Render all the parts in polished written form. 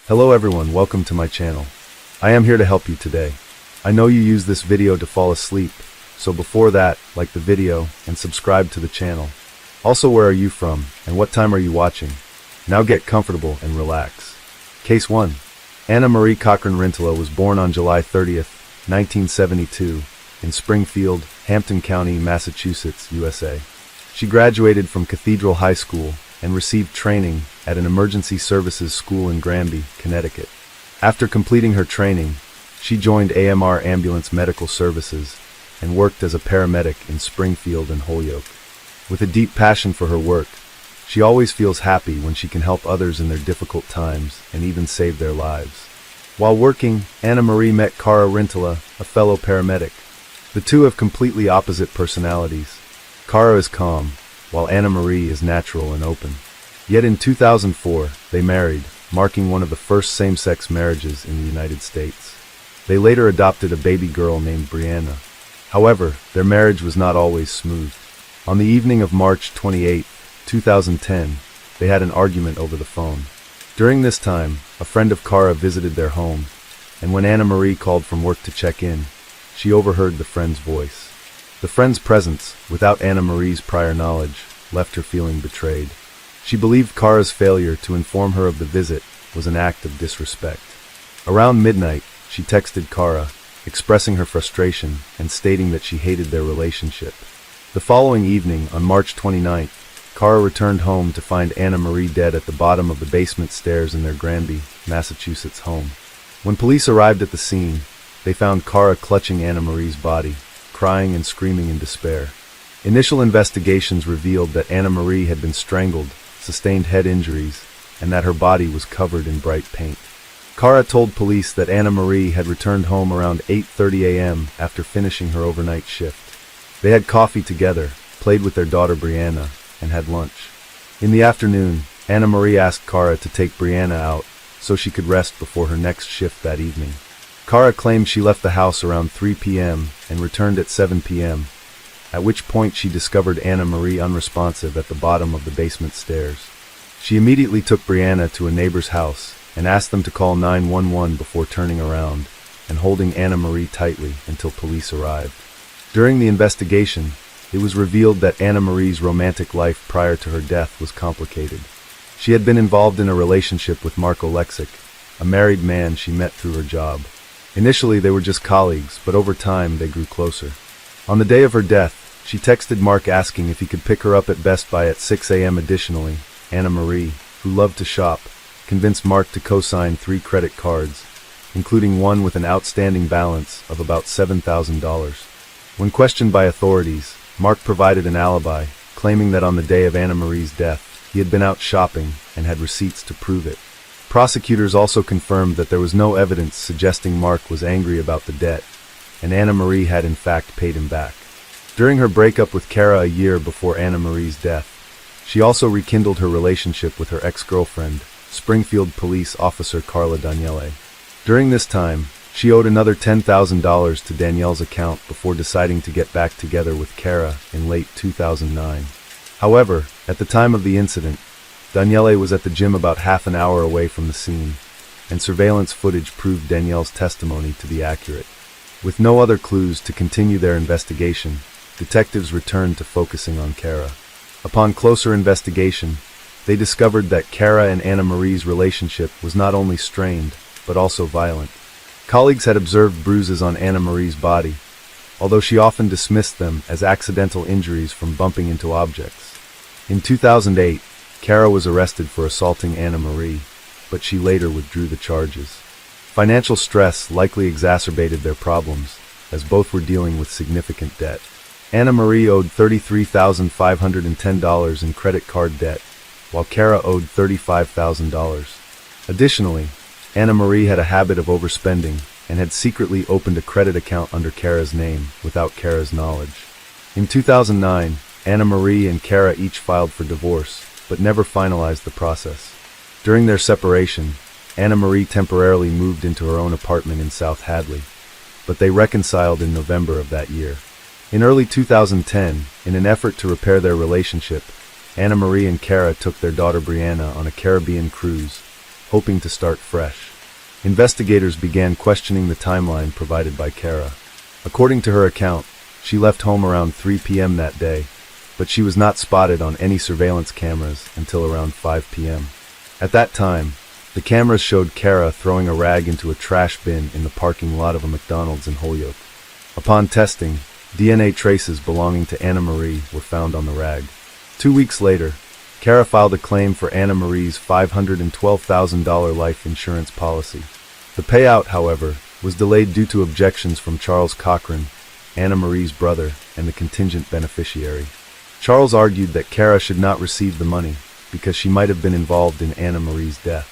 Hello everyone, welcome to my channel. I am here to help you today. I know you use this video to fall asleep, so before that, like the video and subscribe to the channel. Also, where are you from and what time are you watching? Now get comfortable and relax. Case 1. Anna Marie Cochran Rintola was born on July 30th, 1972, in Springfield, Hampton County, Massachusetts, USA. She graduated from Cathedral High School and received training at an emergency services school in Granby, Connecticut. After completing her training, she joined AMR Ambulance Medical Services and worked as a paramedic in Springfield and Holyoke. With a deep passion for her work, she always feels happy when she can help others in their difficult times and even save their lives. While working, Anna Marie met Cara Rintola, a fellow paramedic. The two have completely opposite personalities. Cara is calm, while Anna Marie is natural and open. Yet in 2004, they married, marking one of the first same-sex marriages in the United States. They later adopted a baby girl named Brianna. However, their marriage was not always smooth. On the evening of March 28, 2010, they had an argument over the phone. During this time, a friend of Cara visited their home, and when Anna Marie called from work to check in, she overheard the friend's voice. The friend's presence, without Anna Marie's prior knowledge, left her feeling betrayed. She believed Cara's failure to inform her of the visit was an act of disrespect. Around midnight, she texted Cara, expressing her frustration and stating that she hated their relationship. The following evening, on March 29th, Cara returned home to find Anna Marie dead at the bottom of the basement stairs in their Granby, Massachusetts home. When police arrived at the scene, they found Cara clutching Anna Marie's body, crying and screaming in despair. Initial investigations revealed that Anna Marie had been strangled, sustained head injuries, and that her body was covered in bright paint. Cara told police that Anna Marie had returned home around 8:30 a.m. after finishing her overnight shift. They had coffee together, played with their daughter Brianna, and had lunch. In the afternoon, Anna Marie asked Cara to take Brianna out so she could rest before her next shift that evening. Cara claimed she left the house around 3 p.m. and returned at 7 p.m., at which point she discovered Anna Marie unresponsive at the bottom of the basement stairs. She immediately took Brianna to a neighbor's house and asked them to call 911 before turning around and holding Anna Marie tightly until police arrived. During the investigation, it was revealed that Anna Marie's romantic life prior to her death was complicated. She had been involved in a relationship with Mark Oleksic, a married man she met through her job. Initially, they were just colleagues, but over time, they grew closer. On the day of her death, she texted Mark asking if he could pick her up at Best Buy at 6 a.m. Additionally, Anna Marie, who loved to shop, convinced Mark to co-sign 3 credit cards, including one with an outstanding balance of about $7,000. When questioned by authorities, Mark provided an alibi, claiming that on the day of Anna Marie's death, he had been out shopping and had receipts to prove it. Prosecutors also confirmed that there was no evidence suggesting Mark was angry about the debt, and Anna Marie had in fact paid him back. During her breakup with Cara a year before Anna Marie's death, she also rekindled her relationship with her ex-girlfriend, Springfield Police Officer Carla Daniele. During this time, she owed another $10,000 to Danielle's account before deciding to get back together with Cara in late 2009. However, at the time of the incident, Daniele was at the gym about half an hour away from the scene, and surveillance footage proved Danielle's testimony to be accurate. With no other clues to continue their investigation, detectives returned to focusing on Cara. Upon closer investigation, they discovered that Cara and Anna Marie's relationship was not only strained, but also violent. Colleagues had observed bruises on Anna Marie's body, although she often dismissed them as accidental injuries from bumping into objects. In 2008, Cara was arrested for assaulting Anna Marie, but she later withdrew the charges. Financial stress likely exacerbated their problems, as both were dealing with significant debt. Anna Marie owed $33,510 in credit card debt, while Cara owed $35,000. Additionally, Anna Marie had a habit of overspending and had secretly opened a credit account under Cara's name without Cara's knowledge. In 2009, Anna Marie and Cara each filed for divorce, but never finalized the process. During their separation, Anna Marie temporarily moved into her own apartment in South Hadley, but they reconciled in November of that year. In early 2010, in an effort to repair their relationship, Anna Marie and Cara took their daughter Brianna on a Caribbean cruise, hoping to start fresh. Investigators began questioning the timeline provided by Kara. According to her account, she left home around 3 p.m. that day, but she was not spotted on any surveillance cameras until around 5 p.m. At that time, the cameras showed Kara throwing a rag into a trash bin in the parking lot of a McDonald's in Holyoke. Upon testing, DNA traces belonging to Anna Marie were found on the rag. 2 weeks later, Kara filed a claim for Anna Marie's $512,000 life insurance policy. The payout, however, was delayed due to objections from Charles Cochran, Anna Marie's brother, and the contingent beneficiary. Charles argued that Kara should not receive the money because she might have been involved in Anna Marie's death.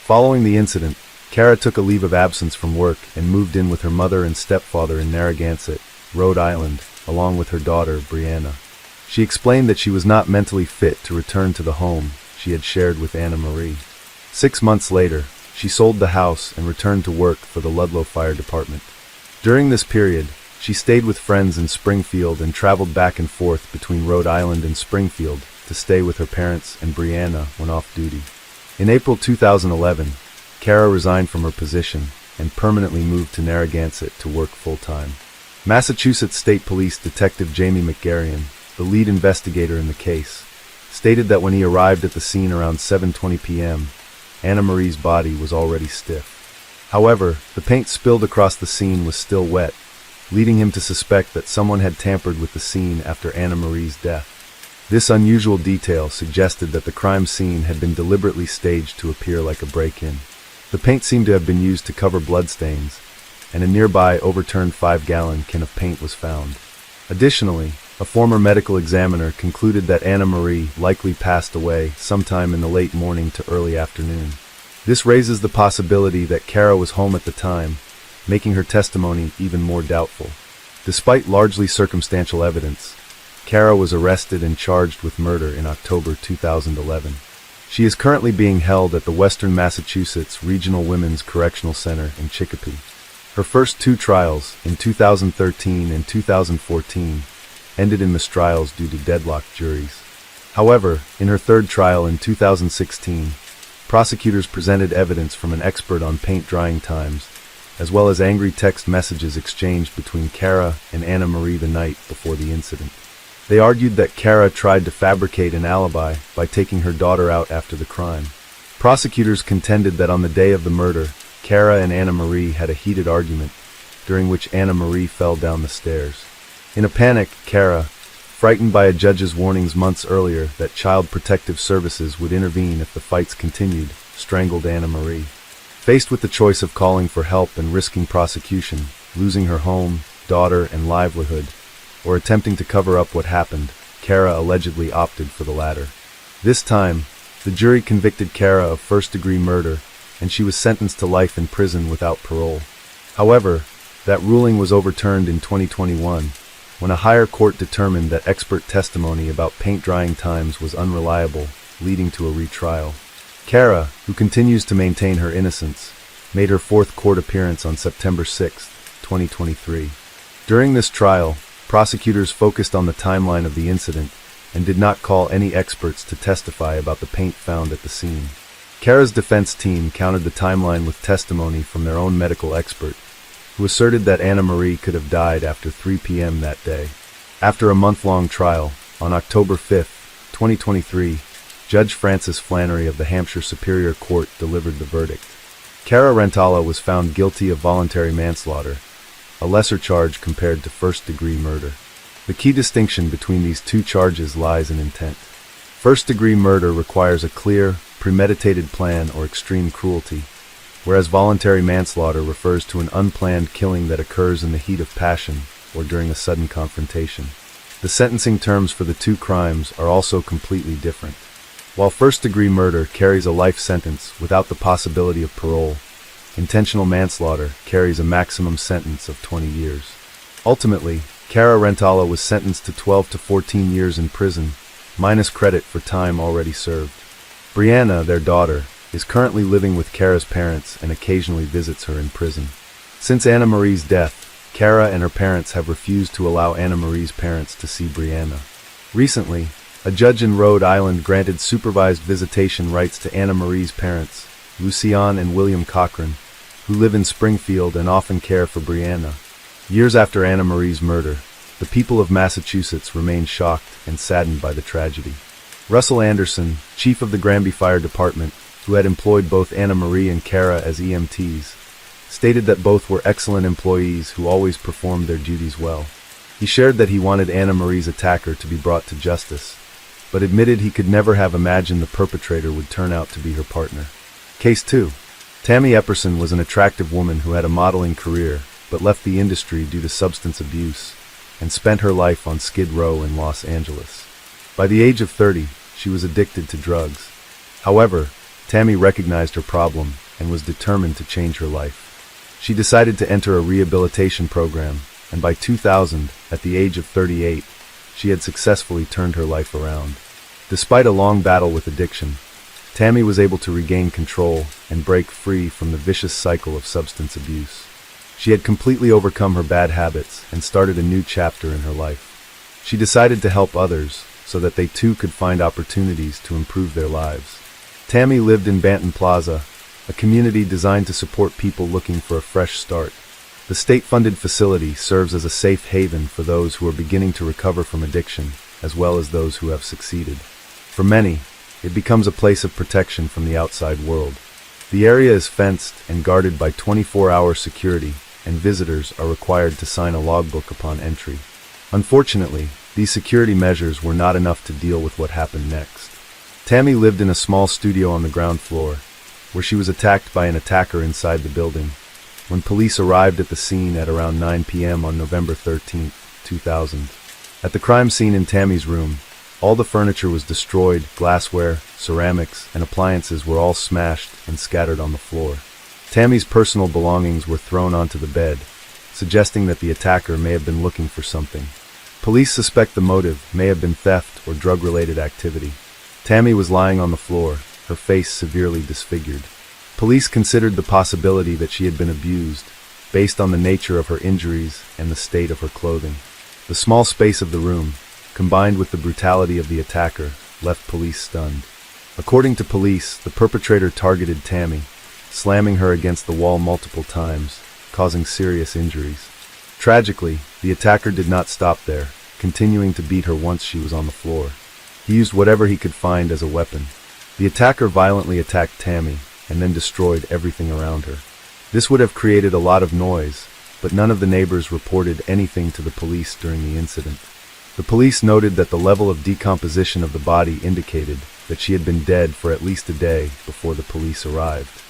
Following the incident, Kara took a leave of absence from work and moved in with her mother and stepfather in Narragansett, Rhode Island, along with her daughter, Brianna. She explained that she was not mentally fit to return to the home she had shared with Anna Marie. 6 months later, she sold the house and returned to work for the Ludlow Fire Department. During this period, she stayed with friends in Springfield and traveled back and forth between Rhode Island and Springfield to stay with her parents and Brianna when off duty. In April 2011, Kara resigned from her position and permanently moved to Narragansett to work full-time. Massachusetts State Police Detective Jamie McGarrion, the lead investigator in the case, stated that when he arrived at the scene around 7:20 p.m., Anna Marie's body was already stiff. However, the paint spilled across the scene was still wet, leading him to suspect that someone had tampered with the scene after Anna Marie's death. This unusual detail suggested that the crime scene had been deliberately staged to appear like a break-in. The paint seemed to have been used to cover bloodstains, and a nearby overturned 5-gallon can of paint was found. Additionally, a former medical examiner concluded that Anna Marie likely passed away sometime in the late morning to early afternoon. This raises the possibility that Kara was home at the time, making her testimony even more doubtful. Despite largely circumstantial evidence, Kara was arrested and charged with murder in October 2011. She is currently being held at the Western Massachusetts Regional Women's Correctional Center in Chicopee. Her first 2 trials, in 2013 and 2014, ended in mistrials due to deadlocked juries. However, in her 3rd trial in 2016, prosecutors presented evidence from an expert on paint drying times, as well as angry text messages exchanged between Kara and Anna Marie the night before the incident. They argued that Kara tried to fabricate an alibi by taking her daughter out after the crime. Prosecutors contended that on the day of the murder, Kara and Anna Marie had a heated argument, during which Anna Marie fell down the stairs. In a panic, Kara, frightened by a judge's warnings months earlier that Child Protective Services would intervene if the fights continued, strangled Anna Marie. Faced with the choice of calling for help and risking prosecution, losing her home, daughter, and livelihood, or attempting to cover up what happened, Kara allegedly opted for the latter. This time, the jury convicted Kara of first-degree murder, and she was sentenced to life in prison without parole. However, that ruling was overturned in 2021, when a higher court determined that expert testimony about paint drying times was unreliable, leading to a retrial. Kara, who continues to maintain her innocence, made her 4th court appearance on September 6, 2023. During this trial, prosecutors focused on the timeline of the incident and did not call any experts to testify about the paint found at the scene. Kara's defense team countered the timeline with testimony from their own medical expert, who asserted that Anna Marie could have died after 3 p.m. that day. After a month-long trial, on October 5, 2023, Judge Francis Flannery of the Hampshire Superior Court delivered the verdict. Kara Rentala was found guilty of voluntary manslaughter, a lesser charge compared to first-degree murder. The key distinction between these 2 charges lies in intent. First-degree murder requires a clear, premeditated plan or extreme cruelty, whereas voluntary manslaughter refers to an unplanned killing that occurs in the heat of passion or during a sudden confrontation. The sentencing terms for the 2 crimes are also completely different. While first-degree murder carries a life sentence without the possibility of parole, intentional manslaughter carries a maximum sentence of 20 years. Ultimately, Kara Rentala was sentenced to 12 to 14 years in prison, minus credit for time already served. Brianna, their daughter, is currently living with Kara's parents and occasionally visits her in prison. Since Anna Marie's death, Kara and her parents have refused to allow Anna Marie's parents to see Brianna. Recently, a judge in Rhode Island granted supervised visitation rights to Anna Marie's parents, Lucian and William Cochran, who live in Springfield and often care for Brianna. Years after Anna Marie's murder, the people of Massachusetts remain shocked and saddened by the tragedy. Russell Anderson, chief of the Granby Fire Department, who had employed both Anna Marie and Kara as EMTs, stated that both were excellent employees who always performed their duties well. He shared that he wanted Anna Marie's attacker to be brought to justice, but admitted he could never have imagined the perpetrator would turn out to be her partner. Case 2. Tammy Epperson was an attractive woman who had a modeling career, but left the industry due to substance abuse, and spent her life on Skid Row in Los Angeles. By the age of 30, she was addicted to drugs. However, Tammy recognized her problem and was determined to change her life. She decided to enter a rehabilitation program, and by 2000, at the age of 38, she had successfully turned her life around. Despite a long battle with addiction, Tammy was able to regain control and break free from the vicious cycle of substance abuse. She had completely overcome her bad habits and started a new chapter in her life. She decided to help others so that they too could find opportunities to improve their lives. Tammy lived in Banton Plaza, a community designed to support people looking for a fresh start. The state-funded facility serves as a safe haven for those who are beginning to recover from addiction, as well as those who have succeeded. For many, it becomes a place of protection from the outside world. The area is fenced and guarded by 24-hour security, and visitors are required to sign a logbook upon entry. Unfortunately, these security measures were not enough to deal with what happened next. Tammy lived in a small studio on the ground floor, where she was attacked by an attacker inside the building. When police arrived at the scene at around 9 p.m. on November 13, 2000. At the crime scene in Tammy's room, all the furniture was destroyed, glassware, ceramics, and appliances were all smashed and scattered on the floor. Tammy's personal belongings were thrown onto the bed, suggesting that the attacker may have been looking for something. Police suspect the motive may have been theft or drug-related activity. Tammy was lying on the floor, her face severely disfigured. Police considered the possibility that she had been abused, based on the nature of her injuries and the state of her clothing. The small space of the room, combined with the brutality of the attacker, left police stunned. According to police, the perpetrator targeted Tammy, slamming her against the wall multiple times, causing serious injuries. Tragically, the attacker did not stop there, continuing to beat her once she was on the floor. He used whatever he could find as a weapon. The attacker violently attacked Tammy, and then destroyed everything around her. This would have created a lot of noise, but none of the neighbors reported anything to the police during the incident. The police noted that the level of decomposition of the body indicated that she had been dead for at least a day before the police arrived.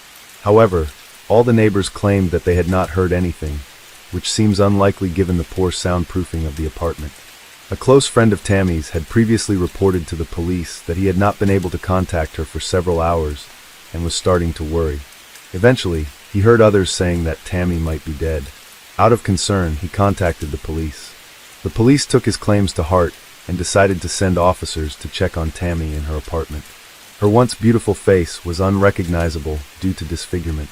However, all the neighbors claimed that they had not heard anything, which seems unlikely given the poor soundproofing of the apartment. A close friend of Tammy's had previously reported to the police that he had not been able to contact her for several hours and was starting to worry. Eventually, he heard others saying that Tammy might be dead. Out of concern, he contacted the police. The police took his claims to heart and decided to send officers to check on Tammy in her apartment. Her once beautiful face was unrecognizable due to disfigurement.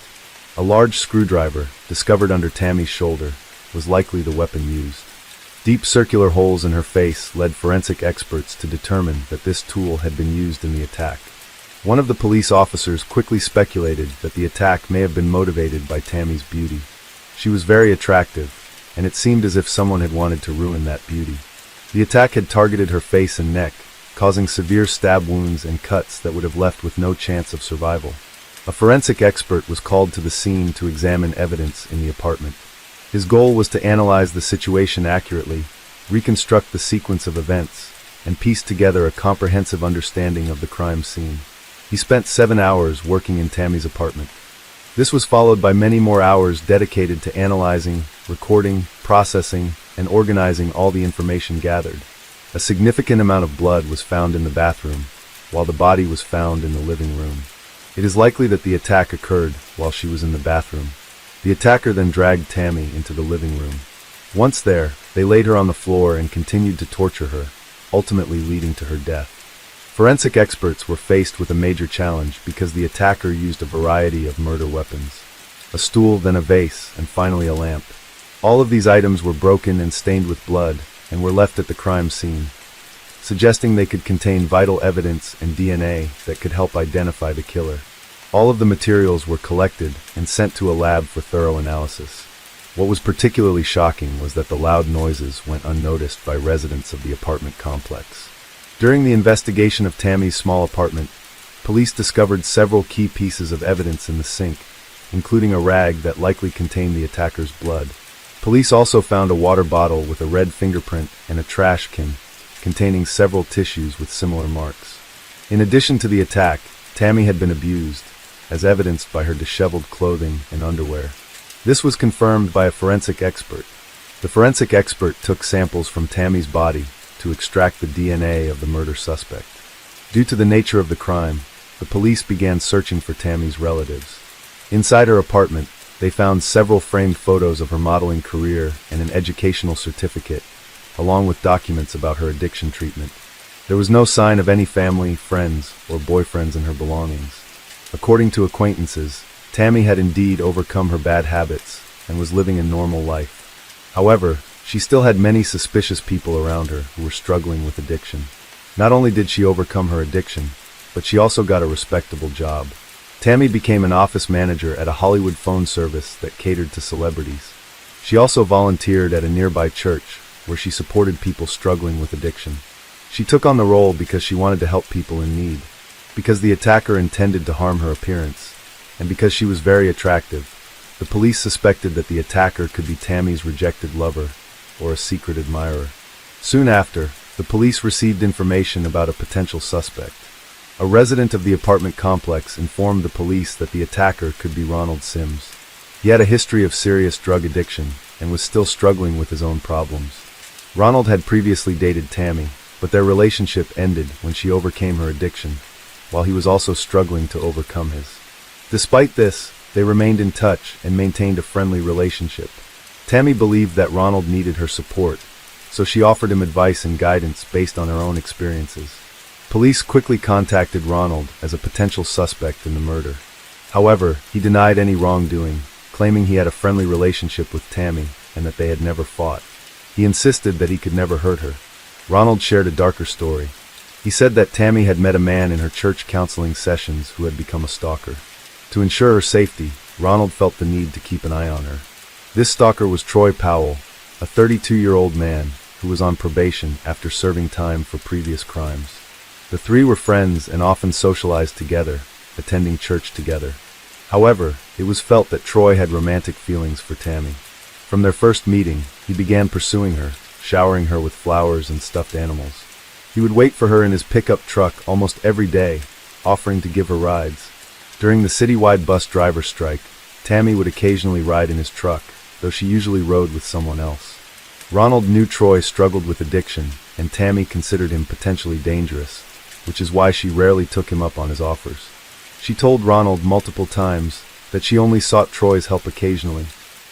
A large screwdriver, discovered under Tammy's shoulder, was likely the weapon used. Deep circular holes in her face led forensic experts to determine that this tool had been used in the attack. One of the police officers quickly speculated that the attack may have been motivated by Tammy's beauty. She was very attractive, and it seemed as if someone had wanted to ruin that beauty. The attack had targeted her face and neck, causing severe stab wounds and cuts that would have left with no chance of survival. A forensic expert was called to the scene to examine evidence in the apartment. His goal was to analyze the situation accurately, reconstruct the sequence of events, and piece together a comprehensive understanding of the crime scene. He spent 7 hours working in Tammy's apartment. This was followed by many more hours dedicated to analyzing, recording, processing, and organizing all the information gathered. A significant amount of blood was found in the bathroom, while the body was found in the living room. It is likely that the attack occurred while she was in the bathroom. The attacker then dragged Tammy into the living room. Once there, they laid her on the floor and continued to torture her, ultimately leading to her death. Forensic experts were faced with a major challenge because the attacker used a variety of murder weapons. A stool, then a vase, and finally a lamp. All of these items were broken and stained with blood and were left at the crime scene, suggesting they could contain vital evidence and DNA that could help identify the killer. All of the materials were collected and sent to a lab for thorough analysis. What was particularly shocking was that the loud noises went unnoticed by residents of the apartment complex. During the investigation of Tammy's small apartment, police discovered several key pieces of evidence in the sink, including a rag that likely contained the attacker's blood. Police also found a water bottle with a red fingerprint and a trash can containing several tissues with similar marks. In addition to the attack, Tammy had been abused, as evidenced by her disheveled clothing and underwear. This was confirmed by a forensic expert. The forensic expert took samples from Tammy's body to extract the DNA of the murder suspect. Due to the nature of the crime, the police began searching for Tammy's relatives. Inside her apartment, they found several framed photos of her modeling career and an educational certificate, along with documents about her addiction treatment. There was no sign of any family, friends, or boyfriends in her belongings. According to acquaintances, Tammy had indeed overcome her bad habits and was living a normal life. However, she still had many suspicious people around her who were struggling with addiction. Not only did she overcome her addiction, but she also got a respectable job. Tammy became an office manager at a Hollywood phone service that catered to celebrities. She also volunteered at a nearby church where she supported people struggling with addiction. She took on the role because she wanted to help people in need, because the attacker intended to harm her appearance, and because she was very attractive. The police suspected that the attacker could be Tammy's rejected lover or a secret admirer. Soon after, the police received information about a potential suspect. A resident of the apartment complex informed the police that the attacker could be Ronald Sims. He had a history of serious drug addiction and was still struggling with his own problems. Ronald had previously dated Tammy, but their relationship ended when she overcame her addiction, while he was also struggling to overcome his. Despite this, they remained in touch and maintained a friendly relationship. Tammy believed that Ronald needed her support, so she offered him advice and guidance based on her own experiences. Police quickly contacted Ronald as a potential suspect in the murder. However, he denied any wrongdoing, claiming he had a friendly relationship with Tammy and that they had never fought. He insisted that he could never hurt her. Ronald shared a darker story. He said that Tammy had met a man in her church counseling sessions who had become a stalker. To ensure her safety, Ronald felt the need to keep an eye on her. This stalker was Troy Powell, a 32-year-old man who was on probation after serving time for previous crimes. The three were friends and often socialized together, attending church together. However, it was felt that Troy had romantic feelings for Tammy. From their first meeting, he began pursuing her, showering her with flowers and stuffed animals. He would wait for her in his pickup truck almost every day, offering to give her rides. During the citywide bus driver strike, Tammy would occasionally ride in his truck, though she usually rode with someone else. Ronald knew Troy struggled with addiction, and Tammy considered him potentially dangerous, which is why she rarely took him up on his offers. She told Ronald multiple times that she only sought Troy's help occasionally.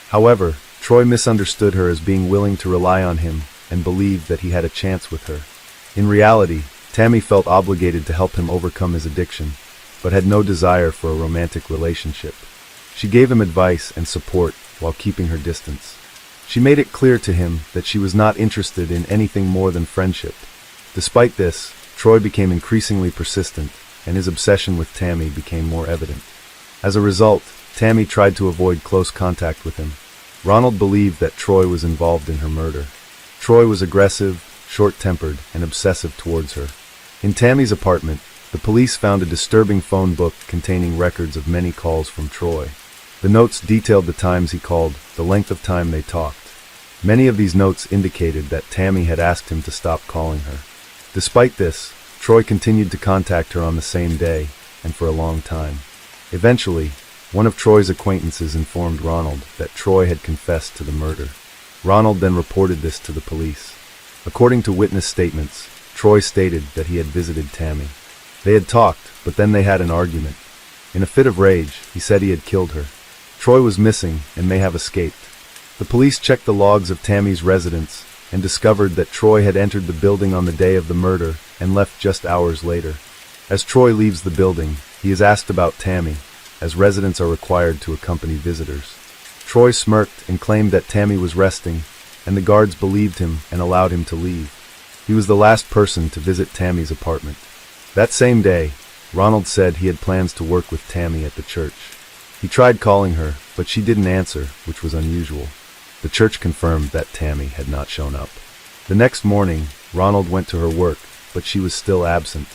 However, Troy misunderstood her as being willing to rely on him and believed that he had a chance with her. In reality, Tammy felt obligated to help him overcome his addiction, but had no desire for a romantic relationship. She gave him advice and support while keeping her distance. She made it clear to him that she was not interested in anything more than friendship. Despite this, Troy became increasingly persistent, and his obsession with Tammy became more evident. As a result, Tammy tried to avoid close contact with him. Ronald believed that Troy was involved in her murder. Troy was aggressive, short-tempered, and obsessive towards her. In Tammy's apartment, the police found a disturbing phone book containing records of many calls from Troy. The notes detailed the times he called, the length of time they talked. Many of these notes indicated that Tammy had asked him to stop calling her. Despite this, Troy continued to contact her on the same day, and for a long time. Eventually, one of Troy's acquaintances informed Ronald that Troy had confessed to the murder. Ronald then reported this to the police. According to witness statements, Troy stated that he had visited Tammy. They had talked, but then they had an argument. In a fit of rage, he said he had killed her. Troy was missing and may have escaped. The police checked the logs of Tammy's residence and discovered that Troy had entered the building on the day of the murder and left just hours later. As Troy leaves the building, he is asked about Tammy, as residents are required to accompany visitors. Troy smirked and claimed that Tammy was resting, and the guards believed him and allowed him to leave. He was the last person to visit Tammy's apartment. That same day, Ronald said he had plans to work with Tammy at the church. He tried calling her, but she didn't answer, which was unusual. The church confirmed that Tammy had not shown up. The next morning, Ronald went to her work, but she was still absent.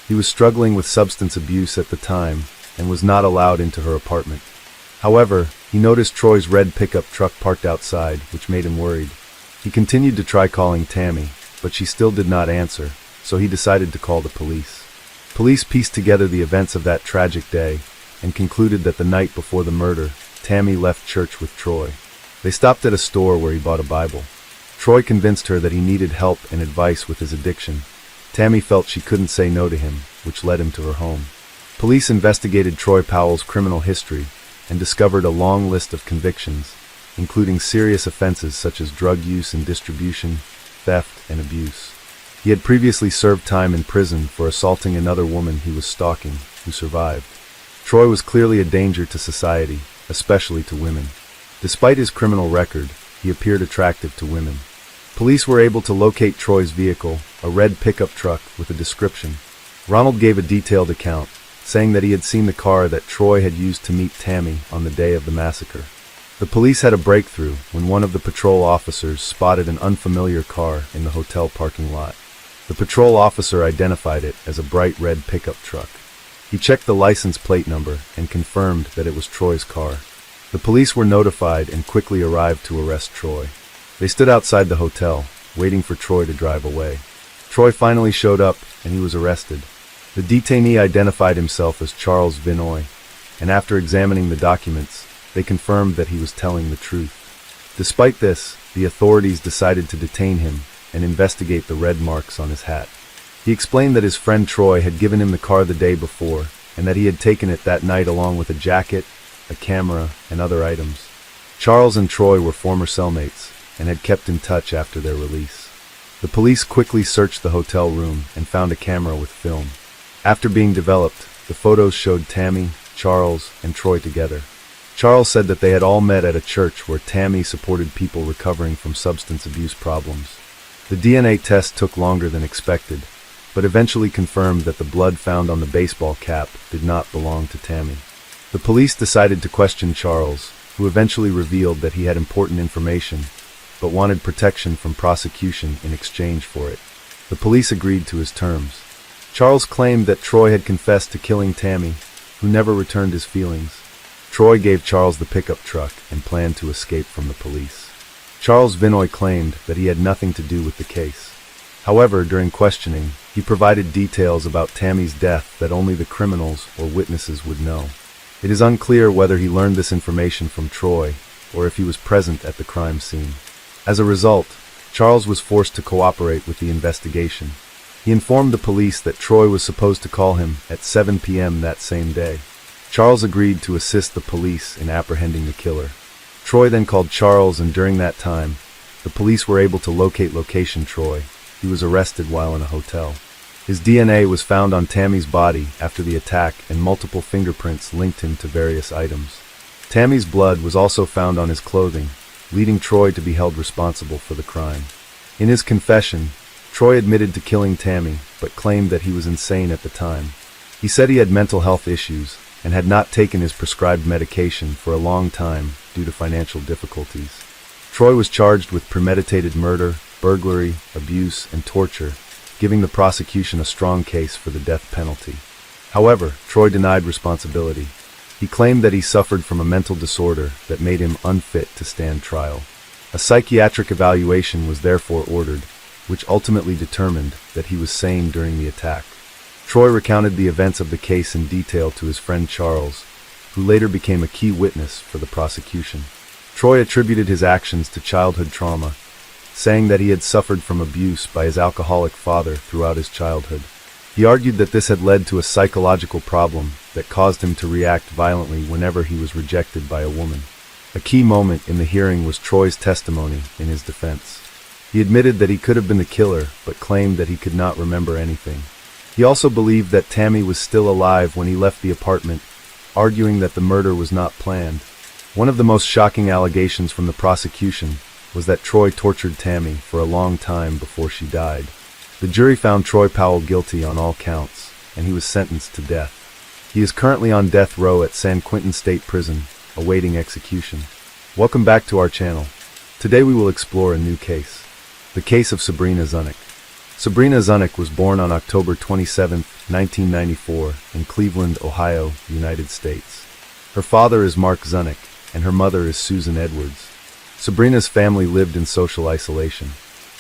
He was struggling with substance abuse at the time and was not allowed into her apartment. However, he noticed Troy's red pickup truck parked outside, which made him worried. He continued to try calling Tammy, but she still did not answer, so he decided to call the police. Police pieced together the events of that tragic day and concluded that the night before the murder, Tammy left church with Troy. They stopped at a store where he bought a Bible. Troy convinced her that he needed help and advice with his addiction. Tammy felt she couldn't say no to him, which led him to her home. Police investigated Troy Powell's criminal history and discovered a long list of convictions, including serious offenses such as drug use and distribution, theft, and abuse. He had previously served time in prison for assaulting another woman he was stalking, who survived. Troy was clearly a danger to society, especially to women. Despite his criminal record, he appeared attractive to women. Police were able to locate Troy's vehicle, a red pickup truck with a description. Ronald gave a detailed account, saying that he had seen the car that Troy had used to meet Tammy on the day of the massacre. The police had a breakthrough when one of the patrol officers spotted an unfamiliar car in the hotel parking lot. The patrol officer identified it as a bright red pickup truck. He checked the license plate number and confirmed that it was Troy's car. The police were notified and quickly arrived to arrest Troy. They stood outside the hotel, waiting for Troy to drive away. Troy finally showed up, and he was arrested. The detainee identified himself as Charles Vinoy, and after examining the documents, they confirmed that he was telling the truth. Despite this, the authorities decided to detain him and investigate the red marks on his hat. He explained that his friend Troy had given him the car the day before, and that he had taken it that night along with a jacket, a camera, and other items. Charles and Troy were former cellmates and had kept in touch after their release. The police quickly searched the hotel room and found a camera with film. After being developed, the photos showed Tammy, Charles, and Troy together. Charles said that they had all met at a church where Tammy supported people recovering from substance abuse problems. The DNA test took longer than expected, but eventually confirmed that the blood found on the baseball cap did not belong to Tammy. The police decided to question Charles, who eventually revealed that he had important information, but wanted protection from prosecution in exchange for it. The police agreed to his terms. Charles claimed that Troy had confessed to killing Tammy, who never returned his feelings. Troy gave Charles the pickup truck and planned to escape from the police. Charles Vinoy claimed that he had nothing to do with the case. However, during questioning, he provided details about Tammy's death that only the criminals or witnesses would know. It is unclear whether he learned this information from Troy or if he was present at the crime scene. As a result, Charles was forced to cooperate with the investigation. He informed the police that Troy was supposed to call him at 7 p.m. that same day. Charles agreed to assist the police in apprehending the killer. Troy then called Charles, and during that time, the police were able to locate Troy. He was arrested while in a hotel. His DNA was found on Tammy's body after the attack, and multiple fingerprints linked him to various items. Tammy's blood was also found on his clothing, leading Troy to be held responsible for the crime. In his confession, Troy admitted to killing Tammy, but claimed that he was insane at the time. He said he had mental health issues and had not taken his prescribed medication for a long time due to financial difficulties. Troy was charged with premeditated murder, burglary, abuse, and torture, giving the prosecution a strong case for the death penalty. However, Troy denied responsibility. He claimed that he suffered from a mental disorder that made him unfit to stand trial. A psychiatric evaluation was therefore ordered, which ultimately determined that he was sane during the attack. Troy recounted the events of the case in detail to his friend Charles, who later became a key witness for the prosecution. Troy attributed his actions to childhood trauma, saying that he had suffered from abuse by his alcoholic father throughout his childhood. He argued that this had led to a psychological problem that caused him to react violently whenever he was rejected by a woman. A key moment in the hearing was Troy's testimony in his defense. He admitted that he could have been the killer, but claimed that he could not remember anything. He also believed that Tammy was still alive when he left the apartment, arguing that the murder was not planned. One of the most shocking allegations from the prosecution was that Troy tortured Tammy for a long time before she died. The jury found Troy Powell guilty on all counts, and he was sentenced to death. He is currently on death row at San Quentin State Prison, awaiting execution. Welcome back to our channel. Today we will explore a new case. The case of Sabrina Zunick. Sabrina Zunick was born on October 27, 1994, in Cleveland, Ohio, United States. Her father is Mark Zunick, and her mother is Susan Edwards. Sabrina's family lived in social isolation.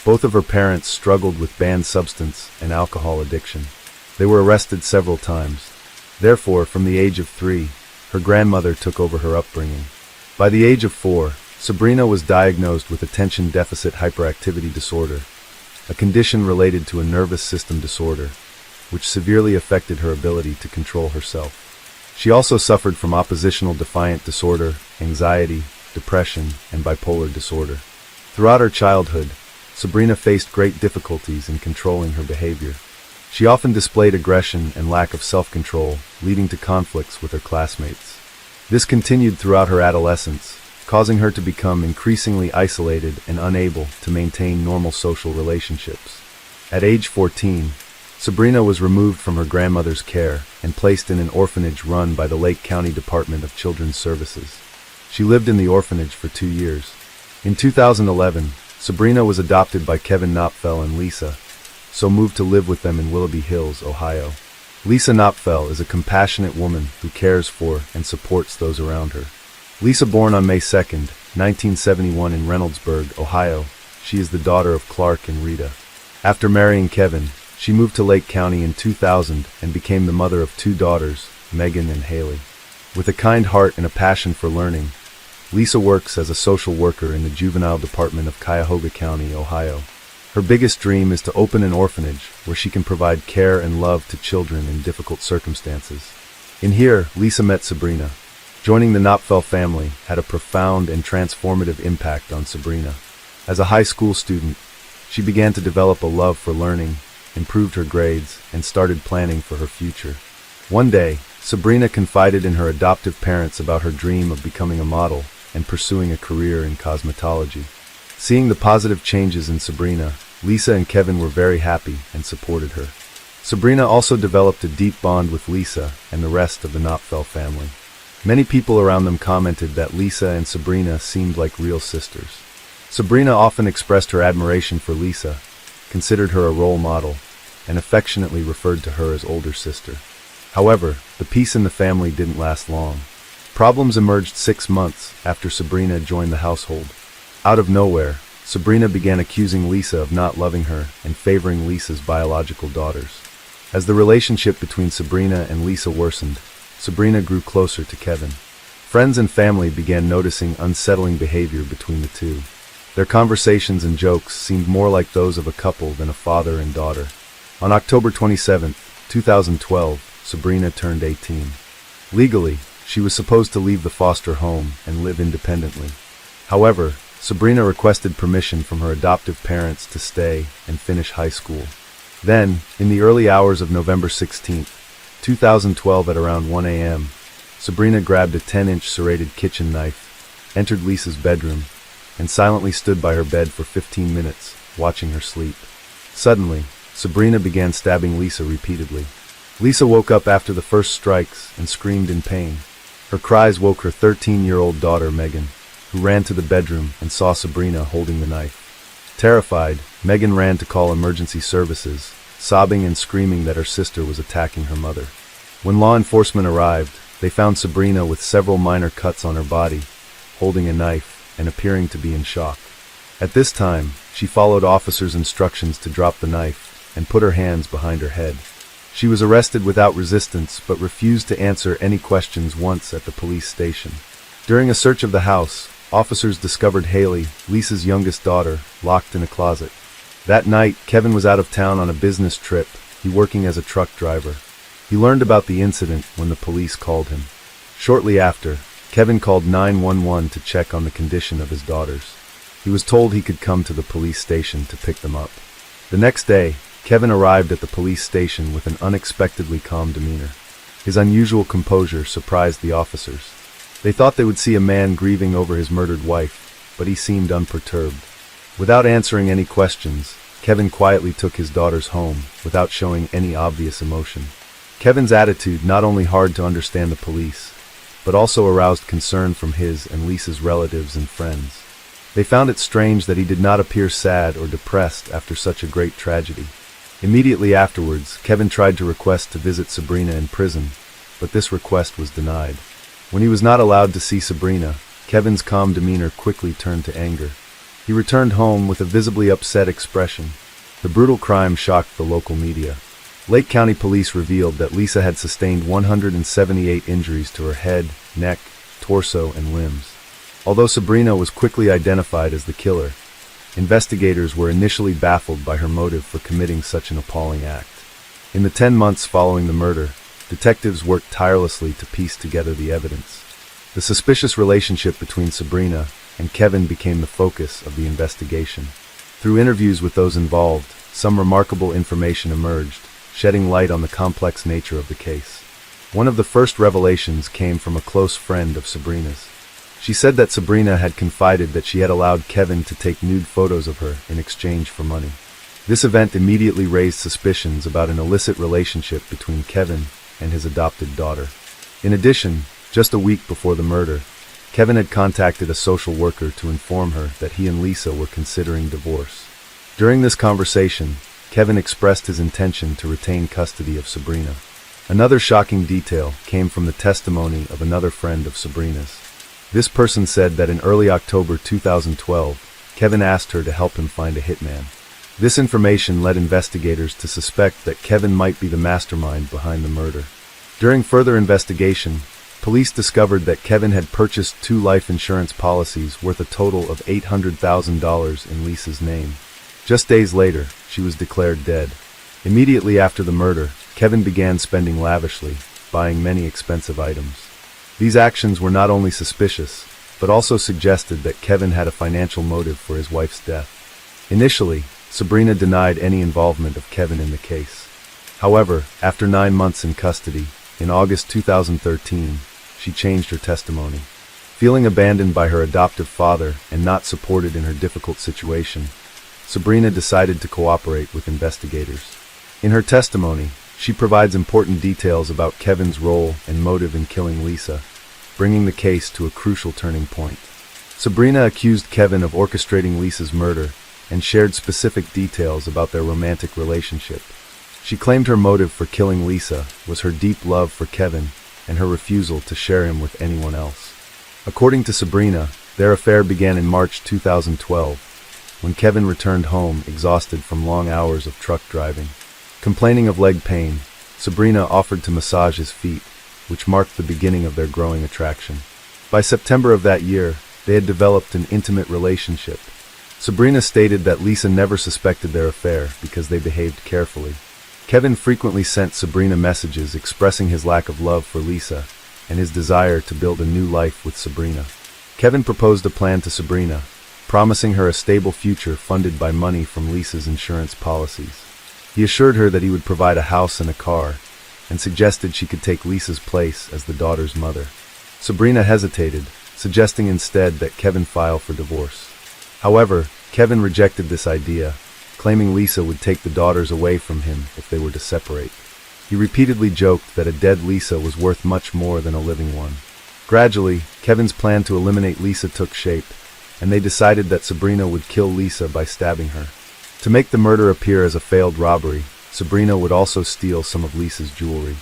Both of her parents struggled with banned substance and alcohol addiction. They were arrested several times. Therefore, from the age of 3, her grandmother took over her upbringing. By the age of 4, Sabrina was diagnosed with attention deficit hyperactivity disorder, a condition related to a nervous system disorder, which severely affected her ability to control herself. She also suffered from oppositional defiant disorder, anxiety, depression, and bipolar disorder. Throughout her childhood, Sabrina faced great difficulties in controlling her behavior. She often displayed aggression and lack of self-control, leading to conflicts with her classmates. This continued throughout her adolescence, causing her to become increasingly isolated and unable to maintain normal social relationships. At age 14, Sabrina was removed from her grandmother's care and placed in an orphanage run by the Lake County Department of Children's Services. She lived in the orphanage for 2 years. In 2011, Sabrina was adopted by Kevin Knopfel and Lisa, so moved to live with them in Willoughby Hills, Ohio. Lisa Knopfel is a compassionate woman who cares for and supports those around her. Lisa, born on May 2, 1971 in Reynoldsburg, Ohio, she is the daughter of Clark and Rita. After marrying Kevin, she moved to Lake County in 2000 and became the mother of 2 daughters, Megan and Haley. With a kind heart and a passion for learning, Lisa works as a social worker in the juvenile department of Cuyahoga County, Ohio. Her biggest dream is to open an orphanage where she can provide care and love to children in difficult circumstances. In here, Lisa met Sabrina. Joining the Knopfel family had a profound and transformative impact on Sabrina. As a high school student, she began to develop a love for learning, improved her grades, and started planning for her future. One day, Sabrina confided in her adoptive parents about her dream of becoming a model and pursuing a career in cosmetology. Seeing the positive changes in Sabrina, Lisa and Kevin were very happy and supported her. Sabrina also developed a deep bond with Lisa and the rest of the Knopfel family. Many people around them commented that Lisa and Sabrina seemed like real sisters. Sabrina often expressed her admiration for Lisa, considered her a role model, and affectionately referred to her as older sister. However, the peace in the family didn't last long. Problems emerged 6 months after Sabrina joined the household. Out of nowhere, Sabrina began accusing Lisa of not loving her and favoring Lisa's biological daughters. As the relationship between Sabrina and Lisa worsened, Sabrina grew closer to Kevin. Friends and family began noticing unsettling behavior between the two. Their conversations and jokes seemed more like those of a couple than a father and daughter. On October 27, 2012, Sabrina turned 18. Legally, she was supposed to leave the foster home and live independently. However, Sabrina requested permission from her adoptive parents to stay and finish high school. Then, in the early hours of November 16, 2012 at around 1 a.m., Sabrina grabbed a 10-inch serrated kitchen knife, entered Lisa's bedroom, and silently stood by her bed for 15 minutes, watching her sleep. Suddenly, Sabrina began stabbing Lisa repeatedly. Lisa woke up after the first strikes and screamed in pain. Her cries woke her 13-year-old daughter, Megan, who ran to the bedroom and saw Sabrina holding the knife. Terrified, Megan ran to call emergency services, sobbing and screaming that her sister was attacking her mother. When law enforcement arrived, they found Sabrina with several minor cuts on her body, holding a knife and appearing to be in shock. At this time, she followed officers' instructions to drop the knife and put her hands behind her head. She was arrested without resistance but refused to answer any questions once at the police station. During a search of the house, officers discovered Haley, Lisa's youngest daughter, locked in a closet. That night, Kevin was out of town on a business trip, he working as a truck driver. He learned about the incident when the police called him. Shortly after, Kevin called 911 to check on the condition of his daughters. He was told he could come to the police station to pick them up. The next day, Kevin arrived at the police station with an unexpectedly calm demeanor. His unusual composure surprised the officers. They thought they would see a man grieving over his murdered wife, but he seemed unperturbed. Without answering any questions, Kevin quietly took his daughters home, without showing any obvious emotion. Kevin's attitude not only hard to understand the police, but also aroused concern from his and Lisa's relatives and friends. They found it strange that he did not appear sad or depressed after such a great tragedy. Immediately afterwards, Kevin tried to request to visit Sabrina in prison, but this request was denied. When he was not allowed to see Sabrina, Kevin's calm demeanor quickly turned to anger. He returned home with a visibly upset expression. The brutal crime shocked the local media. Lake County Police revealed that Lisa had sustained 178 injuries to her head, neck, torso, and limbs. Although Sabrina was quickly identified as the killer, investigators were initially baffled by her motive for committing such an appalling act. In the 10 months following the murder, detectives worked tirelessly to piece together the evidence. The suspicious relationship between Sabrina and Kevin became the focus of the investigation. Through interviews with those involved, some remarkable information emerged, shedding light on the complex nature of the case. One of the first revelations came from a close friend of Sabrina's. She said that Sabrina had confided that she had allowed Kevin to take nude photos of her in exchange for money. This event immediately raised suspicions about an illicit relationship between Kevin and his adopted daughter. In addition, just a week before the murder, Kevin had contacted a social worker to inform her that he and Lisa were considering divorce. During this conversation, Kevin expressed his intention to retain custody of Sabrina. Another shocking detail came from the testimony of another friend of Sabrina's. This person said that in early October 2012, Kevin asked her to help him find a hitman. This information led investigators to suspect that Kevin might be the mastermind behind the murder. During further investigation, police discovered that Kevin had purchased 2 life insurance policies worth a total of $800,000 in Lisa's name. Just days later, she was declared dead. Immediately after the murder, Kevin began spending lavishly, buying many expensive items. These actions were not only suspicious, but also suggested that Kevin had a financial motive for his wife's death. Initially, Sabrina denied any involvement of Kevin in the case. However, after 9 months in custody, in August 2013, she changed her testimony. Feeling abandoned by her adoptive father and not supported in her difficult situation, Sabrina decided to cooperate with investigators. In her testimony, she provides important details about Kevin's role and motive in killing Lisa, bringing the case to a crucial turning point. Sabrina accused Kevin of orchestrating Lisa's murder and shared specific details about their romantic relationship. She claimed her motive for killing Lisa was her deep love for Kevin and her refusal to share him with anyone else. According to Sabrina, their affair began in March 2012, when Kevin returned home exhausted from long hours of truck driving. Complaining of leg pain, Sabrina offered to massage his feet, which marked the beginning of their growing attraction. By September of that year, they had developed an intimate relationship. Sabrina stated that Lisa never suspected their affair because they behaved carefully. Kevin frequently sent Sabrina messages expressing his lack of love for Lisa and his desire to build a new life with Sabrina. Kevin proposed a plan to Sabrina, promising her a stable future funded by money from Lisa's insurance policies. He assured her that he would provide a house and a car, and suggested she could take Lisa's place as the daughter's mother. Sabrina hesitated, suggesting instead that Kevin file for divorce. However, Kevin rejected this idea, claiming Lisa would take the daughters away from him if they were to separate. He repeatedly joked that a dead Lisa was worth much more than a living one. Gradually, Kevin's plan to eliminate Lisa took shape, and they decided that Sabrina would kill Lisa by stabbing her. To make the murder appear as a failed robbery, Sabrina would also steal some of Lisa's jewelry.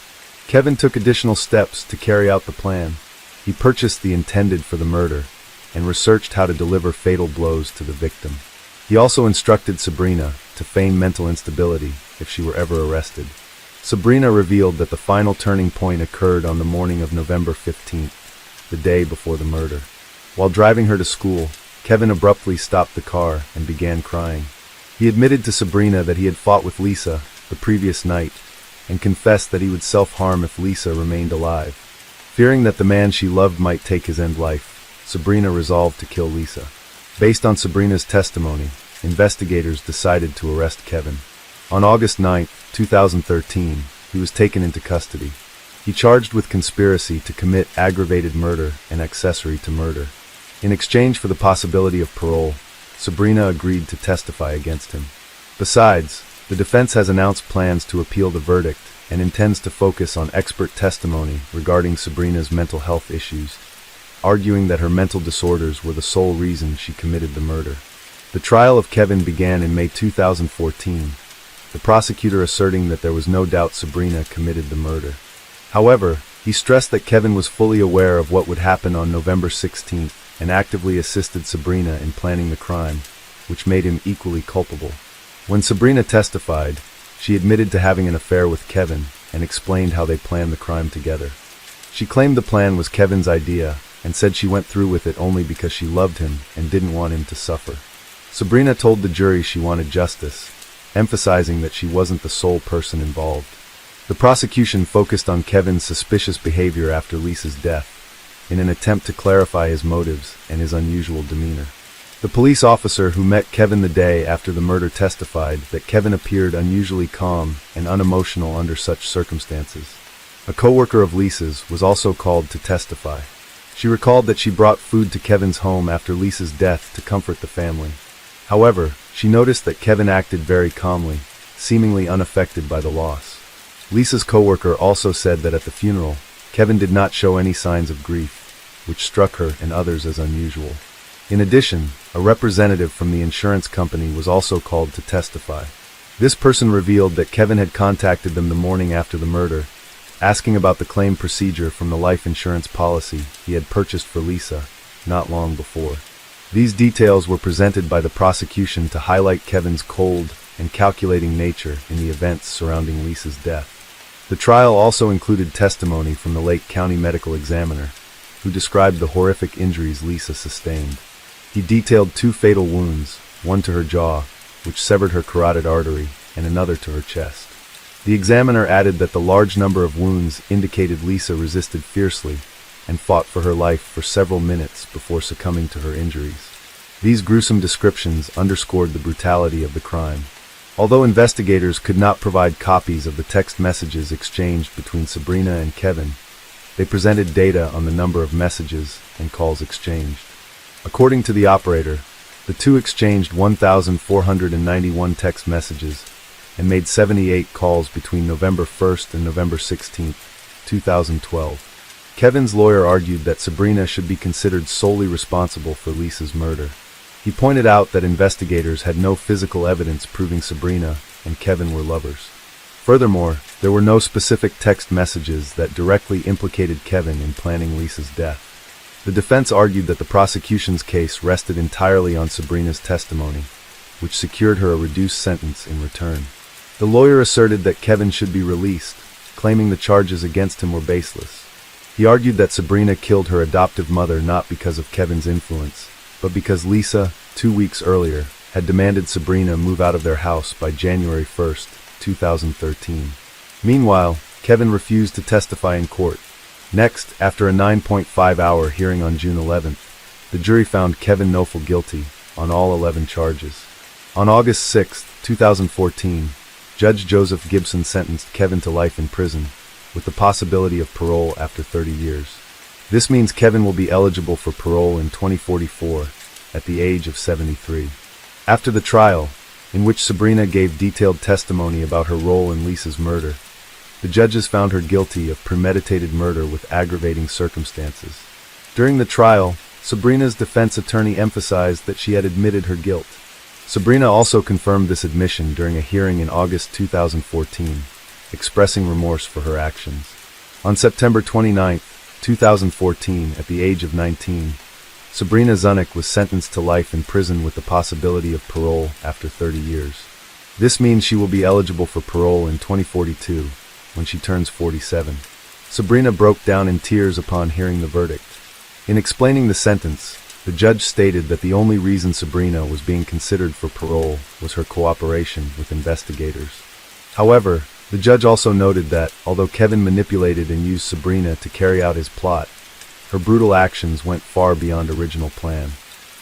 Kevin took additional steps to carry out the plan. He purchased the intended for the murder, and researched how to deliver fatal blows to the victim. He also instructed Sabrina to feign mental instability if she were ever arrested. Sabrina revealed that the final turning point occurred on the morning of November 15th, the day before the murder. While driving her to school, Kevin abruptly stopped the car and began crying. He admitted to Sabrina that he had fought with Lisa the previous night and confessed that he would self-harm if Lisa remained alive. Fearing that the man she loved might take his end life, Sabrina resolved to kill Lisa. Based on Sabrina's testimony, investigators decided to arrest Kevin. On August 9, 2013, he was taken into custody. He charged with conspiracy to commit aggravated murder and accessory to murder. In exchange for the possibility of parole, Sabrina agreed to testify against him. Besides, The defense has announced plans to appeal the verdict and intends to focus on expert testimony regarding Sabrina's mental health issues, arguing that her mental disorders were the sole reason she committed the murder. The trial of Kevin began in May 2014, the prosecutor asserting that there was no doubt Sabrina committed the murder. However, he stressed that Kevin was fully aware of what would happen on November 16 and actively assisted Sabrina in planning the crime, which made him equally culpable. When Sabrina testified, she admitted to having an affair with Kevin and explained how they planned the crime together. She claimed the plan was Kevin's idea and said she went through with it only because she loved him and didn't want him to suffer. Sabrina told the jury she wanted justice, emphasizing that she wasn't the sole person involved. The prosecution focused on Kevin's suspicious behavior after Lisa's death, in an attempt to clarify his motives and his unusual demeanor. The police officer who met Kevin the day after the murder testified that Kevin appeared unusually calm and unemotional under such circumstances. A co-worker of Lisa's was also called to testify. She recalled that she brought food to Kevin's home after Lisa's death to comfort the family. However, she noticed that Kevin acted very calmly, seemingly unaffected by the loss. Lisa's co-worker also said that at the funeral, Kevin did not show any signs of grief, which struck her and others as unusual. In addition, a representative from the insurance company was also called to testify. This person revealed that Kevin had contacted them the morning after the murder, asking about the claim procedure from the life insurance policy he had purchased for Lisa not long before. These details were presented by the prosecution to highlight Kevin's cold and calculating nature in the events surrounding Lisa's death. The trial also included testimony from the Lake County medical examiner, who described the horrific injuries Lisa sustained. He detailed 2 fatal wounds, one to her jaw, which severed her carotid artery, and another to her chest. The examiner added that the large number of wounds indicated Lisa resisted fiercely and fought for her life for several minutes before succumbing to her injuries. These gruesome descriptions underscored the brutality of the crime. Although investigators could not provide copies of the text messages exchanged between Sabrina and Kevin, they presented data on the number of messages and calls exchanged. According to the operator, the two exchanged 1,491 text messages and made 78 calls between November 1st and November 16th, 2012. Kevin's lawyer argued that Sabrina should be considered solely responsible for Lisa's murder. He pointed out that investigators had no physical evidence proving Sabrina and Kevin were lovers. Furthermore, there were no specific text messages that directly implicated Kevin in planning Lisa's death. The defense argued that the prosecution's case rested entirely on Sabrina's testimony, which secured her a reduced sentence in return. The lawyer asserted that Kevin should be released, claiming the charges against him were baseless. He argued that Sabrina killed her adoptive mother not because of Kevin's influence, but because Lisa, 2 weeks earlier, had demanded Sabrina move out of their house by January 1st, 2013. Meanwhile, Kevin refused to testify in court. Next, after a 9.5-hour hearing on June 11th, the jury found Kevin Knofel guilty on all 11 charges. On August 6, 2014, Judge Joseph Gibson sentenced Kevin to life in prison, with the possibility of parole after 30 years. This means Kevin will be eligible for parole in 2044, at the age of 73. After the trial, in which Sabrina gave detailed testimony about her role in Lisa's murder, the judges found her guilty of premeditated murder with aggravating circumstances. During the trial, Sabrina's defense attorney emphasized that she had admitted her guilt. Sabrina also confirmed this admission during a hearing in August 2014, expressing remorse for her actions. On September 29, 2014, at the age of 19, Sabrina Zunick was sentenced to life in prison with the possibility of parole after 30 years. This means she will be eligible for parole in 2042, when she turns 47. Sabrina broke down in tears upon hearing the verdict. In explaining the sentence, the judge stated that the only reason Sabrina was being considered for parole was her cooperation with investigators. However, the judge also noted that, although Kevin manipulated and used Sabrina to carry out his plot, her brutal actions went far beyond original plan.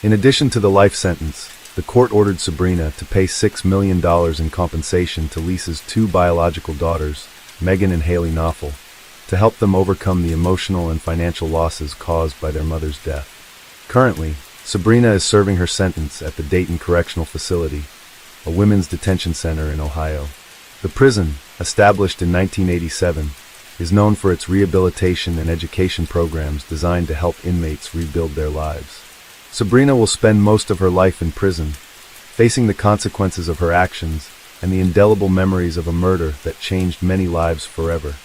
In addition to the life sentence, the court ordered Sabrina to pay $6 million in compensation to Lisa's 2 biological daughters, Megan and Haley Knofel, to help them overcome the emotional and financial losses caused by their mother's death. Currently, Sabrina is serving her sentence at the Dayton Correctional Facility, a women's detention center in Ohio. The prison, established in 1987, is known for its rehabilitation and education programs designed to help inmates rebuild their lives. Sabrina will spend most of her life in prison, facing the consequences of her actions and the indelible memories of a murder that changed many lives forever.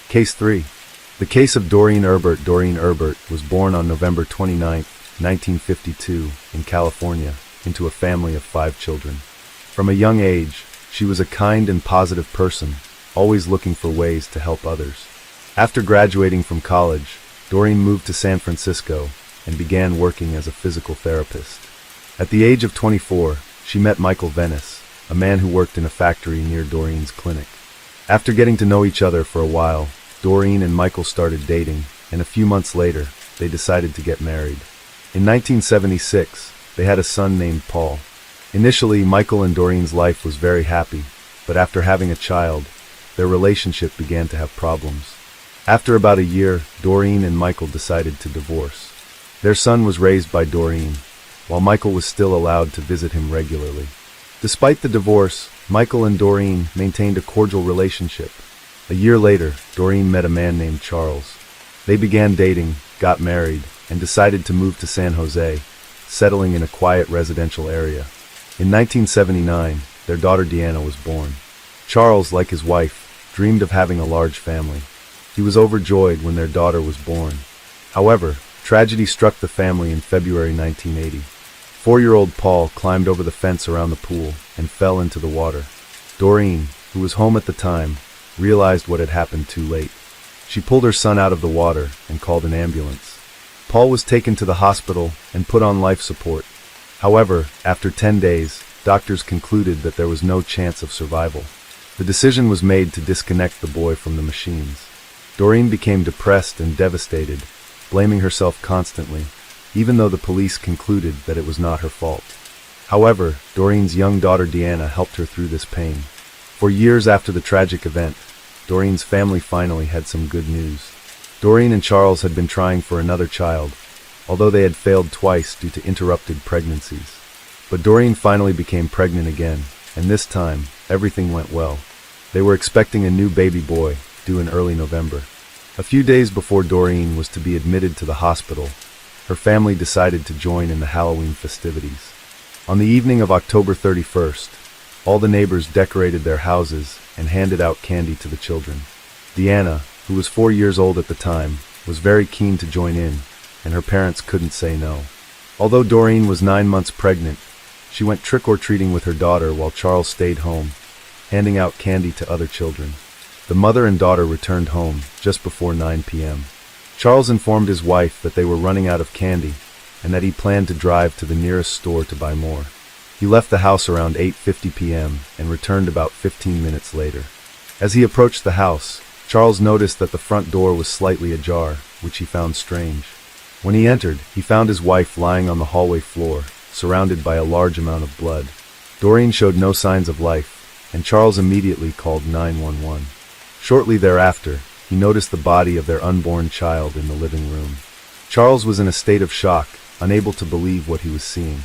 Case 3. The case of Doreen Erbert. Doreen Erbert was born on November 29, 1952, in California, into a family of 5 children. From a young age, she was a kind and positive person, always looking for ways to help others. After graduating from college, Doreen moved to San Francisco and began working as a physical therapist. At the age of 24, she met Michael Venice, a man who worked in a factory near Doreen's clinic. After getting to know each other for a while, Doreen and Michael started dating, and a few months later, they decided to get married. In 1976, they had a son named Paul. Initially, Michael and Doreen's life was very happy, but after having a child, their relationship began to have problems. After about a year, Doreen and Michael decided to divorce. Their son was raised by Doreen, while Michael was still allowed to visit him regularly. Despite the divorce, Michael and Doreen maintained a cordial relationship. A year later, Doreen met a man named Charles. They began dating, got married, and decided to move to San Jose, settling in a quiet residential area. In 1979, their daughter Deanna was born. Charles, like his wife, dreamed of having a large family. He was overjoyed when their daughter was born. However, tragedy struck the family in February 1980. 4-year-old Paul climbed over the fence around the pool and fell into the water. Doreen, who was home at the time, realized what had happened too late. She pulled her son out of the water and called an ambulance. Paul was taken to the hospital and put on life support. However, after 10 days, doctors concluded that there was no chance of survival. The decision was made to disconnect the boy from the machines. Doreen became depressed and devastated, blaming herself constantly, even though the police concluded that it was not her fault. However, Doreen's young daughter Deanna helped her through this pain. For years after the tragic event, Doreen's family finally had some good news. Doreen and Charles had been trying for another child, although they had failed twice due to interrupted pregnancies. But Doreen finally became pregnant again, and this time, everything went well. They were expecting a new baby boy, due in early November. A few days before Doreen was to be admitted to the hospital, her family decided to join in the Halloween festivities. On the evening of October 31st, all the neighbors decorated their houses and handed out candy to the children. Deanna, who was 4 years old at the time, was very keen to join in, and her parents couldn't say no. Although Doreen was 9 months pregnant, she went trick-or-treating with her daughter while Charles stayed home, handing out candy to other children. The mother and daughter returned home just before 9 p.m. Charles informed his wife that they were running out of candy and that he planned to drive to the nearest store to buy more. He left the house around 8:50 p.m. and returned about 15 minutes later. As he approached the house, Charles noticed that the front door was slightly ajar, which he found strange. When he entered, he found his wife lying on the hallway floor, surrounded by a large amount of blood. Doreen showed no signs of life, and Charles immediately called 911. Shortly thereafter, he noticed the body of their unborn child in the living room. Charles was in a state of shock, unable to believe what he was seeing.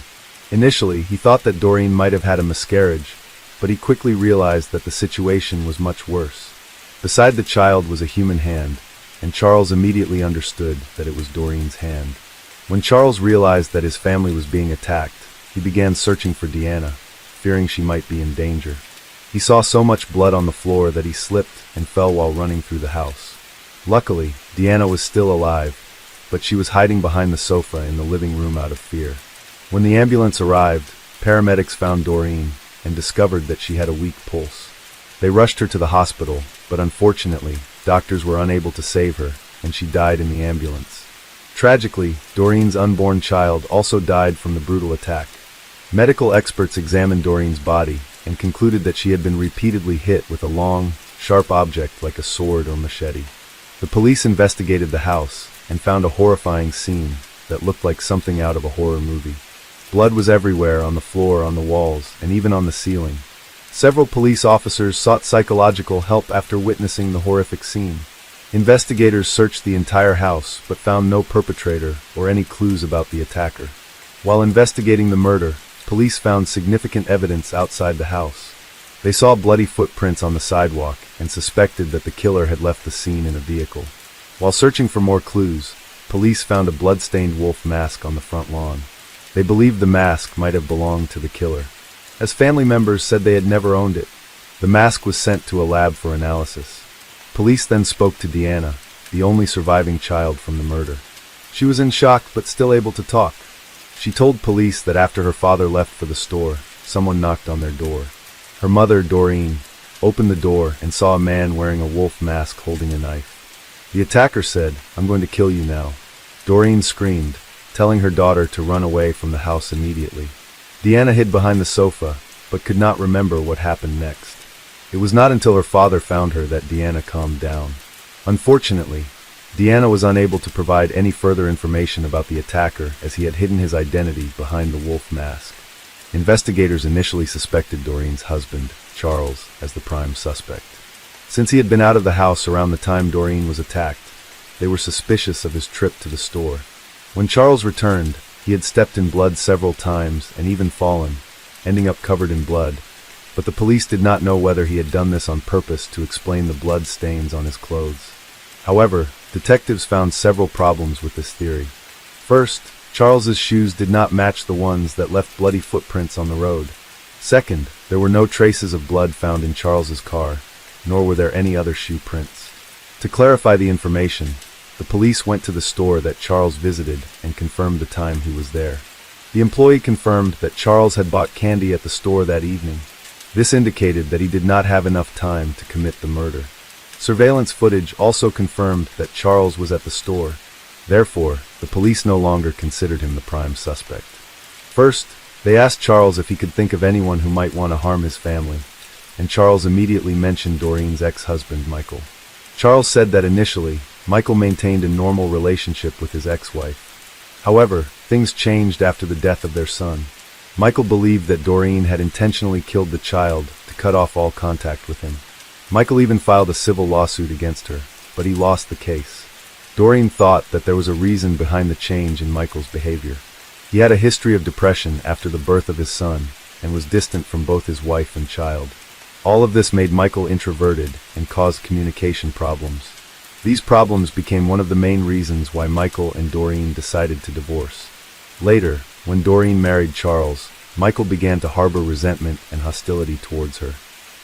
Initially, he thought that Doreen might have had a miscarriage, but he quickly realized that the situation was much worse. Beside the child was a human hand, and Charles immediately understood that it was Doreen's hand. When Charles realized that his family was being attacked, he began searching for Deanna, fearing she might be in danger. He saw so much blood on the floor that he slipped and fell while running through the house. Luckily, Deanna was still alive, but she was hiding behind the sofa in the living room out of fear. When the ambulance arrived, paramedics found Doreen and discovered that she had a weak pulse. They rushed her to the hospital, but unfortunately, doctors were unable to save her, and she died in the ambulance. Tragically, Doreen's unborn child also died from the brutal attack. Medical experts examined Doreen's body and concluded that she had been repeatedly hit with a long, sharp object like a sword or machete. The police investigated the house and found a horrifying scene that looked like something out of a horror movie. Blood was everywhere, on the floor, on the walls, and even on the ceiling. Several police officers sought psychological help after witnessing the horrific scene. Investigators searched the entire house but found no perpetrator or any clues about the attacker. While investigating the murder, police found significant evidence outside the house. They saw bloody footprints on the sidewalk and suspected that the killer had left the scene in a vehicle. While searching for more clues, police found a blood-stained wolf mask on the front lawn. They believed the mask might have belonged to the killer, as family members said they had never owned it. The mask was sent to a lab for analysis. Police then spoke to Deanna, the only surviving child from the murder. She was in shock but still able to talk. She told police that after her father left for the store, someone knocked on their door. Her mother, Doreen, opened the door and saw a man wearing a wolf mask holding a knife. The attacker said, "I'm going to kill you now." Doreen screamed, telling her daughter to run away from the house immediately. Deanna hid behind the sofa, but could not remember what happened next. It was not until her father found her that Deanna calmed down. Unfortunately, Deanna was unable to provide any further information about the attacker as he had hidden his identity behind the wolf mask. Investigators initially suspected Doreen's husband, Charles, as the prime suspect. Since he had been out of the house around the time Doreen was attacked, they were suspicious of his trip to the store. When Charles returned, he had stepped in blood several times and even fallen, ending up covered in blood, but the police did not know whether he had done this on purpose to explain the blood stains on his clothes. However, detectives found several problems with this theory. First, Charles's shoes did not match the ones that left bloody footprints on the road. Second, there were no traces of blood found in Charles's car, nor were there any other shoe prints. To clarify the information, the police went to the store that Charles visited and confirmed the time he was there. The employee confirmed that Charles had bought candy at the store that evening. This indicated that he did not have enough time to commit the murder. Surveillance footage also confirmed that Charles was at the store. Therefore, the police no longer considered him the prime suspect. First, they asked Charles if he could think of anyone who might want to harm his family, and Charles immediately mentioned Doreen's ex-husband, Michael. Charles said that initially, Michael maintained a normal relationship with his ex-wife. However, things changed after the death of their son. Michael believed that Doreen had intentionally killed the child to cut off all contact with him. Michael even filed a civil lawsuit against her, but he lost the case. Doreen thought that there was a reason behind the change in Michael's behavior. He had a history of depression after the birth of his son, and was distant from both his wife and child. All of this made Michael introverted and caused communication problems. These problems became one of the main reasons why Michael and Doreen decided to divorce. Later, when Doreen married Charles, Michael began to harbor resentment and hostility towards her.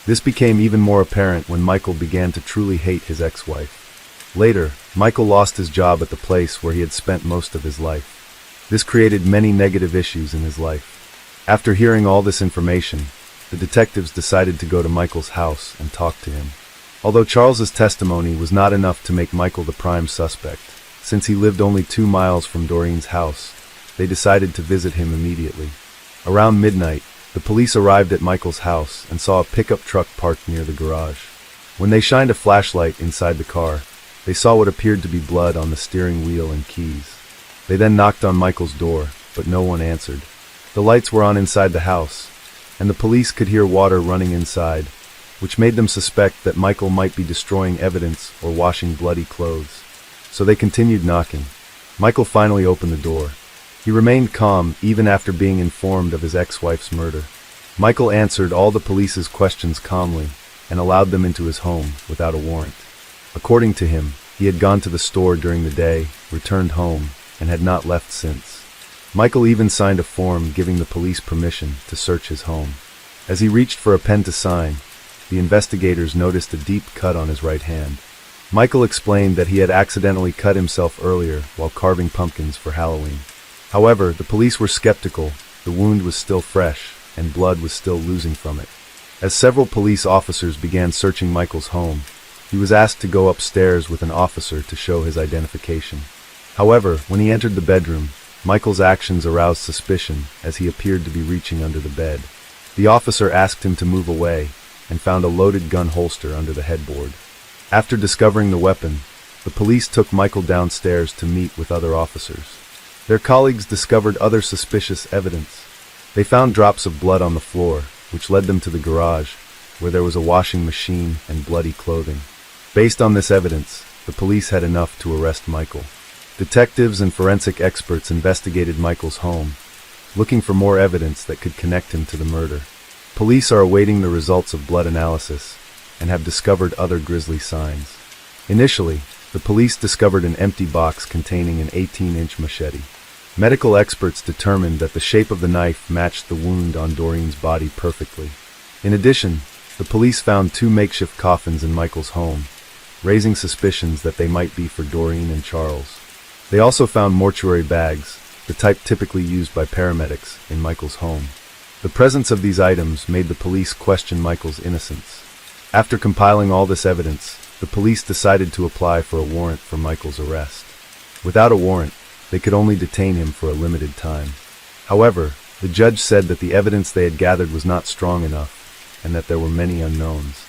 This became even more apparent when Michael began to truly hate his ex-wife. Later, Michael lost his job at the place where he had spent most of his life. This created many negative issues in his life. After hearing all this information, the detectives decided to go to Michael's house and talk to him. Although Charles's testimony was not enough to make Michael the prime suspect, since he lived only 2 miles from Doreen's house, they decided to visit him immediately. Around midnight, the police arrived at Michael's house and saw a pickup truck parked near the garage. When they shined a flashlight inside the car, they saw what appeared to be blood on the steering wheel and keys. They then knocked on Michael's door, but no one answered. The lights were on inside the house, and the police could hear water running inside, which made them suspect that Michael might be destroying evidence or washing bloody clothes. So they continued knocking. Michael finally opened the door. He remained calm even after being informed of his ex-wife's murder. Michael answered all the police's questions calmly and allowed them into his home without a warrant. According to him, he had gone to the store during the day, returned home, and had not left since. Michael even signed a form giving the police permission to search his home. As he reached for a pen to sign, the investigators noticed a deep cut on his right hand. Michael explained that he had accidentally cut himself earlier while carving pumpkins for Halloween. However, the police were skeptical. The wound was still fresh, and blood was still oozing from it. As several police officers began searching Michael's home, he was asked to go upstairs with an officer to show his identification. However, when he entered the bedroom, Michael's actions aroused suspicion as he appeared to be reaching under the bed. The officer asked him to move away and found a loaded gun holster under the headboard. After discovering the weapon, the police took Michael downstairs to meet with other officers. Their colleagues discovered other suspicious evidence. They found drops of blood on the floor, which led them to the garage, where there was a washing machine and bloody clothing. Based on this evidence, the police had enough to arrest Michael. Detectives and forensic experts investigated Michael's home, looking for more evidence that could connect him to the murder. Police are awaiting the results of blood analysis and have discovered other grisly signs. Initially, the police discovered an empty box containing an 18-inch machete. Medical experts determined that the shape of the knife matched the wound on Doreen's body perfectly. In addition, the police found 2 makeshift coffins in Michael's home, raising suspicions that they might be for Doreen and Charles. They also found mortuary bags, the type typically used by paramedics, in Michael's home. The presence of these items made the police question Michael's innocence. After compiling all this evidence, the police decided to apply for a warrant for Michael's arrest. Without a warrant, they could only detain him for a limited time. However, the judge said that the evidence they had gathered was not strong enough, and that there were many unknowns.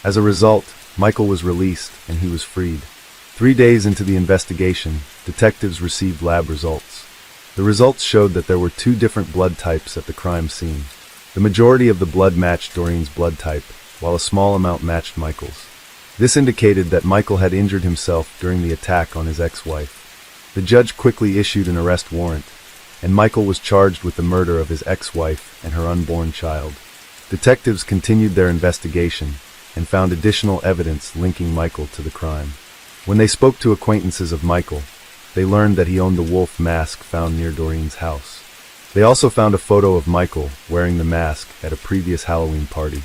As a result, Michael was released and he was freed. 3 days into the investigation, detectives received lab results. The results showed that there were 2 different blood types at the crime scene. The majority of the blood matched Doreen's blood type, while a small amount matched Michael's. This indicated that Michael had injured himself during the attack on his ex-wife. The judge quickly issued an arrest warrant, and Michael was charged with the murder of his ex-wife and her unborn child. Detectives continued their investigation and found additional evidence linking Michael to the crime. When they spoke to acquaintances of Michael, they learned that he owned the wolf mask found near Doreen's house. They also found a photo of Michael wearing the mask at a previous Halloween party.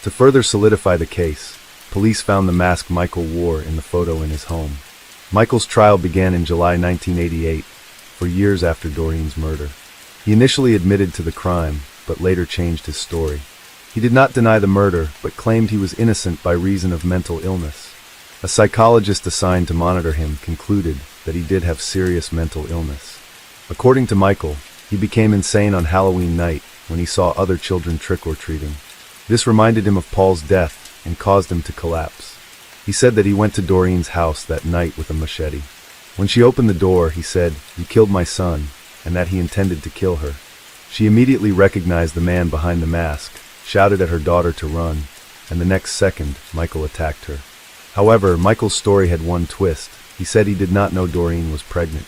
To further solidify the case, police found the mask Michael wore in the photo in his home. Michael's trial began in July 1988, for years after Doreen's murder. He initially admitted to the crime, but later changed his story. He did not deny the murder, but claimed he was innocent by reason of mental illness. A psychologist assigned to monitor him concluded that he did have serious mental illness. According to Michael, he became insane on Halloween night when he saw other children trick-or-treating. This reminded him of Paul's death and caused him to collapse. He said that he went to Doreen's house that night with a machete. When she opened the door, he said, "You killed my son," and that he intended to kill her. She immediately recognized the man behind the mask, shouted at her daughter to run, and the next second, Michael attacked her. However, Michael's story had one twist. He said he did not know Doreen was pregnant.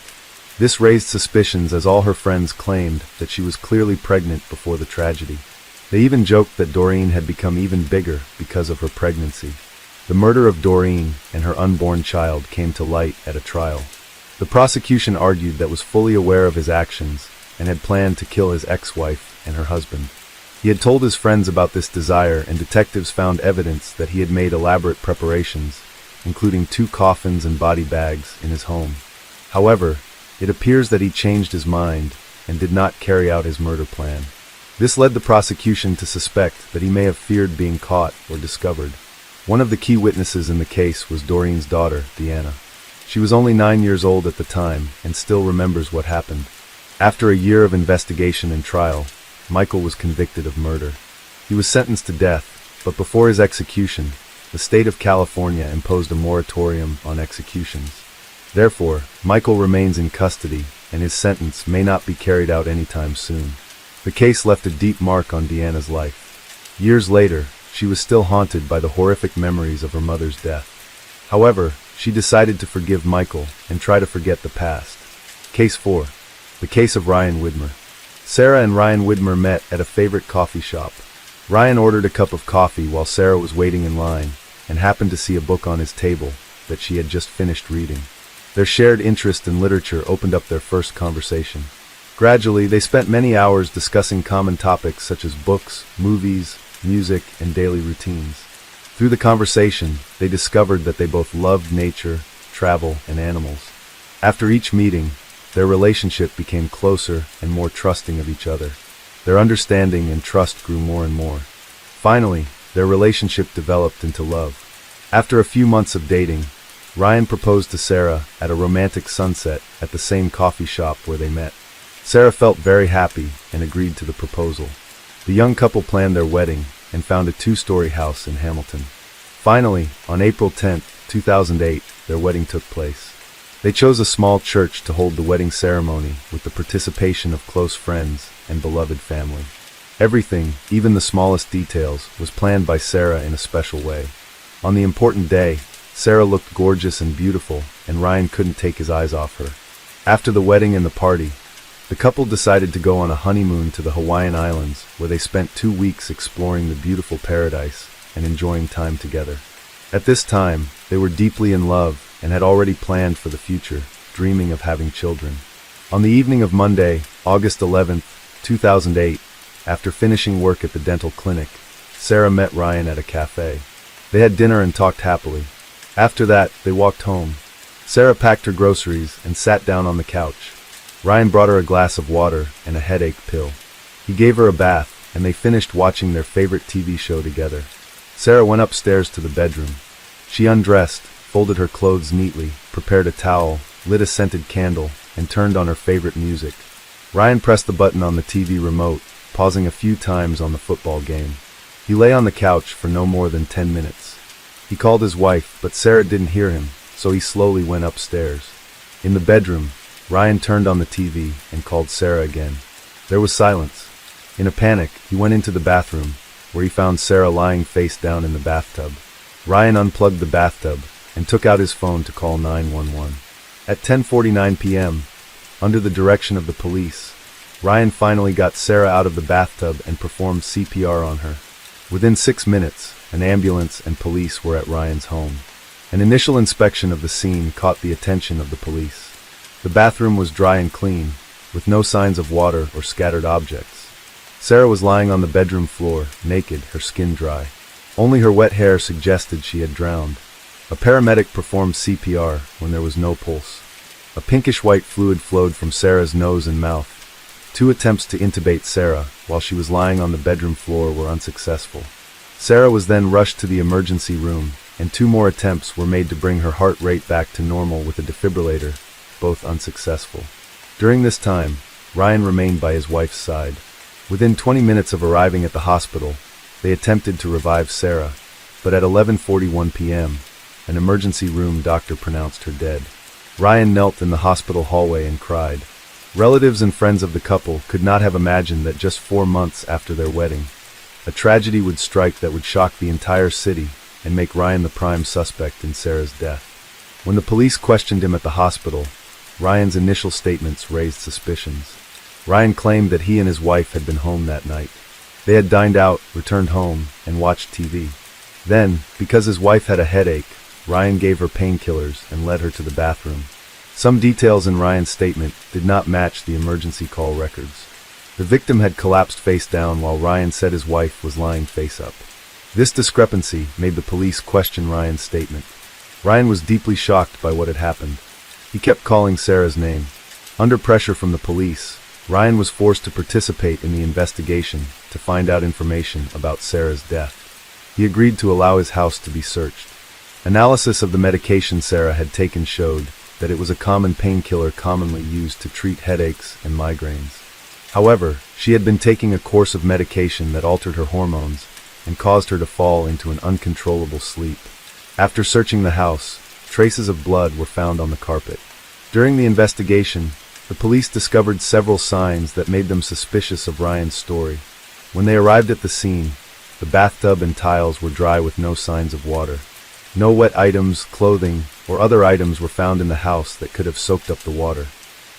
This raised suspicions as all her friends claimed that she was clearly pregnant before the tragedy. They even joked that Doreen had become even bigger because of her pregnancy. The murder of Doreen and her unborn child came to light at a trial. The prosecution argued that was fully aware of his actions and had planned to kill his ex-wife and her husband. He had told his friends about this desire, and detectives found evidence that he had made elaborate preparations, including 2 coffins and body bags, in his home. However, it appears that he changed his mind and did not carry out his murder plan. This led the prosecution to suspect that he may have feared being caught or discovered. One of the key witnesses in the case was Doreen's daughter, Deanna. She was only 9 years old at the time and still remembers what happened. After a year of investigation and trial, Michael was convicted of murder. He was sentenced to death, but before his execution, the state of California imposed a moratorium on executions. Therefore, Michael remains in custody, and his sentence may not be carried out anytime soon. The case left a deep mark on Deanna's life. Years later, she was still haunted by the horrific memories of her mother's death. However, she decided to forgive Michael and try to forget the past. Case 4. The case of Ryan Widmer. Sarah and Ryan Widmer met at a favorite coffee shop. Ryan ordered a cup of coffee while Sarah was waiting in line and happened to see a book on his table that she had just finished reading. Their shared interest in literature opened up their first conversation. Gradually, they spent many hours discussing common topics such as books, movies, music, and daily routines. Through the conversation, they discovered that they both loved nature, travel, and animals. After each meeting, their relationship became closer and more trusting of each other. Their understanding and trust grew more and more. Finally, their relationship developed into love. After a few months of dating, Ryan proposed to Sarah at a romantic sunset at the same coffee shop where they met. Sarah felt very happy and agreed to the proposal. The young couple planned their wedding and found a 2-story house in Hamilton. Finally, on April 10, 2008, their wedding took place. They chose a small church to hold the wedding ceremony with the participation of close friends and beloved family. Everything, even the smallest details, was planned by Sarah in a special way. On the important day, Sarah looked gorgeous and beautiful, and Ryan couldn't take his eyes off her. After the wedding and the party, The couple decided to go on a honeymoon to the Hawaiian Islands, where they spent 2 weeks exploring the beautiful paradise and enjoying time together. At this time, they were deeply in love and had already planned for the future, dreaming of having children. On the evening of Monday, August 11, 2008, after finishing work at the dental clinic, Sarah met Ryan at a cafe. They had dinner and talked happily. After that, they walked home. Sarah packed her groceries and sat down on the couch. Ryan brought her a glass of water and a headache pill. He gave her a bath, and they finished watching their favorite TV show together. Sarah went upstairs to the bedroom. She undressed, folded her clothes neatly, prepared a towel, lit a scented candle, and turned on her favorite music. Ryan pressed the button on the TV remote, pausing a few times on the football game. He lay on the couch for no more than 10 minutes. He called his wife, but Sarah didn't hear him, so he slowly went upstairs. In the bedroom, Ryan turned on the TV and called Sarah again. There was silence. In a panic, he went into the bathroom, where he found Sarah lying face down in the bathtub. Ryan unplugged the bathtub and took out his phone to call 911. At 10:49 p.m., under the direction of the police, Ryan finally got Sarah out of the bathtub and performed CPR on her. Within 6 minutes, an ambulance and police were at Ryan's home. An initial inspection of the scene caught the attention of the police. The bathroom was dry and clean, with no signs of water or scattered objects. Sarah was lying on the bedroom floor, naked, her skin dry. Only her wet hair suggested she had drowned. A paramedic performed CPR when there was no pulse. A pinkish-white fluid flowed from Sarah's nose and mouth. 2 attempts to intubate Sarah while she was lying on the bedroom floor were unsuccessful. Sarah was then rushed to the emergency room, and 2 more attempts were made to bring her heart rate back to normal with a defibrillator, both unsuccessful. During this time, Ryan remained by his wife's side. Within 20 minutes of arriving at the hospital, they attempted to revive Sarah, but at 11:41 p.m., an emergency room doctor pronounced her dead. Ryan knelt in the hospital hallway and cried. Relatives and friends of the couple could not have imagined that just 4 months after their wedding, a tragedy would strike that would shock the entire city and make Ryan the prime suspect in Sarah's death. When the police questioned him at the hospital, Ryan's initial statements raised suspicions. Ryan claimed that he and his wife had been home that night. They had dined out, returned home, and watched TV. Then, because his wife had a headache, Ryan gave her painkillers and led her to the bathroom. Some details in Ryan's statement did not match the emergency call records. The victim had collapsed face down while Ryan said his wife was lying face up. This discrepancy made the police question Ryan's statement. Ryan was deeply shocked by what had happened. He kept calling Sarah's name. Under pressure from the police, Ryan was forced to participate in the investigation to find out information about Sarah's death. He agreed to allow his house to be searched. Analysis of the medication Sarah had taken showed that it was a common painkiller commonly used to treat headaches and migraines. However, she had been taking a course of medication that altered her hormones and caused her to fall into an uncontrollable sleep. After searching the house, traces of blood were found on the carpet. During the investigation, the police discovered several signs that made them suspicious of Ryan's story. When they arrived at the scene, the bathtub and tiles were dry with no signs of water. No wet items, clothing, or other items were found in the house that could have soaked up the water.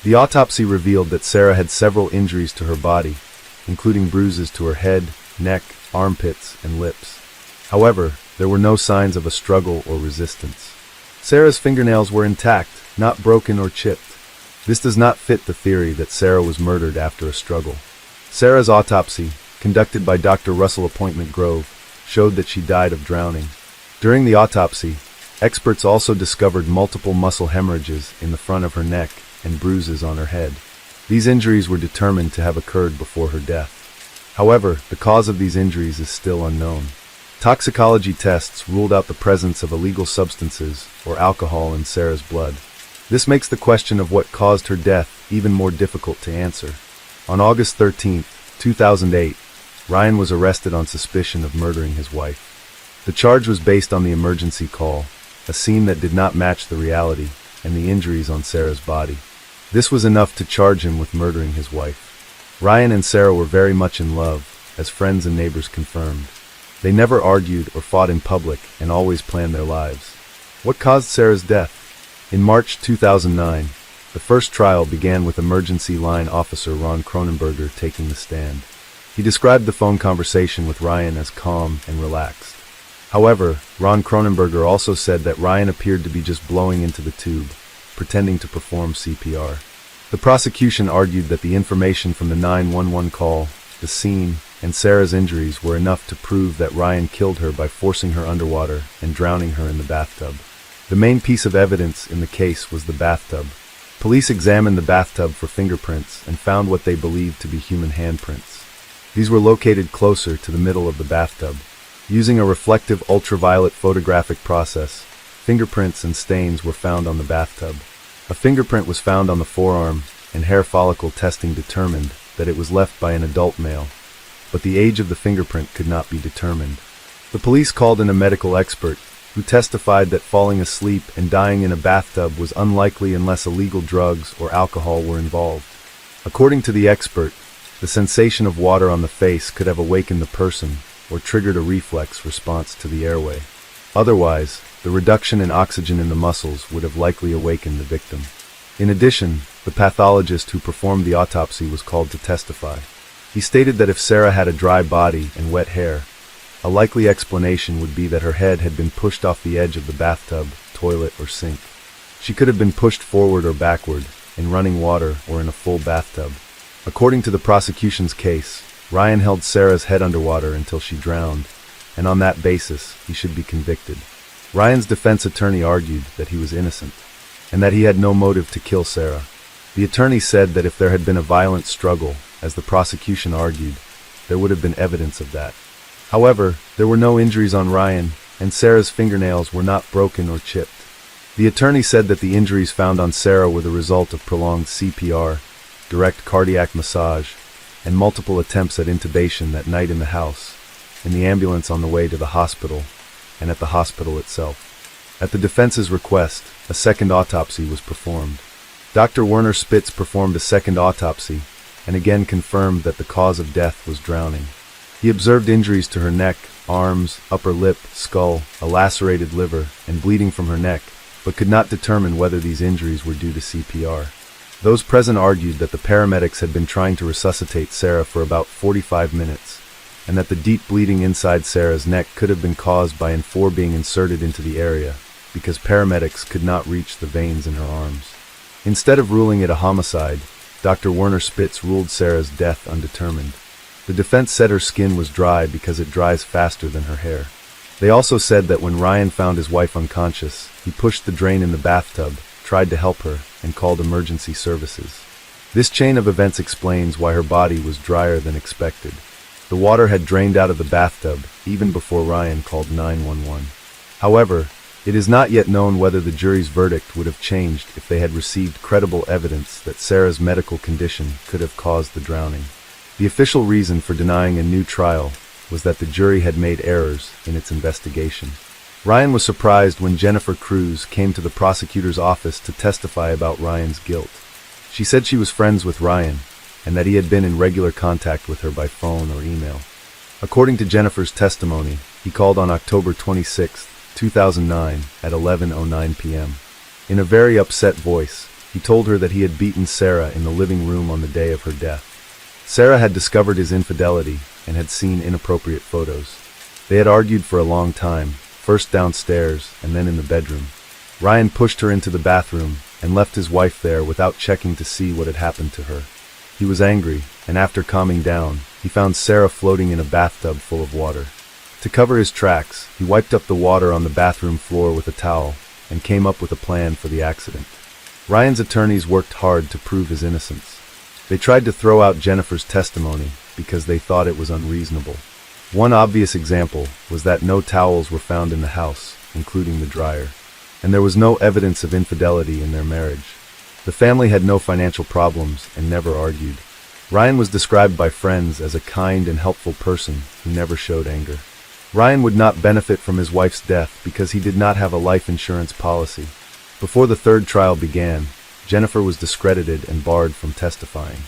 The autopsy revealed that Sarah had several injuries to her body, including bruises to her head, neck, armpits, and lips. However, there were no signs of a struggle or resistance. Sarah's fingernails were intact, not broken or chipped. This does not fit the theory that Sarah was murdered after a struggle. Sarah's autopsy, conducted by Dr. Russell Appointment Grove, showed that she died of drowning. During the autopsy, experts also discovered multiple muscle hemorrhages in the front of her neck and bruises on her head. These injuries were determined to have occurred before her death. However, the cause of these injuries is still unknown. Toxicology tests ruled out the presence of illegal substances or alcohol in Sarah's blood. This makes the question of what caused her death even more difficult to answer. On August 13, 2008, Ryan was arrested on suspicion of murdering his wife. The charge was based on the emergency call, a scene that did not match the reality, and the injuries on Sarah's body. This was enough to charge him with murdering his wife. Ryan and Sarah were very much in love, as friends and neighbors confirmed. They never argued or fought in public and always planned their lives. What caused Sarah's death? In March 2009, The first trial began with emergency line officer Ron Cronenberger taking the stand. He described the phone conversation with Ryan as calm and relaxed. However, Ron Cronenberger also said that Ryan appeared to be just blowing into the tube, pretending to perform CPR. The prosecution argued that the information from the 911 call, the scene, and Sarah's injuries were enough to prove that Ryan killed her by forcing her underwater and drowning her in the bathtub. The main piece of evidence in the case was the bathtub. Police examined the bathtub for fingerprints and found what they believed to be human handprints. These were located closer to the middle of the bathtub. Using a reflective ultraviolet photographic process, fingerprints and stains were found on the bathtub. A fingerprint was found on the forearm, and hair follicle testing determined that it was left by an adult male, but the age of the fingerprint could not be determined. The police called in a medical expert, who testified that falling asleep and dying in a bathtub was unlikely unless illegal drugs or alcohol were involved. According to the expert, the sensation of water on the face could have awakened the person or triggered a reflex response to the airway. Otherwise, the reduction in oxygen in the muscles would have likely awakened the victim. In addition, the pathologist who performed the autopsy was called to testify. He stated that if Sarah had a dry body and wet hair, a likely explanation would be that her head had been pushed off the edge of the bathtub, toilet, or sink. She could have been pushed forward or backward, in running water or in a full bathtub. According to the prosecution's case, Ryan held Sarah's head underwater until she drowned, and on that basis, he should be convicted. Ryan's defense attorney argued that he was innocent, and that he had no motive to kill Sarah. The attorney said that if there had been a violent struggle, as the prosecution argued, there would have been evidence of that. However, there were no injuries on Ryan, and Sarah's fingernails were not broken or chipped. The attorney said that the injuries found on Sarah were the result of prolonged CPR, direct cardiac massage, and multiple attempts at intubation that night in the house, in the ambulance on the way to the hospital, and at the hospital itself. At the defense's request, a second autopsy was performed. Dr. Werner Spitz performed a second autopsy and again confirmed that the cause of death was drowning. He observed injuries to her neck, arms, upper lip, skull, a lacerated liver, and bleeding from her neck, but could not determine whether these injuries were due to CPR. Those present argued that the paramedics had been trying to resuscitate Sarah for about 45 minutes, and that the deep bleeding inside Sarah's neck could have been caused by N4 being inserted into the area, because paramedics could not reach the veins in her arms. Instead of ruling it a homicide, Dr. Werner Spitz ruled Sarah's death undetermined. The defense said her skin was dry because it dries faster than her hair. They also said that when Ryan found his wife unconscious, he pushed the drain in the bathtub, tried to help her, and called emergency services. This chain of events explains why her body was drier than expected. The water had drained out of the bathtub even before Ryan called 911. However, it is not yet known whether the jury's verdict would have changed if they had received credible evidence that Sarah's medical condition could have caused the drowning. The official reason for denying a new trial was that the jury had made errors in its investigation. Ryan was surprised when Jennifer Cruz came to the prosecutor's office to testify about Ryan's guilt. She said she was friends with Ryan, and that he had been in regular contact with her by phone or email. According to Jennifer's testimony, he called on October 26, 2009 at 11:09 p.m. In a very upset voice, he told her that he had beaten Sarah in the living room on the day of her death. Sarah had discovered his infidelity and had seen inappropriate photos. They had argued for a long time, first downstairs and then in the bedroom. Ryan pushed her into the bathroom and left his wife there without checking to see what had happened to her. He was angry, and after calming down, he found Sarah floating in a bathtub full of water. To cover his tracks, he wiped up the water on the bathroom floor with a towel and came up with a plan for the accident. Ryan's attorneys worked hard to prove his innocence. They tried to throw out Jennifer's testimony because they thought it was unreasonable. One obvious example was that no towels were found in the house, including the dryer, and there was no evidence of infidelity in their marriage. The family had no financial problems and never argued. Ryan was described by friends as a kind and helpful person who never showed anger. Ryan would not benefit from his wife's death because he did not have a life insurance policy. Before the third trial began, Jennifer was discredited and barred from testifying.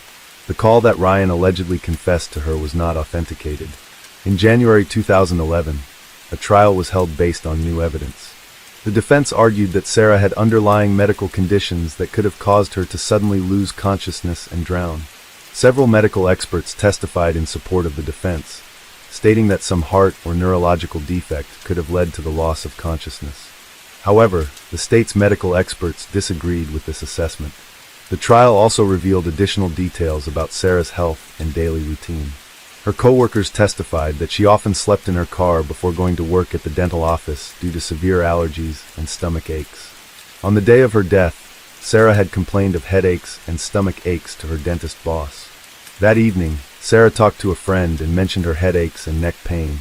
The call that Ryan allegedly confessed to her was not authenticated. In January 2011, a trial was held based on new evidence. The defense argued that Sarah had underlying medical conditions that could have caused her to suddenly lose consciousness and drown. Several medical experts testified in support of the defense, stating that some heart or neurological defect could have led to the loss of consciousness. However, the state's medical experts disagreed with this assessment. The trial also revealed additional details about Sarah's health and daily routine. Her co-workers testified that she often slept in her car before going to work at the dental office due to severe allergies and stomach aches. On the day of her death, Sarah had complained of headaches and stomach aches to her dentist boss. That evening, Sarah talked to a friend and mentioned her headaches and neck pain,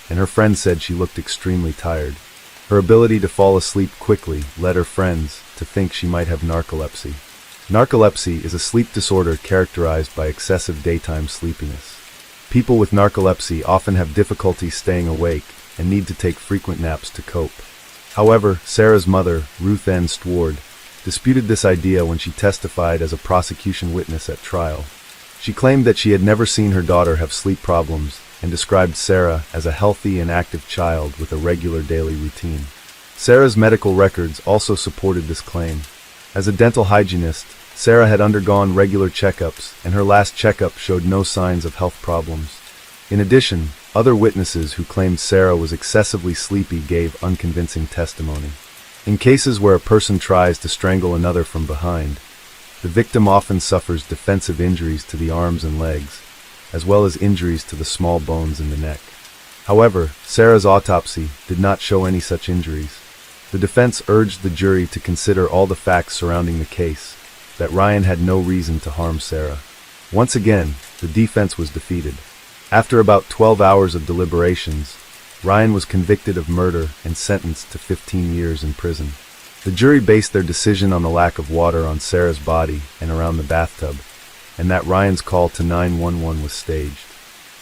and her friend said she looked extremely tired. Her ability to fall asleep quickly led her friends to think she might have narcolepsy. Narcolepsy is a sleep disorder characterized by excessive daytime sleepiness. People with narcolepsy often have difficulty staying awake and need to take frequent naps to cope. However, Sarah's mother, Ruth N. Stewart, disputed this idea when she testified as a prosecution witness at trial. She claimed that she had never seen her daughter have sleep problems and described Sarah as a healthy and active child with a regular daily routine. Sarah's medical records also supported this claim. As a dental hygienist, Sarah had undergone regular checkups, and her last checkup showed no signs of health problems. In addition, other witnesses who claimed Sarah was excessively sleepy gave unconvincing testimony. In cases where a person tries to strangle another from behind, the victim often suffers defensive injuries to the arms and legs, as well as injuries to the small bones in the neck. However, Sarah's autopsy did not show any such injuries. The defense urged the jury to consider all the facts surrounding the case, that Ryan had no reason to harm Sarah. Once again, the defense was defeated. After about 12 hours of deliberations, Ryan was convicted of murder and sentenced to 15 years in prison. The jury based their decision on the lack of water on Sarah's body and around the bathtub, and that Ryan's call to 911 was staged.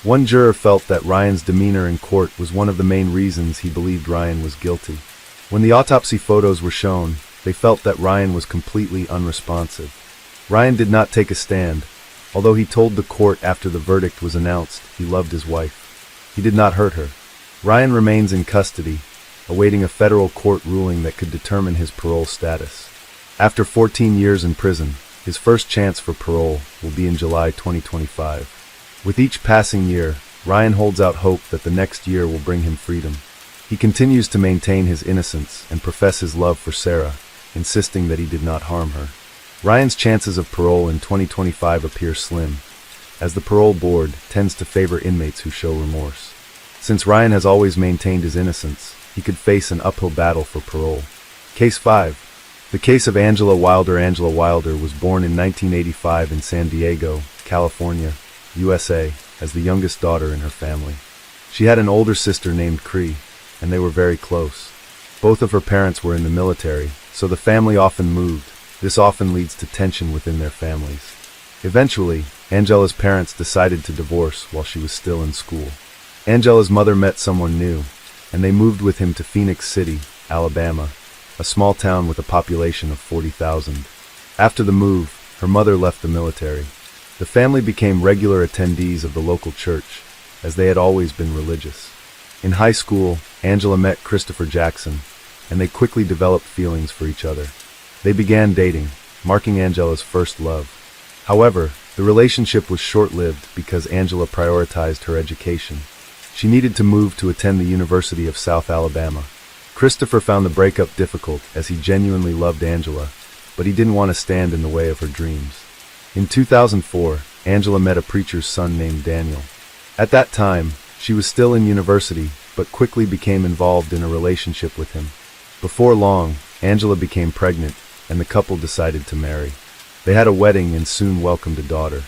One juror felt that Ryan's demeanor in court was one of the main reasons he believed Ryan was guilty. When the autopsy photos were shown, they felt that Ryan was completely unresponsive. Ryan did not take a stand, although he told the court after the verdict was announced he loved his wife. He did not hurt her. Ryan remains in custody, awaiting a federal court ruling that could determine his parole status. After 14 years in prison, his first chance for parole will be in July 2025. With each passing year, Ryan holds out hope that the next year will bring him freedom. He continues to maintain his innocence and profess his love for Sarah, insisting that he did not harm her. Ryan's chances of parole in 2025 appear slim, as the parole board tends to favor inmates who show remorse. Since Ryan has always maintained his innocence, he could face an uphill battle for parole. Case 5. The case of Angela Wilder. Angela Wilder was born in 1985 in San Diego, California, USA, as the youngest daughter in her family. She had an older sister named Cree, and they were very close. Both of her parents were in the military, so the family often moved. This often leads to tension within their families. Eventually, Angela's parents decided to divorce while she was still in school. Angela's mother met someone new, and they moved with him to Phoenix City, Alabama, a small town with a population of 40,000. After the move, her mother left the military. The family became regular attendees of the local church, as they had always been religious. In high school, Angela met Christopher Jackson, and they quickly developed feelings for each other. They began dating, marking Angela's first love. However, the relationship was short-lived because Angela prioritized her education. She needed to move to attend the University of South Alabama. Christopher found the breakup difficult as he genuinely loved Angela, but he didn't want to stand in the way of her dreams. In 2004, Angela met a preacher's son named Daniel. At that time, she was still in university, but quickly became involved in a relationship with him. Before long, Angela became pregnant, and the couple decided to marry. They had a wedding and soon welcomed a daughter.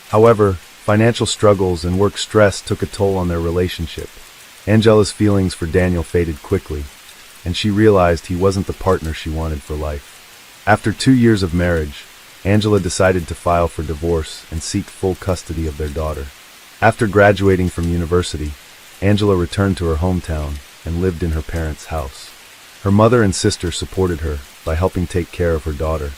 However, financial struggles and work stress took a toll on their relationship. Angela's feelings for Daniel faded quickly, and she realized he wasn't the partner she wanted for life. After 2 years of marriage, Angela decided to file for divorce and seek full custody of their daughter. After graduating from university, Angela returned to her hometown and lived in her parents' house. Her mother and sister supported her by helping take care of her daughter.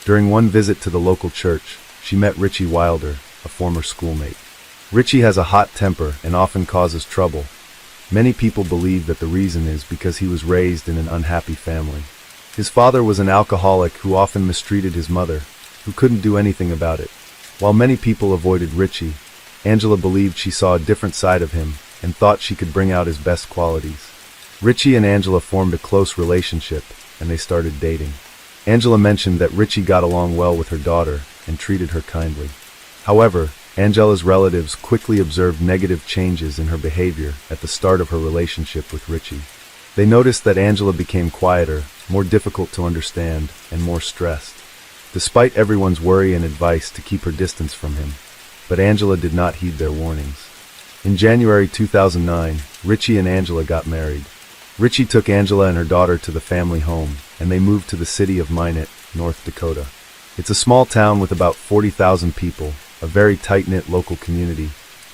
During one visit to the local church, she met Richie Wilder, a former schoolmate. Richie has a hot temper and often causes trouble, Many people believe that the reason is because he was raised in an unhappy family. His father was an alcoholic who often mistreated his mother, who couldn't do anything about it. While many people avoided Richie, Angela believed she saw a different side of him and thought she could bring out his best qualities. Richie and Angela formed a close relationship, and they started dating. Angela mentioned that Richie got along well with her daughter and treated her kindly. However, Angela's relatives quickly observed negative changes in her behavior at the start of her relationship with Richie. They noticed that Angela became quieter, more difficult to understand, and more stressed. Despite everyone's worry and advice to keep her distance from him, but Angela did not heed their warnings. In January 2009, Richie and Angela got married. Richie took Angela and her daughter to the family home, and they moved to the city of Minot, North Dakota. It's a small town with about 40,000 people, a very tight-knit local community,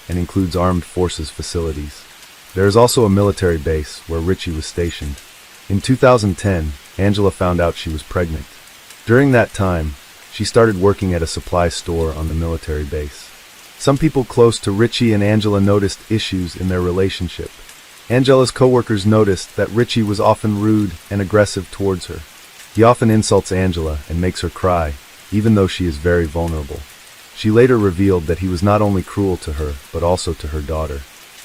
and includes armed forces facilities. There is also a military base where Richie was stationed. In 2010, Angela found out she was pregnant. During that time, she started working at a supply store on the military base. Some people close to Richie and Angela noticed issues in their relationship. Angela's coworkers noticed that Richie was often rude and aggressive towards her. He often insults Angela and makes her cry, even though she is very vulnerable. She later revealed that he was not only cruel to her, but also to her daughter.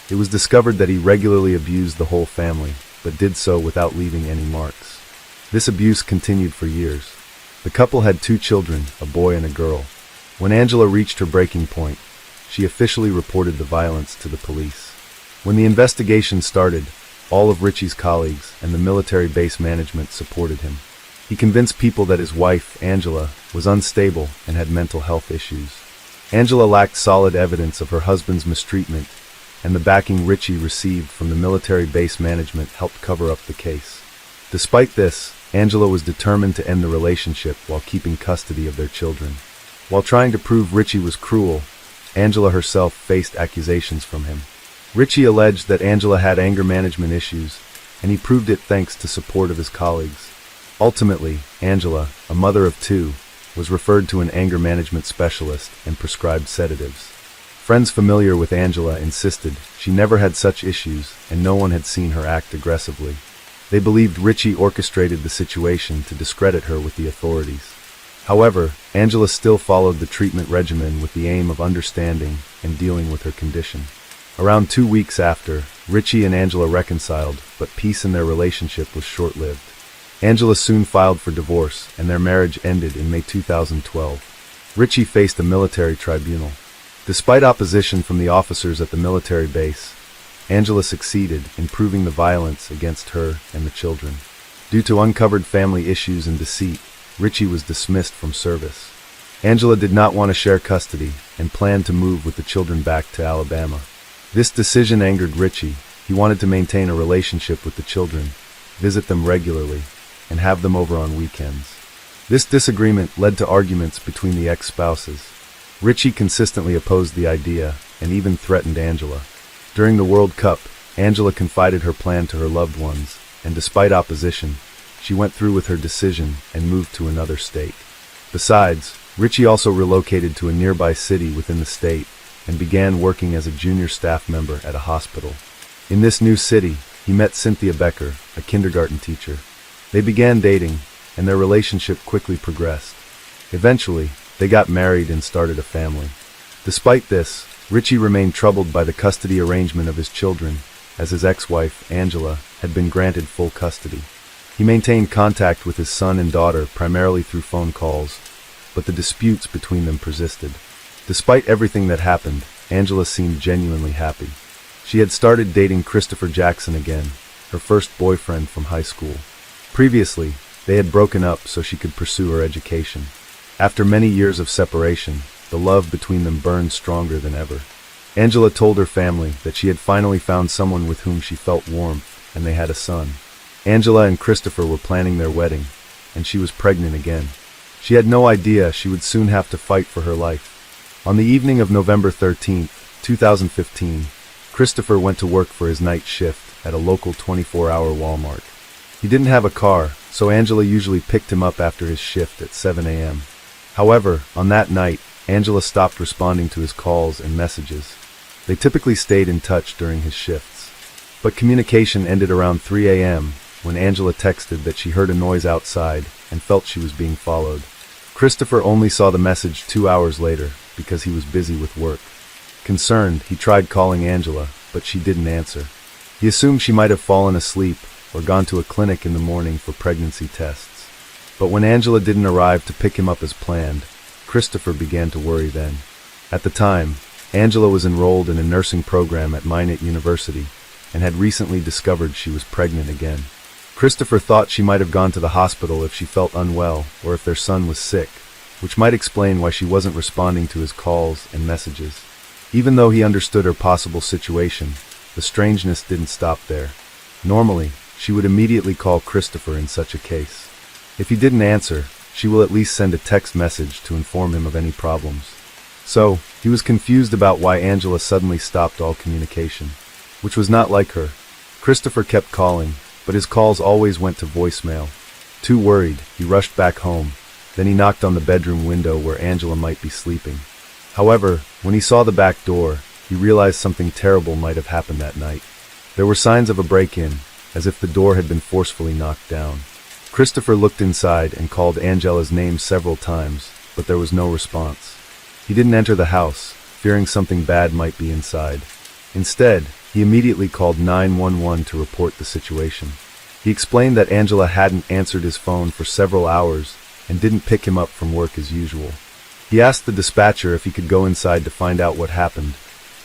It was discovered that he regularly abused the whole family, but did so without leaving any marks. This abuse continued for years. The couple had 2 children, a boy and a girl. When Angela reached her breaking point, she officially reported the violence to the police. When the investigation started, all of Richie's colleagues and the military base management supported him. He convinced people that his wife, Angela, was unstable and had mental health issues. Angela lacked solid evidence of her husband's mistreatment, and the backing Richie received from the military base management helped cover up the case. Despite this, Angela was determined to end the relationship while keeping custody of their children. While trying to prove Richie was cruel, Angela herself faced accusations from him. Richie alleged that Angela had anger management issues, and he proved it thanks to support of his colleagues. Ultimately, Angela, a mother of 2, was referred to an anger management specialist and prescribed sedatives. Friends familiar with Angela insisted she never had such issues and no one had seen her act aggressively. They believed Richie orchestrated the situation to discredit her with the authorities. However, Angela still followed the treatment regimen with the aim of understanding and dealing with her condition. Around 2 weeks after, Richie and Angela reconciled, but peace in their relationship was short-lived. Angela soon filed for divorce, and their marriage ended in May 2012. Richie faced a military tribunal. Despite opposition from the officers at the military base, Angela succeeded in proving the violence against her and the children. Due to uncovered family issues and deceit, Richie was dismissed from service. Angela did not want to share custody and planned to move with the children back to Alabama. This decision angered Richie. He wanted to maintain a relationship with the children, visit them regularly, and have them over on weekends. This disagreement led to arguments between the ex-spouses. Richie consistently opposed the idea and even threatened Angela. During the World Cup, Angela confided her plan to her loved ones, and despite opposition, she went through with her decision and moved to another state. Besides, Richie also relocated to a nearby city within the state and began working as a junior staff member at a hospital. In this new city, he met Cynthia Becker, a kindergarten teacher. They began dating, and their relationship quickly progressed. Eventually, they got married and started a family. Despite this, Richie remained troubled by the custody arrangement of his children, as his ex-wife, Angela, had been granted full custody. He maintained contact with his son and daughter primarily through phone calls, but the disputes between them persisted. Despite everything that happened, Angela seemed genuinely happy. She had started dating Christopher Jackson again, her first boyfriend from high school. Previously, they had broken up so she could pursue her education. After many years of separation, the love between them burned stronger than ever. Angela told her family that she had finally found someone with whom she felt warmth, and they had a son. Angela and Christopher were planning their wedding, and she was pregnant again. She had no idea she would soon have to fight for her life. On the evening of November 13, 2015, Christopher went to work for his night shift at a local 24-hour Walmart. He didn't have a car, so Angela usually picked him up after his shift at 7 a.m. However, on that night, Angela stopped responding to his calls and messages. They typically stayed in touch during his shifts. But communication ended around 3 a.m. when Angela texted that she heard a noise outside and felt she was being followed. Christopher only saw the message 2 hours later because he was busy with work. Concerned, he tried calling Angela, but she didn't answer. He assumed she might have fallen asleep or gone to a clinic in the morning for pregnancy tests. But when Angela didn't arrive to pick him up as planned, Christopher began to worry then. At the time, Angela was enrolled in a nursing program at Minot University and had recently discovered she was pregnant again. Christopher thought she might have gone to the hospital if she felt unwell or if their son was sick, which might explain why she wasn't responding to his calls and messages. Even though he understood her possible situation, the strangeness didn't stop there. Normally, she would immediately call Christopher in such a case. If he didn't answer, she will at least send a text message to inform him of any problems. So, he was confused about why Angela suddenly stopped all communication, which was not like her. Christopher kept calling, but his calls always went to voicemail. Too worried, he rushed back home. Then he knocked on the bedroom window where Angela might be sleeping. However, when he saw the back door, he realized something terrible might have happened that night. There were signs of a break-in, as if the door had been forcefully knocked down. Christopher looked inside and called Angela's name several times, but there was no response. He didn't enter the house, fearing something bad might be inside. Instead, he immediately called 911 to report the situation. He explained that Angela hadn't answered his phone for several hours and didn't pick him up from work as usual. He asked the dispatcher if he could go inside to find out what happened,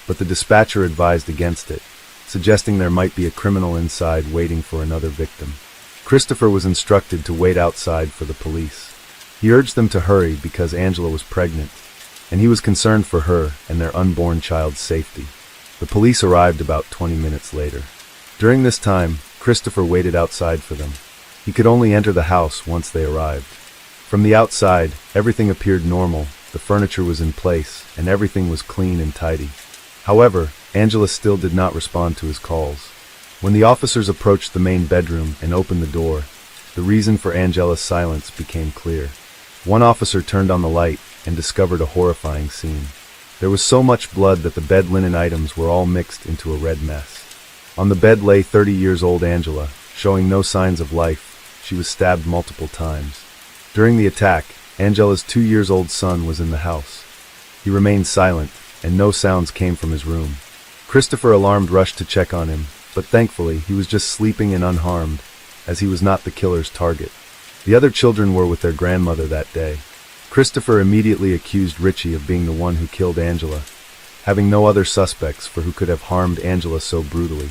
but the dispatcher advised against it, suggesting there might be a criminal inside waiting for another victim. Christopher was instructed to wait outside for the police. He urged them to hurry because Angela was pregnant, and he was concerned for her and their unborn child's safety. The police arrived about 20 minutes later. During this time, Christopher waited outside for them. He could only enter the house once they arrived. From the outside, everything appeared normal, the furniture was in place, and everything was clean and tidy. However, Angela still did not respond to his calls. When the officers approached the main bedroom and opened the door, the reason for Angela's silence became clear. One officer turned on the light and discovered a horrifying scene. There was so much blood that the bed linen items were all mixed into a red mess. On the bed lay 30-year-old Angela, showing no signs of life. She was stabbed multiple times. During the attack, Angela's 2-year-old son was in the house. He remained silent, and no sounds came from his room. Christopher, alarmed, rushed to check on him, but thankfully he was just sleeping and unharmed, as he was not the killer's target. The other children were with their grandmother that day. Christopher immediately accused Richie of being the one who killed Angela, having no other suspects for who could have harmed Angela so brutally.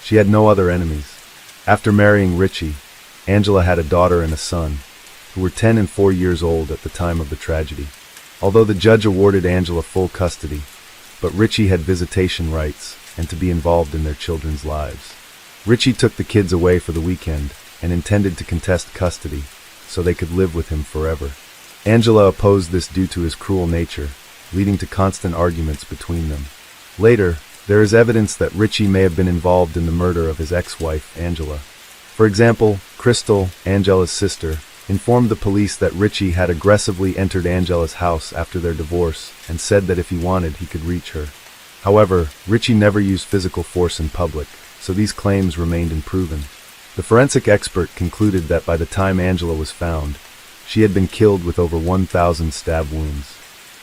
She had no other enemies. After marrying Richie, Angela had a daughter and a son, who were 10 and 4 years old at the time of the tragedy. Although the judge awarded Angela full custody, but Richie had visitation rights and to be involved in their children's lives. Richie took the kids away for the weekend and intended to contest custody so they could live with him forever. Angela opposed this due to his cruel nature, leading to constant arguments between them. Later, there is evidence that Richie may have been involved in the murder of his ex-wife, Angela. For example, Crystal, Angela's sister, informed the police that Richie had aggressively entered Angela's house after their divorce and said that if he wanted, he could reach her. However, Richie never used physical force in public, so these claims remained unproven. The forensic expert concluded that by the time Angela was found, she had been killed with over 1,000 stab wounds.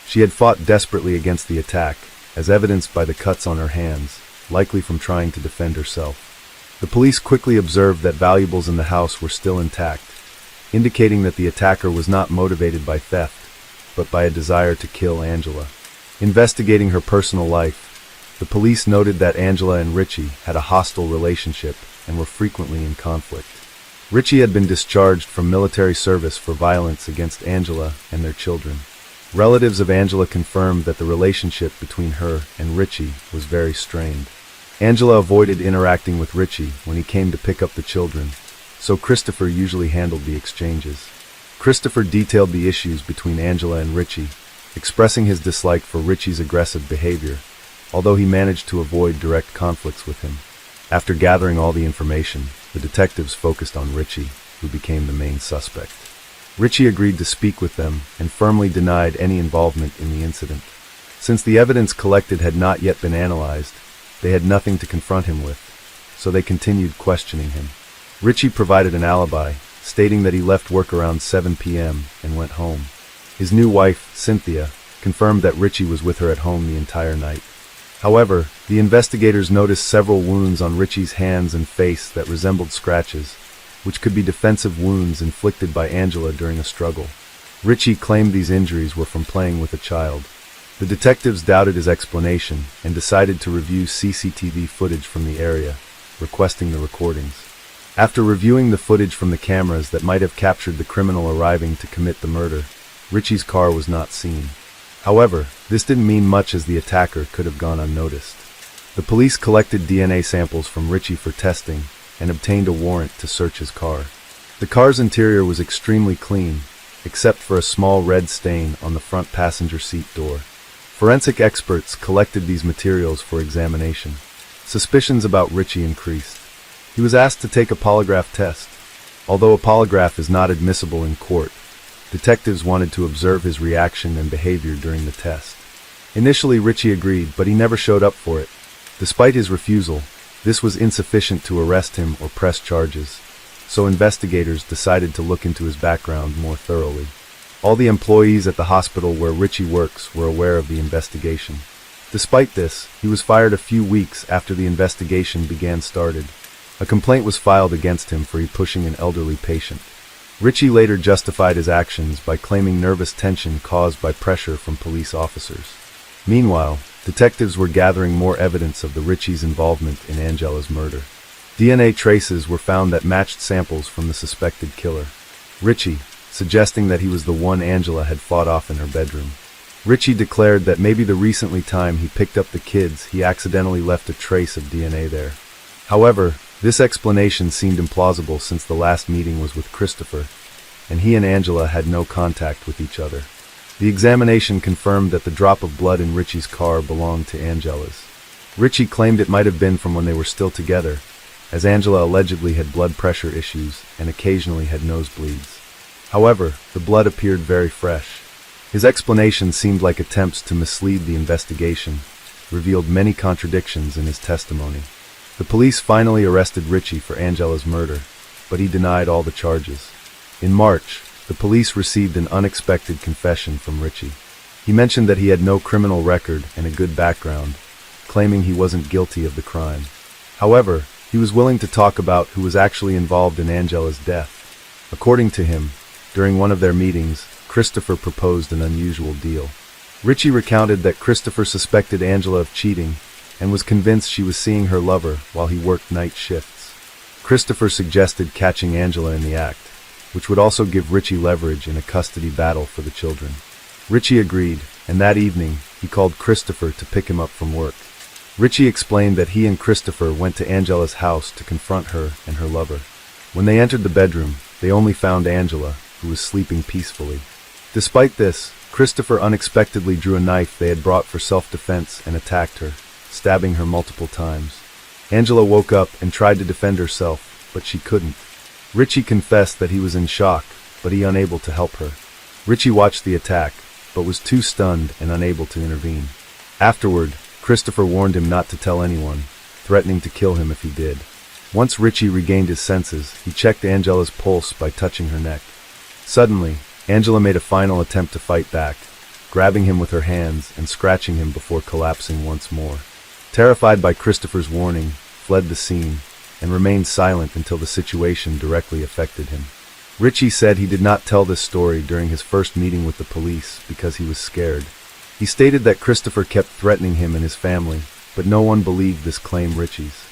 She had fought desperately against the attack, as evidenced by the cuts on her hands, likely from trying to defend herself. The police quickly observed that valuables in the house were still intact, indicating that the attacker was not motivated by theft, but by a desire to kill Angela. Investigating her personal life, the police noted that Angela and Richie had a hostile relationship and were frequently in conflict. Richie had been discharged from military service for violence against Angela and their children. Relatives of Angela confirmed that the relationship between her and Richie was very strained. Angela avoided interacting with Richie when he came to pick up the children, so Christopher usually handled the exchanges. Christopher detailed the issues between Angela and Richie, expressing his dislike for Richie's aggressive behavior, although he managed to avoid direct conflicts with him. After gathering all the information, the detectives focused on Richie, who became the main suspect. Richie agreed to speak with them and firmly denied any involvement in the incident. Since the evidence collected had not yet been analyzed, they had nothing to confront him with. so they continued questioning him. Richie provided an alibi, stating that he left work around 7 p.m. and went home. His new wife, Cynthia, confirmed that Richie was with her at home the entire night. However, the investigators noticed several wounds on Richie's hands and face that resembled scratches, which could be defensive wounds inflicted by Angela during a struggle. Richie claimed these injuries were from playing with a child. The detectives doubted his explanation and decided to review CCTV footage from the area, requesting the recordings. After reviewing the footage from the cameras that might have captured the criminal arriving to commit the murder, Richie's car was not seen. However, this didn't mean much as the attacker could have gone unnoticed. The police collected DNA samples from Richie for testing and obtained a warrant to search his car. The car's interior was extremely clean, except for a small red stain on the front passenger seat door. Forensic experts collected these materials for examination. Suspicions about Richie increased. He was asked to take a polygraph test. Although a polygraph is not admissible in court, detectives wanted to observe his reaction and behavior during the test. Initially, Richie agreed, but he never showed up for it. Despite his refusal, this was insufficient to arrest him or press charges, so investigators decided to look into his background more thoroughly. All the employees at the hospital where Richie works were aware of the investigation. Despite this, he was fired a few weeks after the investigation began started. A complaint was filed against him for pushing an elderly patient. Richie later justified his actions by claiming nervous tension caused by pressure from police officers. Meanwhile, detectives were gathering more evidence of the Richie's involvement in Angela's murder. DNA traces were found that matched samples from the suspected killer. Richie, suggesting that he was the one Angela had fought off in her bedroom. Richie declared that maybe the recently time he picked up the kids, he accidentally left a trace of DNA there. However, this explanation seemed implausible since the last meeting was with Christopher, and he and Angela had no contact with each other. The examination confirmed that the drop of blood in Richie's car belonged to Angela's. Richie claimed it might have been from when they were still together, as Angela allegedly had blood pressure issues and occasionally had nosebleeds. However, the blood appeared very fresh. His explanation seemed like attempts to mislead the investigation, revealed many contradictions in his testimony. The police finally arrested Richie for Angela's murder, but he denied all the charges. In March, the police received an unexpected confession from Richie. He mentioned that he had no criminal record and a good background, claiming he wasn't guilty of the crime. However, he was willing to talk about who was actually involved in Angela's death. According to him, during one of their meetings, Christopher proposed an unusual deal. Richie recounted that Christopher suspected Angela of cheating and was convinced she was seeing her lover while he worked night shifts. Christopher suggested catching Angela in the act, which would also give Richie leverage in a custody battle for the children. Richie agreed, and that evening, he called Christopher to pick him up from work. Richie explained that he and Christopher went to Angela's house to confront her and her lover. When they entered the bedroom, they only found Angela, who was sleeping peacefully. Despite this, Christopher unexpectedly drew a knife they had brought for self-defense and attacked her, stabbing her multiple times. Angela woke up and tried to defend herself, but she couldn't. Richie confessed that he was in shock, but he unable to help her. Richie watched the attack, but was too stunned and unable to intervene. Afterward, Christopher warned him not to tell anyone, threatening to kill him if he did. Once Richie regained his senses, he checked Angela's pulse by touching her neck. Suddenly, Angela made a final attempt to fight back, grabbing him with her hands and scratching him before collapsing once more. Terrified by Christopher's warning, fled the scene, and remained silent until the situation directly affected him. Richie said he did not tell this story during his first meeting with the police because he was scared. He stated that Christopher kept threatening him and his family, but no one believed this claim Richie's.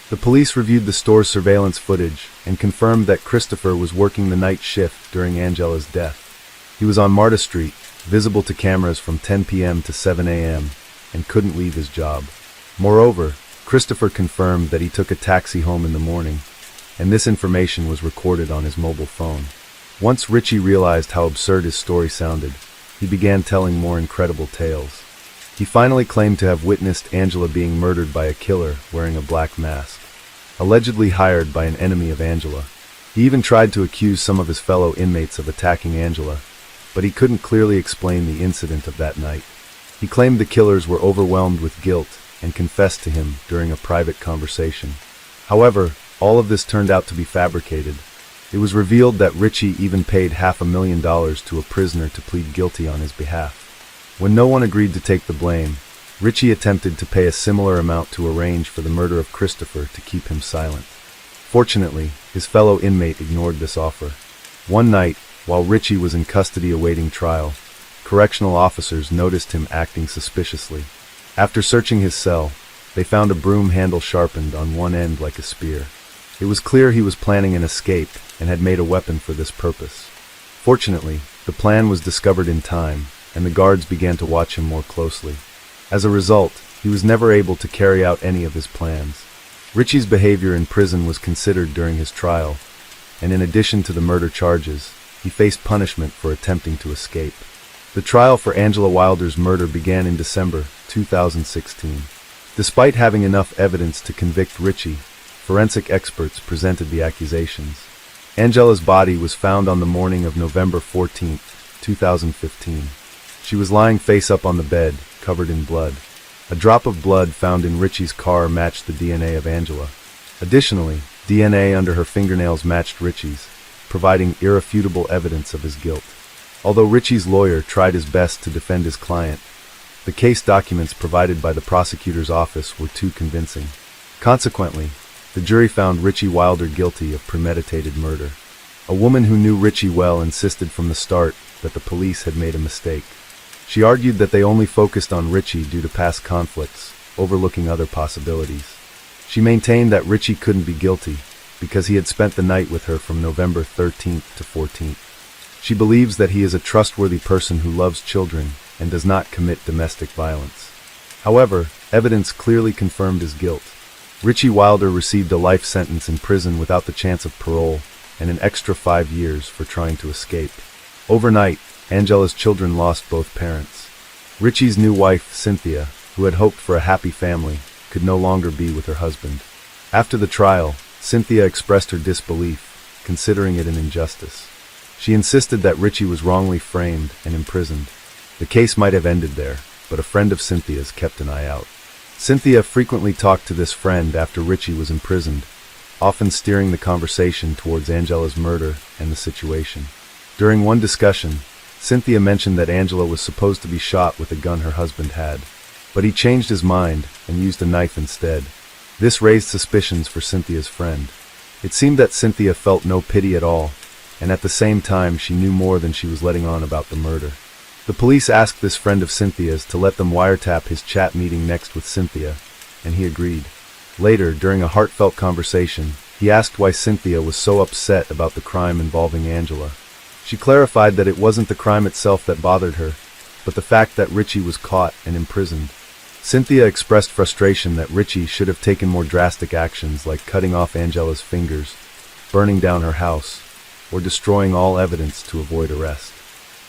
The police reviewed the store's surveillance footage and confirmed that Christopher was working the night shift during Angela's death. He was on Marta Street, visible to cameras from 10 p.m. to 7 a.m., and couldn't leave his job. Moreover, Christopher confirmed that he took a taxi home in the morning, and this information was recorded on his mobile phone. Once Richie realized how absurd his story sounded, he began telling more incredible tales. He finally claimed to have witnessed Angela being murdered by a killer wearing a black mask, allegedly hired by an enemy of Angela. He even tried to accuse some of his fellow inmates of attacking Angela, but he couldn't clearly explain the incident of that night. He claimed the killers were overwhelmed with guilt and confessed to him during a private conversation. However, all of this turned out to be fabricated. It was revealed that Richie even paid $500,000 to a prisoner to plead guilty on his behalf. When no one agreed to take the blame, Richie attempted to pay a similar amount to arrange for the murder of Christopher to keep him silent. Fortunately, his fellow inmate ignored this offer. One night, while Richie was in custody awaiting trial, correctional officers noticed him acting suspiciously. After searching his cell, they found a broom handle sharpened on one end like a spear. It was clear he was planning an escape and had made a weapon for this purpose. Fortunately, the plan was discovered in time, and the guards began to watch him more closely. As a result, he was never able to carry out any of his plans. Richie's behavior in prison was considered during his trial, and in addition to the murder charges, he faced punishment for attempting to escape. The trial for Angela Wilder's murder began in December 2016. Despite having enough evidence to convict Richie, forensic experts presented the accusations. Angela's body was found on the morning of November 14, 2015. She was lying face up on the bed, covered in blood. A drop of blood found in Richie's car matched the DNA of Angela. Additionally, DNA under her fingernails matched Richie's, providing irrefutable evidence of his guilt. Although Richie's lawyer tried his best to defend his client, the case documents provided by the prosecutor's office were too convincing. Consequently, the jury found Richie Wilder guilty of premeditated murder. A woman who knew Richie well insisted from the start that the police had made a mistake. She argued that they only focused on Richie due to past conflicts, overlooking other possibilities. She maintained that Richie couldn't be guilty because he had spent the night with her from November 13th to 14th. She believes that he is a trustworthy person who loves children and does not commit domestic violence. However, evidence clearly confirmed his guilt. Richie Wilder received a life sentence in prison without the chance of parole and an extra 5 years for trying to escape. Overnight, Angela's children lost both parents. Richie's new wife, Cynthia, who had hoped for a happy family, could no longer be with her husband. After the trial, Cynthia expressed her disbelief, considering it an injustice. She insisted that Richie was wrongly framed and imprisoned. The case might have ended there, but a friend of Cynthia's kept an eye out. Cynthia frequently talked to this friend after Richie was imprisoned, often steering the conversation towards Angela's murder and the situation. During one discussion, Cynthia mentioned that Angela was supposed to be shot with a gun her husband had, but he changed his mind and used a knife instead. This raised suspicions for Cynthia's friend. It seemed that Cynthia felt no pity at all, and at the same time she knew more than she was letting on about the murder. The police asked this friend of Cynthia's to let them wiretap his chat meeting next with Cynthia, and he agreed. Later, during a heartfelt conversation, he asked why Cynthia was so upset about the crime involving Angela. She clarified that it wasn't the crime itself that bothered her, but the fact that Richie was caught and imprisoned. Cynthia expressed frustration that Richie should have taken more drastic actions like cutting off Angela's fingers, burning down her house, or destroying all evidence to avoid arrest.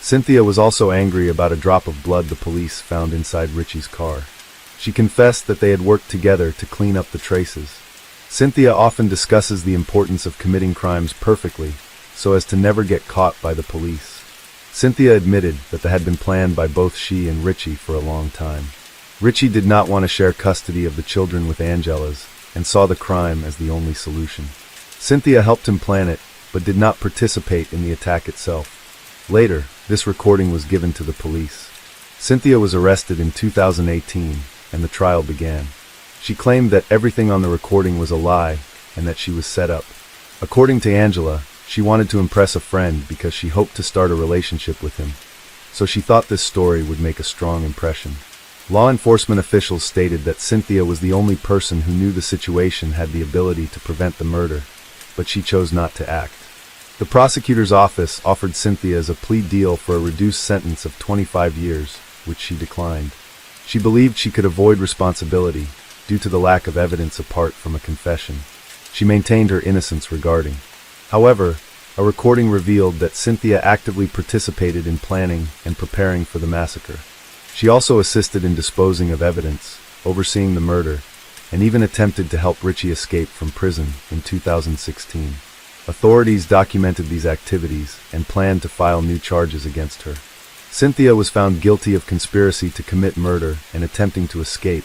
Cynthia was also angry about a drop of blood the police found inside Richie's car. She confessed that they had worked together to clean up the traces. Cynthia often discusses the importance of committing crimes perfectly, so as to never get caught by the police. Cynthia admitted that they had been planned by both she and Richie for a long time. Richie did not want to share custody of the children with Angela's, and saw the crime as the only solution. Cynthia helped him plan it, but did not participate in the attack itself. Later, this recording was given to the police. Cynthia was arrested in 2018, and the trial began. She claimed that everything on the recording was a lie, and that she was set up. According to Angela, she wanted to impress a friend because she hoped to start a relationship with him, so she thought this story would make a strong impression. Law enforcement officials stated that Cynthia was the only person who knew the situation had the ability to prevent the murder, but she chose not to act. The prosecutor's office offered Cynthia a plea deal for a reduced sentence of 25 years, which she declined. She believed she could avoid responsibility due to the lack of evidence apart from a confession. She maintained her innocence regarding. However, a recording revealed that Cynthia actively participated in planning and preparing for the massacre. She also assisted in disposing of evidence, overseeing the murder, and even attempted to help Richie escape from prison in 2016. Authorities documented these activities and planned to file new charges against her. Cynthia was found guilty of conspiracy to commit murder and attempting to escape,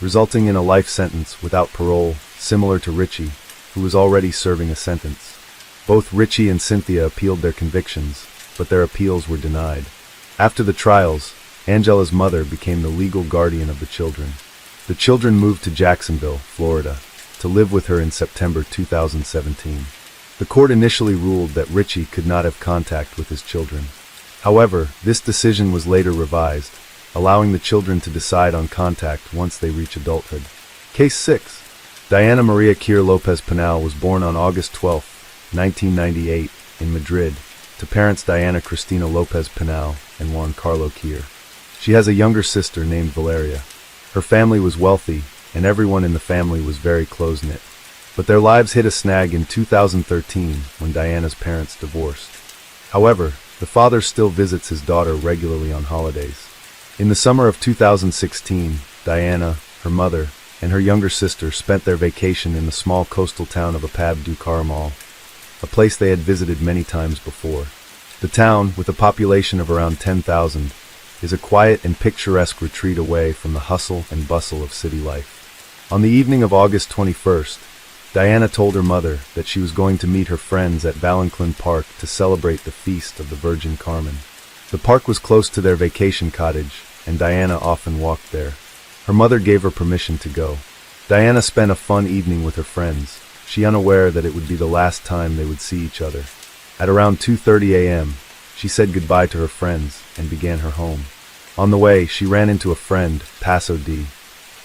resulting in a life sentence without parole, similar to Richie, who was already serving a sentence. Both Richie and Cynthia appealed their convictions, but their appeals were denied. After the trials, Angela's mother became the legal guardian of the children. The children moved to Jacksonville, Florida, to live with her in September 2017. The court initially ruled that Richie could not have contact with his children. However, this decision was later revised, allowing the children to decide on contact once they reach adulthood. Case 6. Diana Maria Kier Lopez Pinal was born on August 12, 1998, in Madrid, to parents Diana Cristina Lopez Pinal and Juan Carlo Kier. She has a younger sister named Valeria. Her family was wealthy, and everyone in the family was very close-knit. But their lives hit a snag in 2013 when Diana's parents divorced. However, the father still visits his daughter regularly on holidays. In the summer of 2016, Diana, her mother, and her younger sister spent their vacation in the small coastal town of Apab du Caramal, a place they had visited many times before. The town, with a population of around 10,000, is a quiet and picturesque retreat away from the hustle and bustle of city life. On the evening of August 21st, Diana told her mother that she was going to meet her friends at Valenclin Park to celebrate the Feast of the Virgin Carmen. The park was close to their vacation cottage, and Diana often walked there. Her mother gave her permission to go. Diana spent a fun evening with her friends, she unaware that it would be the last time they would see each other. At around 2:30 a.m., she said goodbye to her friends and began her home. On the way, she ran into a friend, Paso D.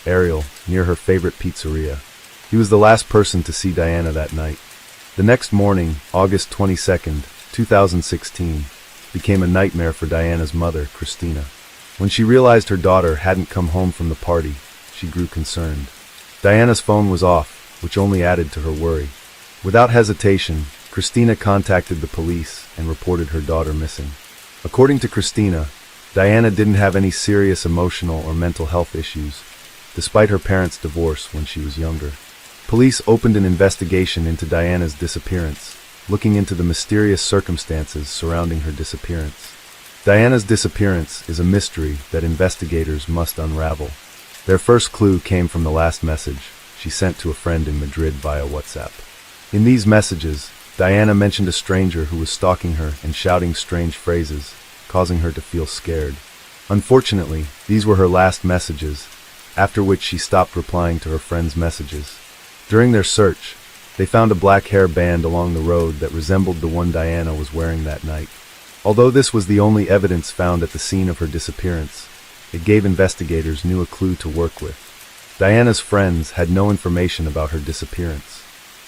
Ariel, near her favorite pizzeria. He was the last person to see Diana that night. The next morning, August 22nd, 2016, became a nightmare for Diana's mother, Christina. When she realized her daughter hadn't come home from the party, she grew concerned. Diana's phone was off, which only added to her worry. Without hesitation, Christina contacted the police and reported her daughter missing. According to Christina, Diana didn't have any serious emotional or mental health issues, despite her parents' divorce when she was younger. Police opened an investigation into Diana's disappearance, looking into the mysterious circumstances surrounding her disappearance. Diana's disappearance is a mystery that investigators must unravel. Their first clue came from the last message she sent to a friend in Madrid via WhatsApp. In these messages, Diana mentioned a stranger who was stalking her and shouting strange phrases, causing her to feel scared. Unfortunately, these were her last messages, after which she stopped replying to her friends' messages. During their search, they found a black hair band along the road that resembled the one Diana was wearing that night. Although this was the only evidence found at the scene of her disappearance, it gave investigators a clue to work with. Diana's friends had no information about her disappearance.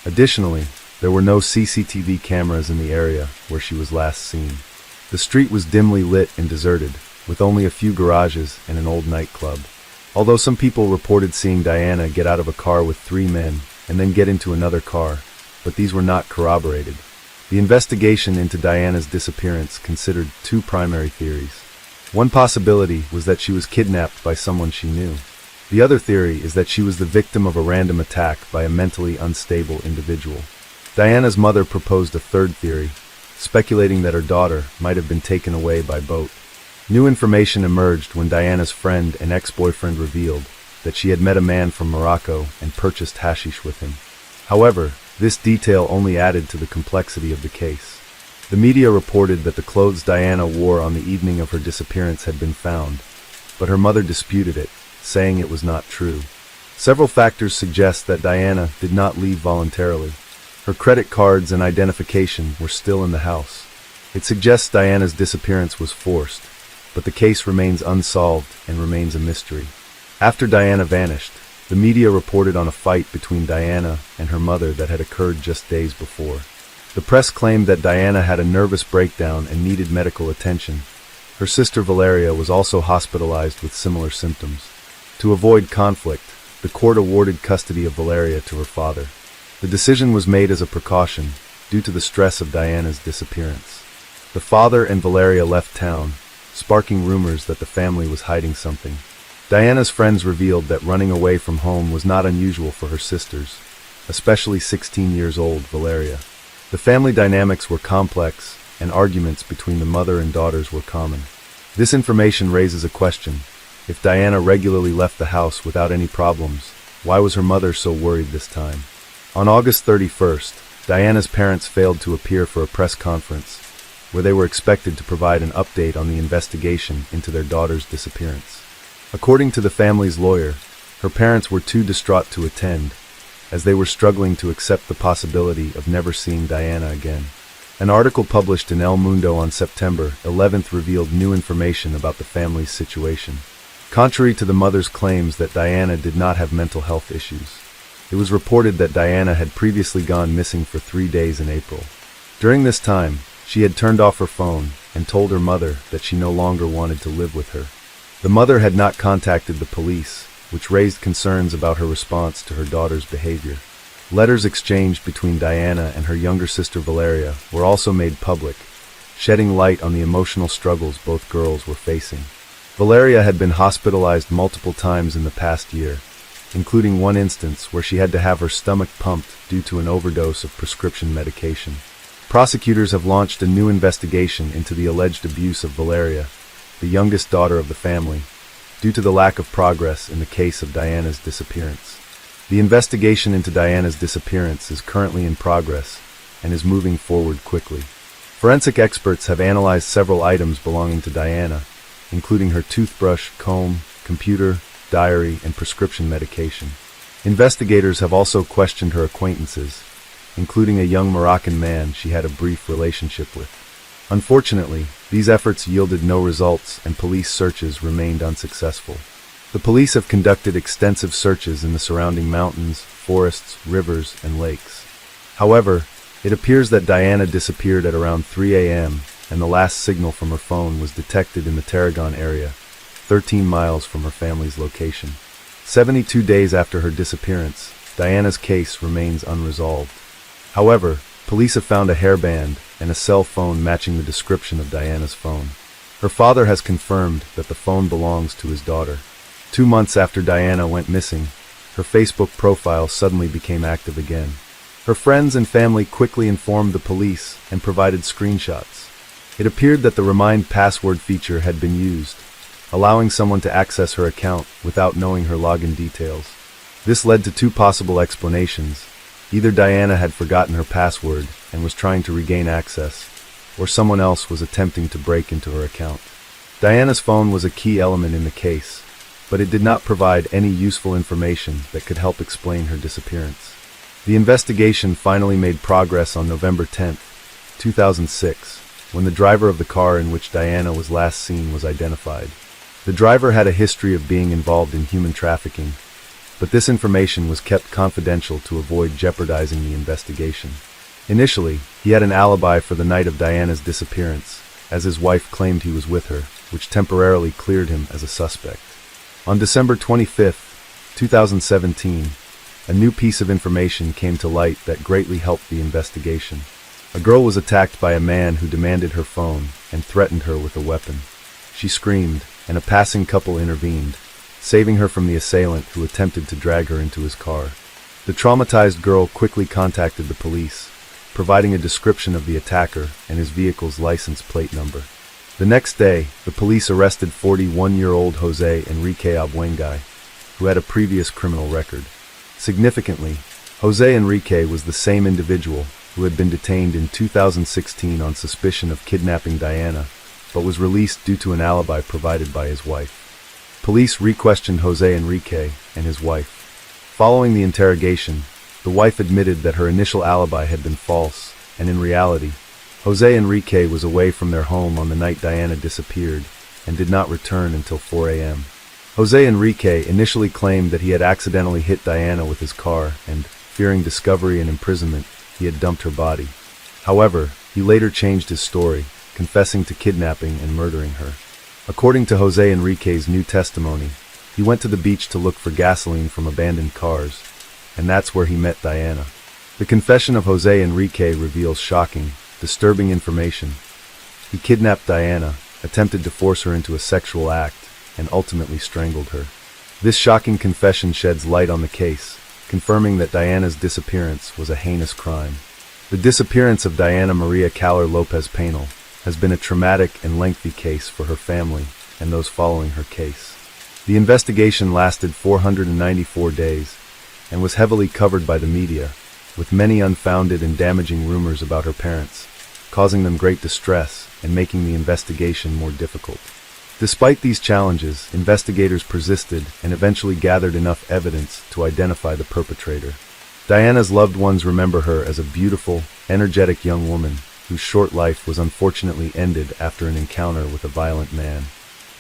Additionally, there were no CCTV cameras in the area where she was last seen. The street was dimly lit and deserted, with only a few garages and an old nightclub. Although some people reported seeing Diana get out of a car with 3 men and then get into another car, but these were not corroborated. The investigation into Diana's disappearance considered 2 primary theories. One possibility was that she was kidnapped by someone she knew. The other theory is that she was the victim of a random attack by a mentally unstable individual. Diana's mother proposed a third theory, speculating that her daughter might have been taken away by boat. New information emerged when Diana's friend and ex-boyfriend revealed that she had met a man from Morocco and purchased hashish with him. However, this detail only added to the complexity of the case. The media reported that the clothes Diana wore on the evening of her disappearance had been found, but her mother disputed it, saying it was not true. Several factors suggest that Diana did not leave voluntarily. Her credit cards and identification were still in the house. It suggests Diana's disappearance was forced, but the case remains unsolved and remains a mystery. After Diana vanished, the media reported on a fight between Diana and her mother that had occurred just days before. The press claimed that Diana had a nervous breakdown and needed medical attention. Her sister Valeria was also hospitalized with similar symptoms. To avoid conflict, the court awarded custody of Valeria to her father. The decision was made as a precaution, due to the stress of Diana's disappearance. The father and Valeria left town, sparking rumors that the family was hiding something. Diana's friends revealed that running away from home was not unusual for her sisters, especially 16 years old Valeria. The family dynamics were complex, and arguments between the mother and daughters were common. This information raises a question: If Diana regularly left the house without any problems, why was her mother so worried this time? On August 31st, Diana's parents failed to appear for a press conference, where they were expected to provide an update on the investigation into their daughter's disappearance. According to the family's lawyer, her parents were too distraught to attend, as they were struggling to accept the possibility of never seeing Diana again. An article published in El Mundo on September 11th revealed new information about the family's situation. Contrary to the mother's claims that Diana did not have mental health issues, it was reported that Diana had previously gone missing for 3 days in April. During this time, she had turned off her phone and told her mother that she no longer wanted to live with her. The mother had not contacted the police, which raised concerns about her response to her daughter's behavior. Letters exchanged between Diana and her younger sister Valeria were also made public, shedding light on the emotional struggles both girls were facing. Valeria had been hospitalized multiple times in the past year, including one instance where she had to have her stomach pumped due to an overdose of prescription medication. Prosecutors have launched a new investigation into the alleged abuse of Valeria, the youngest daughter of the family, due to the lack of progress in the case of Diana's disappearance. The investigation into Diana's disappearance is currently in progress and is moving forward quickly. Forensic experts have analyzed several items belonging to Diana, including her toothbrush, comb, computer, diary, and prescription medication. Investigators have also questioned her acquaintances, including a young Moroccan man she had a brief relationship with. Unfortunately, these efforts yielded no results and police searches remained unsuccessful. The police have conducted extensive searches in the surrounding mountains, forests, rivers, and lakes. However, it appears that Diana disappeared at around 3 a.m., and the last signal from her phone was detected in the Tarragon area, 13 miles from her family's location. 72 days after her disappearance, Diana's case remains unresolved. However, police have found a hairband and a cell phone matching the description of Diana's phone. Her father has confirmed that the phone belongs to his daughter. 2 months after Diana went missing, her Facebook profile suddenly became active again. Her friends and family quickly informed the police and provided screenshots. It appeared that the Remind Password feature had been used, allowing someone to access her account without knowing her login details. This led to two possible explanations. Either Diana had forgotten her password and was trying to regain access, or someone else was attempting to break into her account. Diana's phone was a key element in the case, but it did not provide any useful information that could help explain her disappearance. The investigation finally made progress on November 10, 2006, when the driver of the car in which Diana was last seen was identified. The driver had a history of being involved in human trafficking, but this information was kept confidential to avoid jeopardizing the investigation. Initially, he had an alibi for the night of Diana's disappearance, as his wife claimed he was with her, which temporarily cleared him as a suspect. On December 25, 2017, a new piece of information came to light that greatly helped the investigation. A girl was attacked by a man who demanded her phone and threatened her with a weapon. She screamed, and a passing couple intervened, saving her from the assailant who attempted to drag her into his car. The traumatized girl quickly contacted the police, providing a description of the attacker and his vehicle's license plate number. The next day, the police arrested 41-year-old Jose Enrique Abuengay, who had a previous criminal record. Significantly, Jose Enrique was the same individual who had been detained in 2016 on suspicion of kidnapping Diana, but was released due to an alibi provided by his wife. Police re-questioned Jose Enrique and his wife. Following the interrogation, the wife admitted that her initial alibi had been false, and in reality, Jose Enrique was away from their home on the night Diana disappeared and did not return until 4 a.m. Jose Enrique initially claimed that he had accidentally hit Diana with his car and, fearing discovery and imprisonment, he had dumped her body. However, he later changed his story, confessing to kidnapping and murdering her. According to Jose Enrique's new testimony, he went to the beach to look for gasoline from abandoned cars, and that's where he met Diana. The confession of Jose Enrique reveals shocking, disturbing information. He kidnapped Diana, attempted to force her into a sexual act, and ultimately strangled her. This shocking confession sheds light on the case, confirming that Diana's disappearance was a heinous crime. The disappearance of Diana Maria Caller Lopez Painel has been a traumatic and lengthy case for her family and those following her case. The investigation lasted 494 days and was heavily covered by the media, with many unfounded and damaging rumors about her parents, causing them great distress and making the investigation more difficult. Despite these challenges, investigators persisted and eventually gathered enough evidence to identify the perpetrator. Diana's loved ones remember her as a beautiful, energetic young woman whose short life was unfortunately ended after an encounter with a violent man.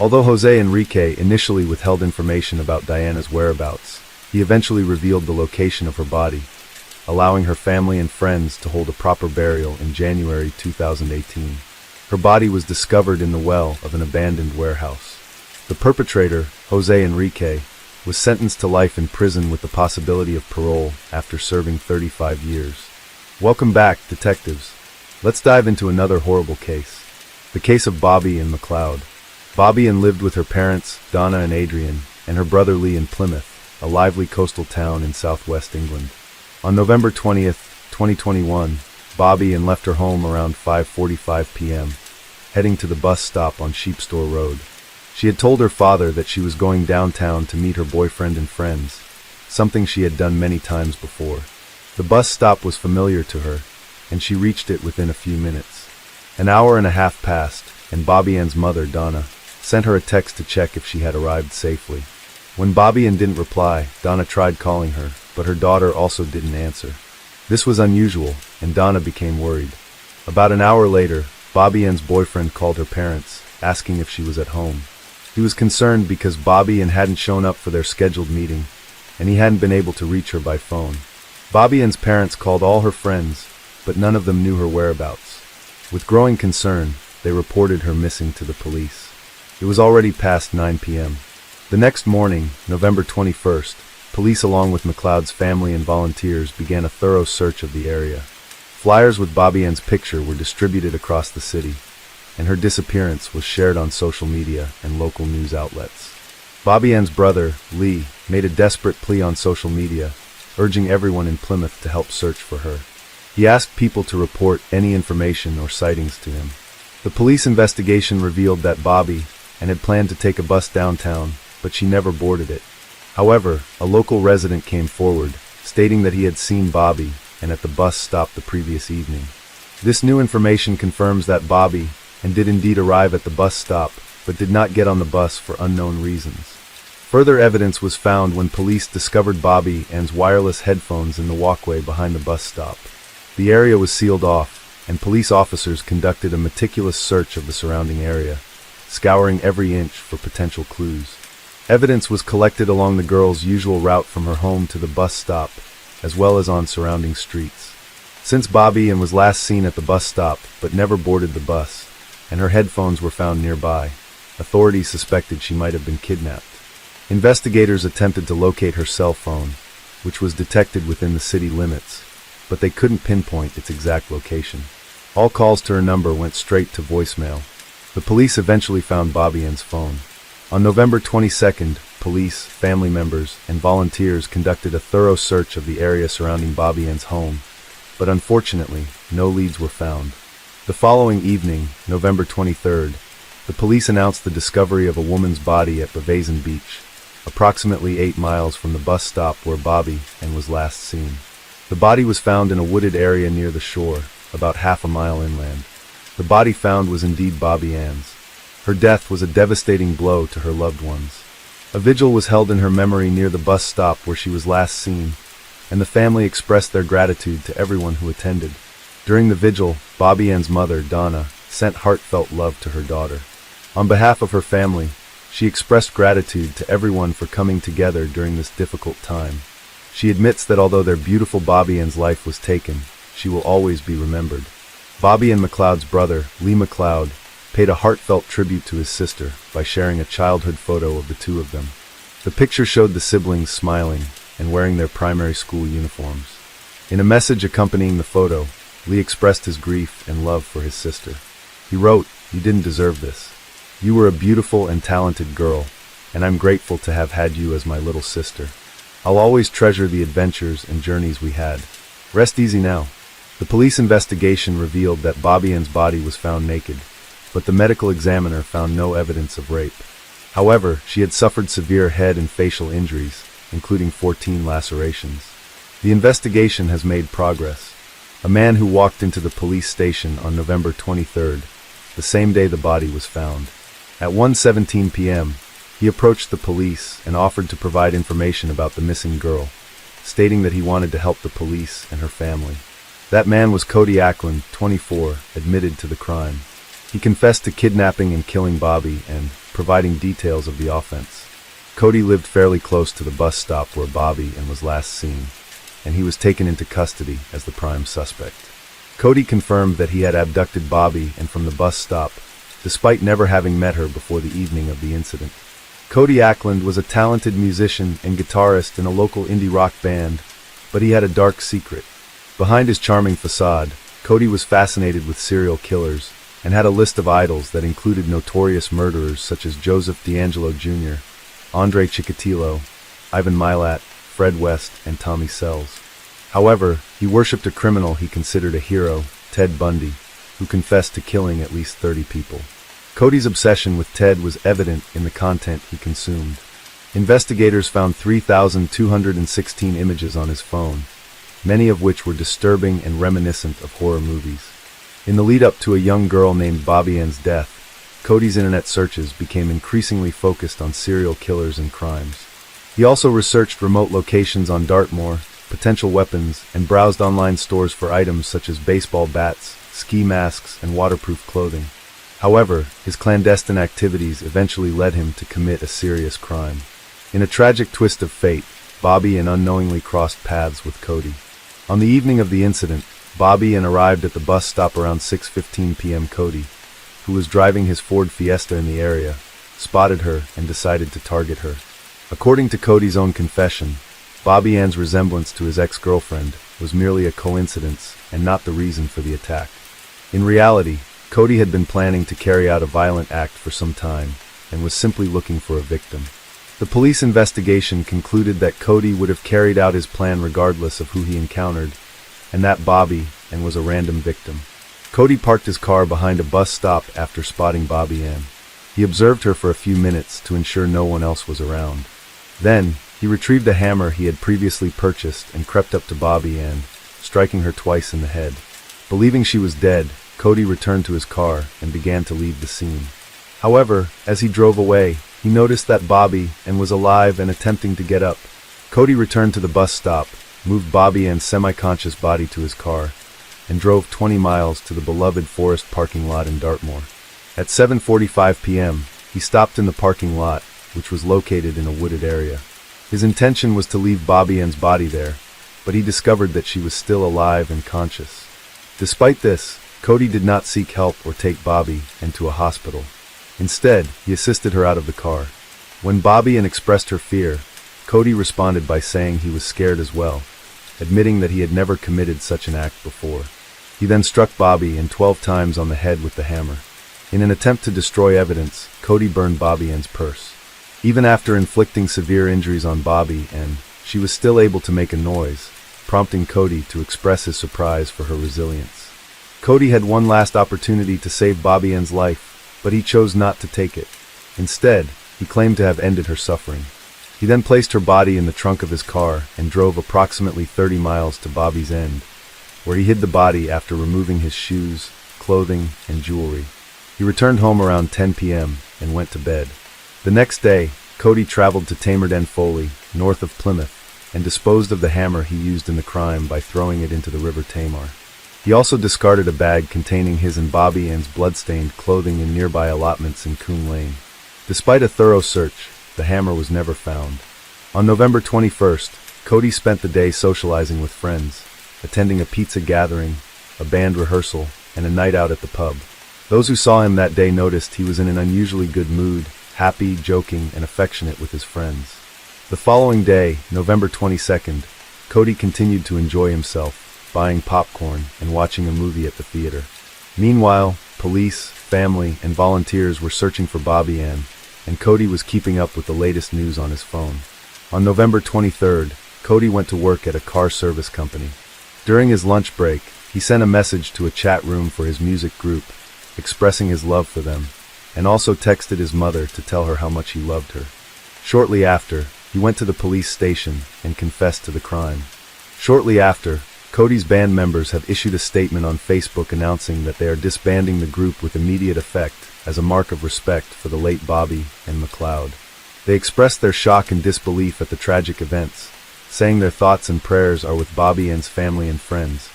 Although Jose Enrique initially withheld information about Diana's whereabouts, he eventually revealed the location of her body, allowing her family and friends to hold a proper burial in January 2018. Her body was discovered in the well of an abandoned warehouse. The perpetrator, Jose Enrique, was sentenced to life in prison with the possibility of parole after serving 35 years. Welcome back, detectives. Let's dive into another horrible case. The case of Bobby and McLeod. Bobby Ann lived with her parents, Donna and Adrian, and her brother Lee in Plymouth, a lively coastal town in southwest England. On November 20th, 2021, Bobby Ann left her home around 5:45 p.m., heading to the bus stop on Sheepstore Road. She had told her father that she was going downtown to meet her boyfriend and friends, something she had done many times before. The bus stop was familiar to her, and she reached it within a few minutes. An hour and a half passed, and Bobby Ann's mother, Donna, sent her a text to check if she had arrived safely. When Bobby Ann didn't reply, Donna tried calling her, but her daughter also didn't answer. This was unusual, and Donna became worried. About an hour later, Bobby Ann's boyfriend called her parents, asking if she was at home. He was concerned because Bobby Ann hadn't shown up for their scheduled meeting, and he hadn't been able to reach her by phone. Bobby Ann's parents called all her friends, but none of them knew her whereabouts. With growing concern, they reported her missing to the police. It was already past 9 p.m. The next morning, November 21st, police along with McLeod's family and volunteers began a thorough search of the area. Flyers with Bobby Ann's picture were distributed across the city, and her disappearance was shared on social media and local news outlets. Bobby Ann's brother, Lee, made a desperate plea on social media, urging everyone in Plymouth to help search for her. He asked people to report any information or sightings to him. The police investigation revealed that Bobby Ann had planned to take a bus downtown, but she never boarded it. However, a local resident came forward, stating that he had seen Bobby Ann at the bus stop the previous evening. This new information confirms that Bobby Ann did indeed arrive at the bus stop, but did not get on the bus for unknown reasons. Further evidence was found when police discovered Bobby Ann's wireless headphones in the walkway behind the bus stop. The area was sealed off, and police officers conducted a meticulous search of the surrounding area, scouring every inch for potential clues. Evidence was collected along the girl's usual route from her home to the bus stop, as well as on surrounding streets. Since Bobby Ann was last seen at the bus stop but never boarded the bus, and her headphones were found nearby, authorities suspected she might have been kidnapped. Investigators attempted to locate her cell phone, which was detected within the city limits, but they couldn't pinpoint its exact location. All calls to her number went straight to voicemail. The police eventually found Bobby Ann's phone. On November 22nd, police, family members, and volunteers conducted a thorough search of the area surrounding Bobby Ann's home, but unfortunately, no leads were found. The following evening, November 23rd, the police announced the discovery of a woman's body at Prevail Beach, approximately 8 miles from the bus stop where Bobby Ann was last seen. The body was found in a wooded area near the shore, about half a mile inland. The body found was indeed Bobby Ann's. Her death was a devastating blow to her loved ones. A vigil was held in her memory near the bus stop where she was last seen, and the family expressed their gratitude to everyone who attended. During the vigil, Bobby Ann's mother, Donna, sent heartfelt love to her daughter. On behalf of her family, she expressed gratitude to everyone for coming together during this difficult time. She admits that although their beautiful Bobby Ann's life was taken, she will always be remembered. Bobby Ann McLeod's brother, Lee McLeod, paid a heartfelt tribute to his sister by sharing a childhood photo of the two of them. The picture showed the siblings smiling and wearing their primary school uniforms. In a message accompanying the photo, Lee expressed his grief and love for his sister. He wrote, "You didn't deserve this. You were a beautiful and talented girl, and I'm grateful to have had you as my little sister. I'll always treasure the adventures and journeys we had. Rest easy now." The police investigation revealed that Bobby Ann's body was found naked, but the medical examiner found no evidence of rape. However, she had suffered severe head and facial injuries, including 14 lacerations. The investigation has made progress. A man who walked into the police station on November 23rd, the same day the body was found. At 1:17 p.m., he approached the police and offered to provide information about the missing girl, stating that he wanted to help the police and her family. That man was Cody Ackland, 24, admitted to the crime. He confessed to kidnapping and killing Bobby and providing details of the offense. Cody lived fairly close to the bus stop where Bobby was last seen, and he was taken into custody as the prime suspect. Cody confirmed that he had abducted Bobby from the bus stop, despite never having met her before the evening of the incident. Cody Ackland was a talented musician and guitarist in a local indie rock band, but he had a dark secret. Behind his charming facade, Cody was fascinated with serial killers and had a list of idols that included notorious murderers such as Joseph D'Angelo Jr., Andre Chikatilo, Ivan Milat, Fred West, and Tommy Sells. However, he worshipped a criminal he considered a hero, Ted Bundy, who confessed to killing at least 30 people. Cody's obsession with Ted was evident in the content he consumed. Investigators found 3,216 images on his phone, many of which were disturbing and reminiscent of horror movies. In the lead-up to a young girl named Bobby Ann's death, Cody's internet searches became increasingly focused on serial killers and crimes. He also researched remote locations on Dartmoor, potential weapons, and browsed online stores for items such as baseball bats, ski masks, and waterproof clothing. However, his clandestine activities eventually led him to commit a serious crime. In a tragic twist of fate, Bobby unknowingly crossed paths with Cody. On the evening of the incident, Bobby arrived at the bus stop around 6:15 p.m. Cody, who was driving his Ford Fiesta in the area, spotted her and decided to target her. According to Cody's own confession, Bobby Ann's resemblance to his ex-girlfriend was merely a coincidence and not the reason for the attack. In reality, Cody had been planning to carry out a violent act for some time and was simply looking for a victim. The police investigation concluded that Cody would have carried out his plan regardless of who he encountered, and that Bobby was a random victim. Cody parked his car behind a bus stop after spotting Bobby Ann. He observed her for a few minutes to ensure no one else was around. Then, he retrieved a hammer he had previously purchased and crept up to Bobby Ann, striking her twice in the head. Believing she was dead, Cody returned to his car and began to leave the scene. However, as he drove away, he noticed that Bobby was alive and attempting to get up. Cody returned to the bus stop, moved Bobby Ann's semi-conscious body to his car, and drove 20 miles to the beloved Forest parking lot in Dartmoor. At 7:45 p.m., he stopped in the parking lot, which was located in a wooded area. His intention was to leave Bobby Ann's body there, but he discovered that she was still alive and conscious. Despite this, Cody did not seek help or take Bobby to a hospital. Instead, he assisted her out of the car. When Bobby Ann expressed her fear, Cody responded by saying he was scared as well, admitting that he had never committed such an act before. He then struck Bobby 12 times on the head with the hammer. In an attempt to destroy evidence, Cody burned Bobby Ann's purse. Even after inflicting severe injuries on Bobby Ann, she was still able to make a noise, prompting Cody to express his surprise for her resilience. Cody had one last opportunity to save Bobby Ann's life, but he chose not to take it. Instead, he claimed to have ended her suffering. He then placed her body in the trunk of his car and drove approximately 30 miles to Bobby's End, where he hid the body after removing his shoes, clothing, and jewelry. He returned home around 10 p.m. and went to bed. The next day, Cody traveled to Tamerden Foley, north of Plymouth, and disposed of the hammer he used in the crime by throwing it into the River Tamar. He also discarded a bag containing his and Bobby Ann's blood-stained clothing in nearby allotments in Coombe Lane. Despite a thorough search, the hammer was never found. On November 21st, Cody spent the day socializing with friends, attending a pizza gathering, a band rehearsal, and a night out at the pub. Those who saw him that day noticed he was in an unusually good mood, happy, joking, and affectionate with his friends. The following day, November 22nd, Cody continued to enjoy himself, buying popcorn and watching a movie at the theater. Meanwhile, police, family, and volunteers were searching for Bobby Ann, and Cody was keeping up with the latest news on his phone. On November 23rd, Cody went to work at a car service company. During his lunch break, he sent a message to a chat room for his music group, expressing his love for them, and also texted his mother to tell her how much he loved her. Shortly after, he went to the police station and confessed to the crime. Shortly after, Cody's band members have issued a statement on Facebook announcing that they are disbanding the group with immediate effect as a mark of respect for the late Bobby and McLeod. They expressed their shock and disbelief at the tragic events, saying their thoughts and prayers are with Bobby and's family and friends,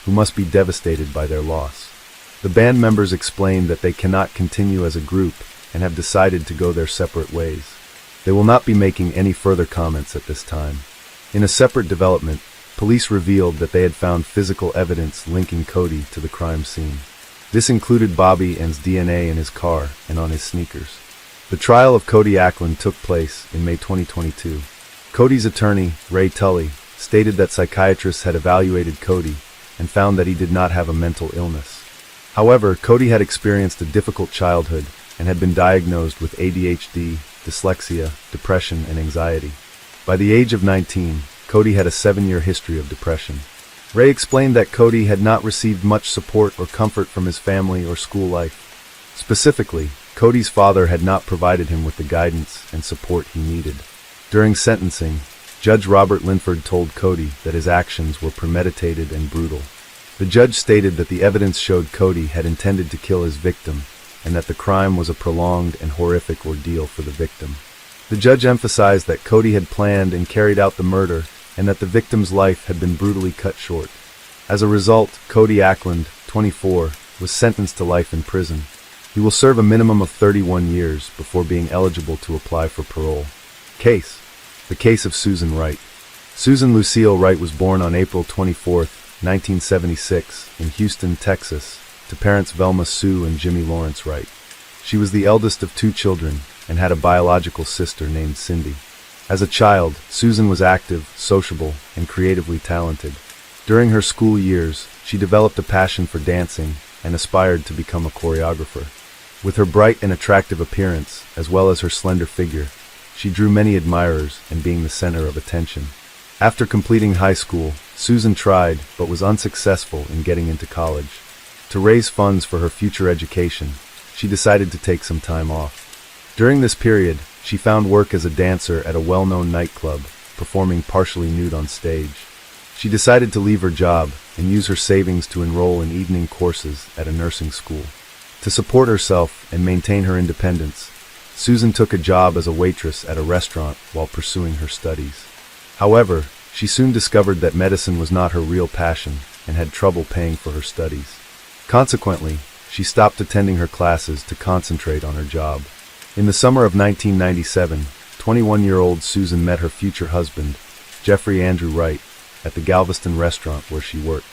who must be devastated by their loss. The band members explained that they cannot continue as a group and have decided to go their separate ways. They will not be making any further comments at this time. In a separate development, police revealed that they had found physical evidence linking Cody to the crime scene. This included Bobby and's DNA in his car and on his sneakers. The trial of Cody Ackland took place in May 2022. Cody's attorney, Ray Tully, stated that psychiatrists had evaluated Cody and found that he did not have a mental illness. However, Cody had experienced a difficult childhood and had been diagnosed with ADHD, dyslexia, depression, and anxiety. By the age of 19, Cody had a 7-year history of depression. Ray explained that Cody had not received much support or comfort from his family or school life. Specifically, Cody's father had not provided him with the guidance and support he needed. During sentencing, Judge Robert Linford told Cody that his actions were premeditated and brutal. The judge stated that the evidence showed Cody had intended to kill his victim and that the crime was a prolonged and horrific ordeal for the victim. The judge emphasized that Cody had planned and carried out the murder and that the victim's life had been brutally cut short. As a result, Cody Ackland, 24, was sentenced to life in prison. He will serve a minimum of 31 years before being eligible to apply for parole. Case: the case of Susan Wright. Susan Lucille Wright was born on April 24, 1976, in Houston, Texas, to parents Velma Sue and Jimmy Lawrence Wright. She was the eldest of 2 children and had a biological sister named Cindy. As a child, Susan was active, sociable, and creatively talented. During her school years, she developed a passion for dancing and aspired to become a choreographer. With her bright and attractive appearance, as well as her slender figure, she drew many admirers and being the center of attention. After completing high school, Susan tried, but was unsuccessful in getting into college. To raise funds for her future education, she decided to take some time off. During this period, she found work as a dancer at a well-known nightclub, performing partially nude on stage. She decided to leave her job and use her savings to enroll in evening courses at a nursing school. To support herself and maintain her independence, Susan took a job as a waitress at a restaurant while pursuing her studies. However, she soon discovered that medicine was not her real passion and had trouble paying for her studies. Consequently, she stopped attending her classes to concentrate on her job. In the summer of 1997, 21-year-old Susan met her future husband, Jeffrey Andrew Wright, at the Galveston restaurant where she worked.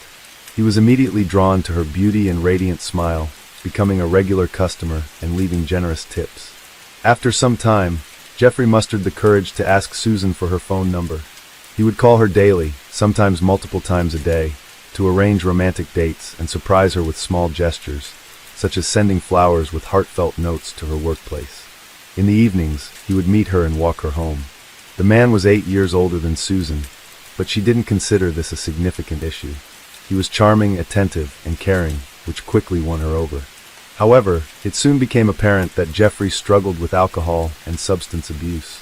He was immediately drawn to her beauty and radiant smile, becoming a regular customer and leaving generous tips. After some time, Jeffrey mustered the courage to ask Susan for her phone number. He would call her daily, sometimes multiple times a day, to arrange romantic dates and surprise her with small gestures, such as sending flowers with heartfelt notes to her workplace. In the evenings, he would meet her and walk her home. The man was 8 years older than Susan, but she didn't consider this a significant issue. He was charming, attentive, and caring, which quickly won her over. However, it soon became apparent that Jeffrey struggled with alcohol and substance abuse.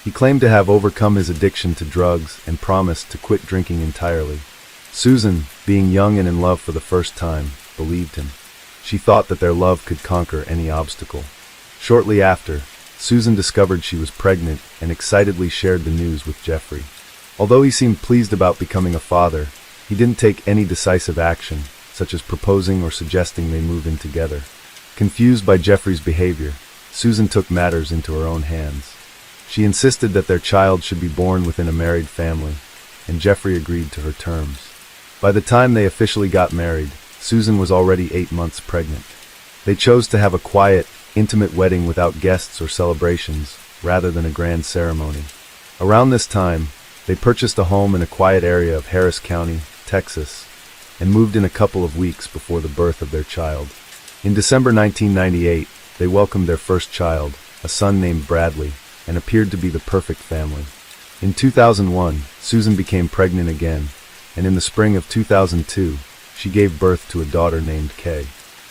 He claimed to have overcome his addiction to drugs and promised to quit drinking entirely. Susan, being young and in love for the first time, believed him. She thought that their love could conquer any obstacle. Shortly after, Susan discovered she was pregnant and excitedly shared the news with Jeffrey. Although he seemed pleased about becoming a father, he didn't take any decisive action, such as proposing or suggesting they move in together. Confused by Jeffrey's behavior, Susan took matters into her own hands. She insisted that their child should be born within a married family, and Jeffrey agreed to her terms. By the time they officially got married, Susan was already 8 months pregnant. They chose to have a quiet, intimate wedding without guests or celebrations, rather than a grand ceremony. Around this time, they purchased a home in a quiet area of Harris County, Texas, and moved in a couple of weeks before the birth of their child. In December 1998, they welcomed their first child, a son named Bradley, and appeared to be the perfect family. In 2001, Susan became pregnant again, and in the spring of 2002, she gave birth to a daughter named Kay.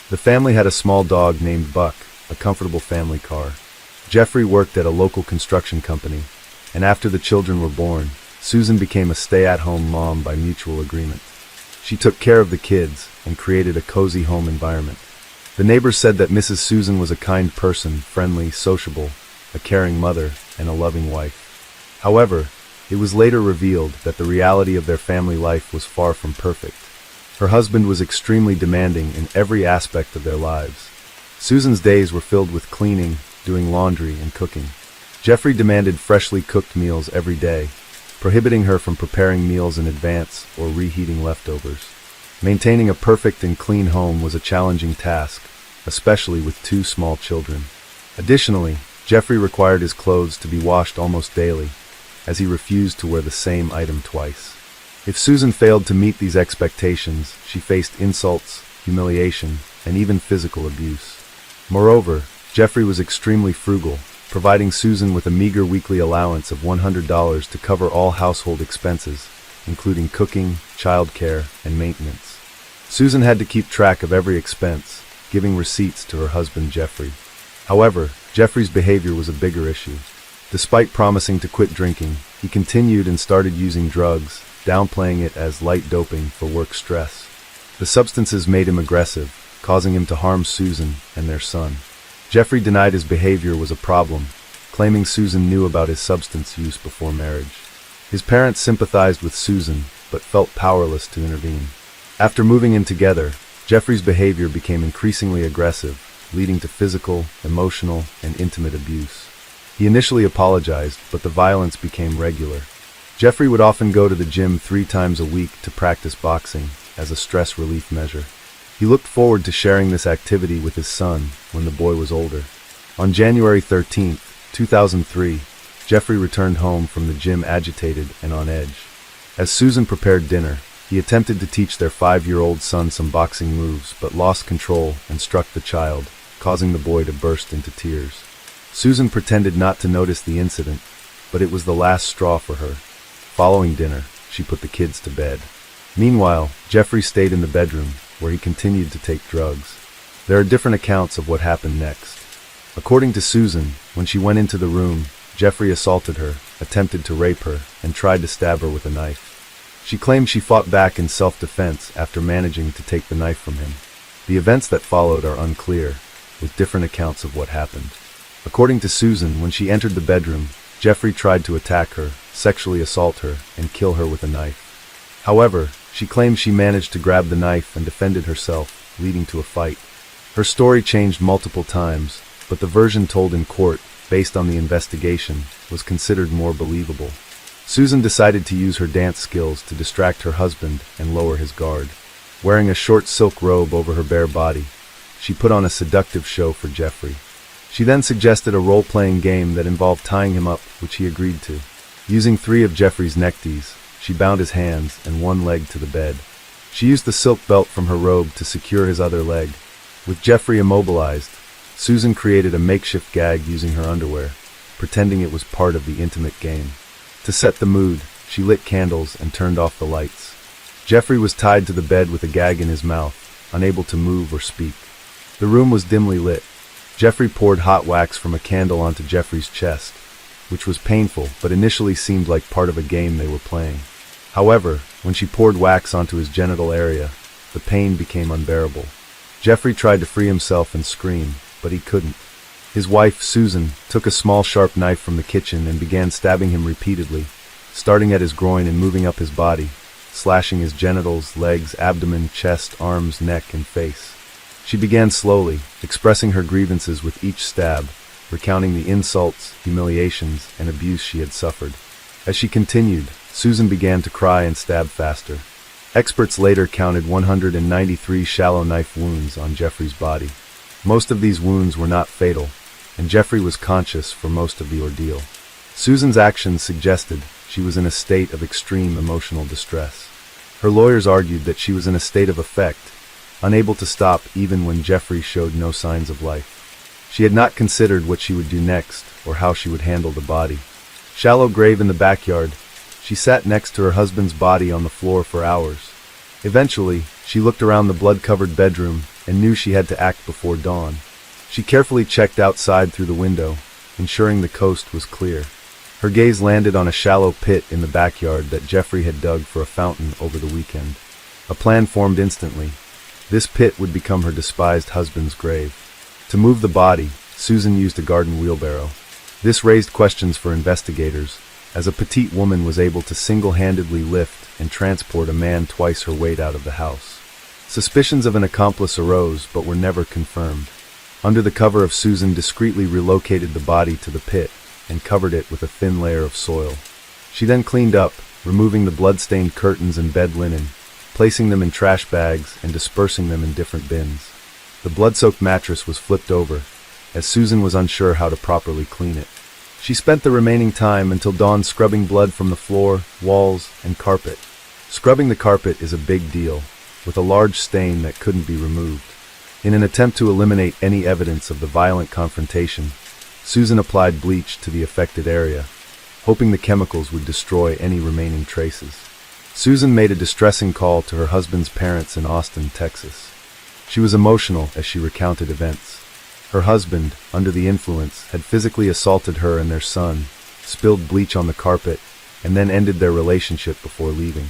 The family had a small dog named Buck, a a comfortable family car. Jeffrey worked at a local construction company, and after the children were born, Susan became a stay-at-home mom by mutual agreement. She took care of the kids and created a cozy home environment. The neighbors said that Mrs. Susan was a kind person, friendly, sociable, a caring mother, and a loving wife. However, it was later revealed that the reality of their family life was far from perfect. Her husband was extremely demanding in every aspect of their lives. Susan's days were filled with cleaning, doing laundry, and cooking. Jeffrey demanded freshly cooked meals every day, prohibiting her from preparing meals in advance or reheating leftovers. Maintaining a perfect and clean home was a challenging task, especially with 2 small children. Additionally, Jeffrey required his clothes to be washed almost daily, as he refused to wear the same item twice. If Susan failed to meet these expectations, she faced insults, humiliation, and even physical abuse. Moreover, Jeffrey was extremely frugal, providing Susan with a meager weekly allowance of $100 to cover all household expenses, including cooking, childcare, and maintenance. Susan had to keep track of every expense, giving receipts to her husband Jeffrey. However, Jeffrey's behavior was a bigger issue. Despite promising to quit drinking, he continued and started using drugs, downplaying it as light doping for work stress. The substances made him aggressive, causing him to harm Susan and their son. Jeffrey denied his behavior was a problem, claiming Susan knew about his substance use before marriage. His parents sympathized with Susan, but felt powerless to intervene. After moving in together, Jeffrey's behavior became increasingly aggressive, leading to physical, emotional, and intimate abuse. He initially apologized, but the violence became regular. Jeffrey would often go to the gym 3 times a week to practice boxing as a stress relief measure. He looked forward to sharing this activity with his son when the boy was older. On January 13, 2003, Jeffrey returned home from the gym agitated and on edge. As Susan prepared dinner, he attempted to teach their 5-year-old son some boxing moves but lost control and struck the child, causing the boy to burst into tears. Susan pretended not to notice the incident, but it was the last straw for her. Following dinner, she put the kids to bed. Meanwhile, Jeffrey stayed in the bedroom, where he continued to take drugs. There are different accounts of what happened next. According to Susan, when she went into the room, Jeffrey assaulted her, attempted to rape her, and tried to stab her with a knife. She claimed she fought back in self-defense after managing to take the knife from him. The events that followed are unclear, with different accounts of what happened. According to Susan, when she entered the bedroom, Jeffrey tried to attack her, sexually assault her, and kill her with a knife. However, she claims she managed to grab the knife and defended herself, leading to a fight. Her story changed multiple times, but the version told in court, based on the investigation, was considered more believable. Susan decided to use her dance skills to distract her husband and lower his guard. Wearing a short silk robe over her bare body, she put on a seductive show for Jeffrey. She then suggested a role-playing game that involved tying him up, which he agreed to. Using 3 of Jeffrey's neckties, she bound his hands and 1 leg to the bed. She used the silk belt from her robe to secure his other leg. With Jeffrey immobilized, Susan created a makeshift gag using her underwear, pretending it was part of the intimate game. To set the mood, she lit candles and turned off the lights. Jeffrey was tied to the bed with a gag in his mouth, unable to move or speak. The room was dimly lit. Jeffrey poured hot wax from a candle onto Jeffrey's chest, which was painful but initially seemed like part of a game they were playing. However, when she poured wax onto his genital area, the pain became unbearable. Jeffrey tried to free himself and scream, but he couldn't. His wife, Susan, took a small sharp knife from the kitchen and began stabbing him repeatedly, starting at his groin and moving up his body, slashing his genitals, legs, abdomen, chest, arms, neck, and face. She began slowly, expressing her grievances with each stab, recounting the insults, humiliations, and abuse she had suffered. As she continued, Susan began to cry and stab faster. Experts later counted 193 shallow knife wounds on Jeffrey's body. Most of these wounds were not fatal, and Jeffrey was conscious for most of the ordeal. Susan's actions suggested she was in a state of extreme emotional distress. Her lawyers argued that she was in a state of affect, unable to stop even when Jeffrey showed no signs of life. She had not considered what she would do next or how she would handle the body. Shallow grave in the backyard, she sat next to her husband's body on the floor for hours. Eventually, she looked around the blood-covered bedroom and knew she had to act before dawn. She carefully checked outside through the window, ensuring the coast was clear. Her gaze landed on a shallow pit in the backyard that Jeffrey had dug for a fountain over the weekend. A plan formed instantly. This pit would become her despised husband's grave. To move the body, Susan used a garden wheelbarrow. This raised questions for investigators, as a petite woman was able to single-handedly lift and transport a man twice her weight out of the house. Suspicions of an accomplice arose, but were never confirmed. Under the cover of Susan discreetly relocated the body to the pit and covered it with a thin layer of soil. She then cleaned up, removing the blood-stained curtains and bed linen, placing them in trash bags and dispersing them in different bins. The blood-soaked mattress was flipped over, as Susan was unsure how to properly clean it. She spent the remaining time until dawn scrubbing blood from the floor, walls, and carpet. Scrubbing the carpet is a big deal, with a large stain that couldn't be removed. In an attempt to eliminate any evidence of the violent confrontation, Susan applied bleach to the affected area, hoping the chemicals would destroy any remaining traces. Susan made a distressing call to her husband's parents in Austin, Texas. She was emotional as she recounted events. Her husband, under the influence, had physically assaulted her and their son, spilled bleach on the carpet, and then ended their relationship before leaving.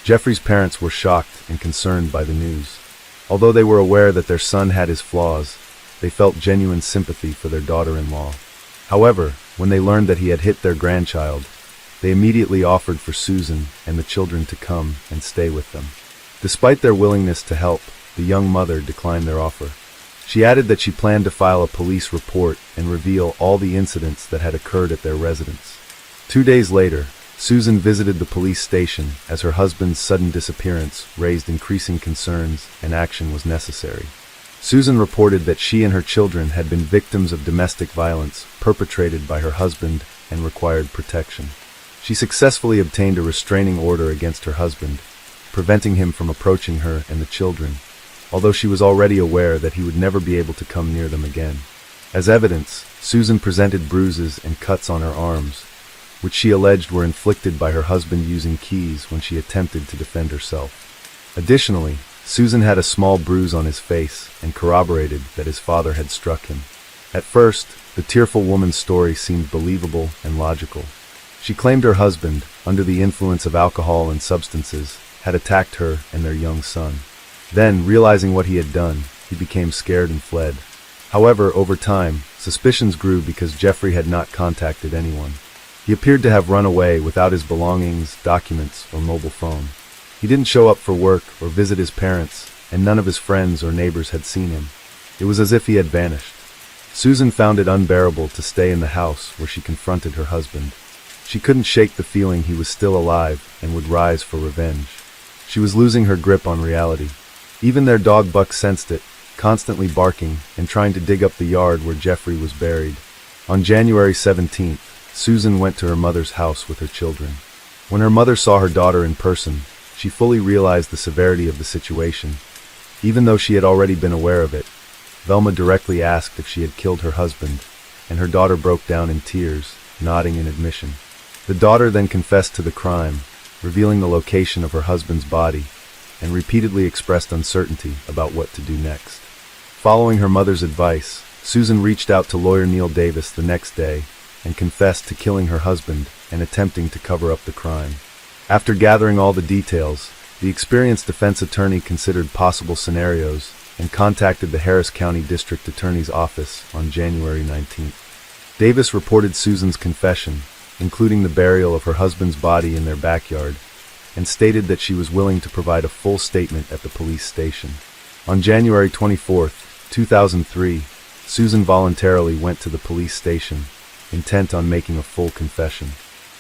Jeffrey's parents were shocked and concerned by the news. Although they were aware that their son had his flaws, they felt genuine sympathy for their daughter-in-law. However, when they learned that he had hit their grandchild, they immediately offered for Susan and the children to come and stay with them. Despite their willingness to help, the young mother declined their offer. She added that she planned to file a police report and reveal all the incidents that had occurred at their residence. 2 days later, Susan visited the police station as her husband's sudden disappearance raised increasing concerns and action was necessary. Susan reported that she and her children had been victims of domestic violence perpetrated by her husband and required protection. She successfully obtained a restraining order against her husband, preventing him from approaching her and the children, although she was already aware that he would never be able to come near them again. As evidence, Susan presented bruises and cuts on her arms, which she alleged were inflicted by her husband using keys when she attempted to defend herself. Additionally, Susan had a small bruise on his face and corroborated that his father had struck him. At first, the tearful woman's story seemed believable and logical. She claimed her husband, under the influence of alcohol and substances, had attacked her and their young son. Then, realizing what he had done, he became scared and fled. However, over time, suspicions grew because Jeffrey had not contacted anyone. He appeared to have run away without his belongings, documents, or mobile phone. He didn't show up for work or visit his parents, and none of his friends or neighbors had seen him. It was as if he had vanished. Susan found it unbearable to stay in the house where she confronted her husband. She couldn't shake the feeling he was still alive and would rise for revenge. She was losing her grip on reality. Even their dog Buck sensed it, constantly barking and trying to dig up the yard where Jeffrey was buried. On January 17th, Susan went to her mother's house with her children. When her mother saw her daughter in person, she fully realized the severity of the situation. Even though she had already been aware of it, Velma directly asked if she had killed her husband, and her daughter broke down in tears, nodding in admission. The daughter then confessed to the crime, revealing the location of her husband's body, and repeatedly expressed uncertainty about what to do next. Following her mother's advice, Susan reached out to lawyer Neil Davis the next day and confessed to killing her husband and attempting to cover up the crime. After gathering all the details, the experienced defense attorney considered possible scenarios and contacted the Harris County District Attorney's Office on January 19th. Davis reported Susan's confession, including the burial of her husband's body in their backyard, and stated that she was willing to provide a full statement at the police station. On January 24, 2003, Susan voluntarily went to the police station, intent on making a full confession.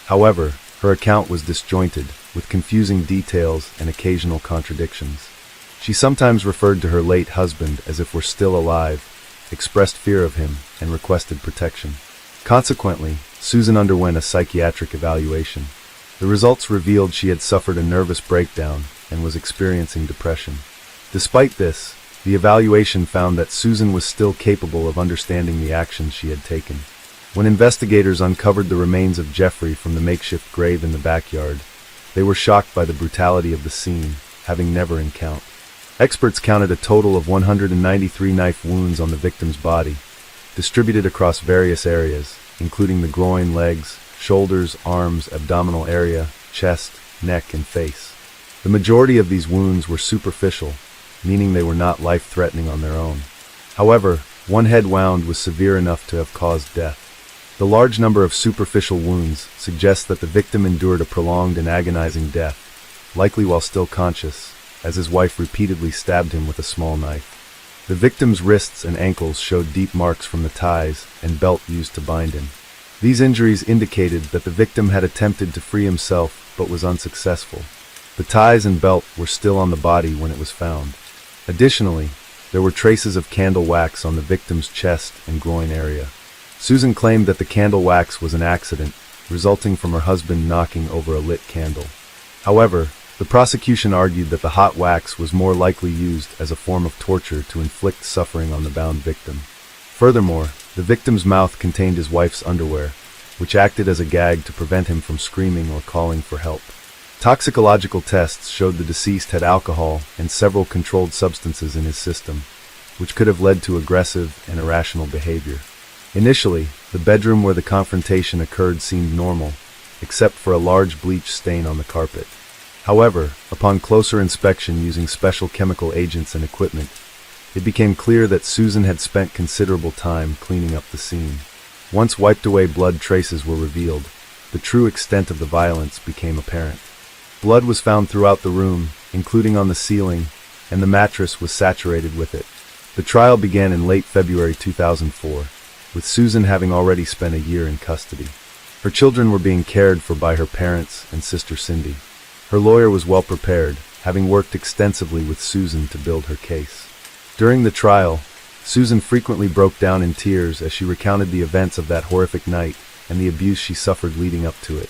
However, her account was disjointed, with confusing details and occasional contradictions. She sometimes referred to her late husband as if were still alive, expressed fear of him, and requested protection. Consequently, Susan underwent a psychiatric evaluation. The results revealed she had suffered a nervous breakdown and was experiencing depression. Despite this, the evaluation found that Susan was still capable of understanding the actions she had taken. When investigators uncovered the remains of Jeffrey from the makeshift grave in the backyard, they were shocked by the brutality of the scene, having never encountered. Experts counted a total of 193 knife wounds on the victim's body, distributed across various areas, including the groin, legs, shoulders, arms, abdominal area, chest, neck, and face. The majority of these wounds were superficial, meaning they were not life-threatening on their own. However, one head wound was severe enough to have caused death. The large number of superficial wounds suggests that the victim endured a prolonged and agonizing death, likely while still conscious, as his wife repeatedly stabbed him with a small knife. The victim's wrists and ankles showed deep marks from the ties and belt used to bind him. These injuries indicated that the victim had attempted to free himself but was unsuccessful. The ties and belt were still on the body when it was found. Additionally, there were traces of candle wax on the victim's chest and groin area. Susan claimed that the candle wax was an accident, resulting from her husband knocking over a lit candle. However, the prosecution argued that the hot wax was more likely used as a form of torture to inflict suffering on the bound victim. Furthermore, the victim's mouth contained his wife's underwear, which acted as a gag to prevent him from screaming or calling for help. Toxicological tests showed the deceased had alcohol and several controlled substances in his system, which could have led to aggressive and irrational behavior. Initially, the bedroom where the confrontation occurred seemed normal, except for a large bleach stain on the carpet. However, upon closer inspection using special chemical agents and equipment, it became clear that Susan had spent considerable time cleaning up the scene. Once wiped away blood traces were revealed, the true extent of the violence became apparent. Blood was found throughout the room, including on the ceiling, and the mattress was saturated with it. The trial began in late February 2004, with Susan having already spent a year in custody. Her children were being cared for by her parents and sister Cindy. Her lawyer was well prepared, having worked extensively with Susan to build her case. During the trial, Susan frequently broke down in tears as she recounted the events of that horrific night and the abuse she suffered leading up to it.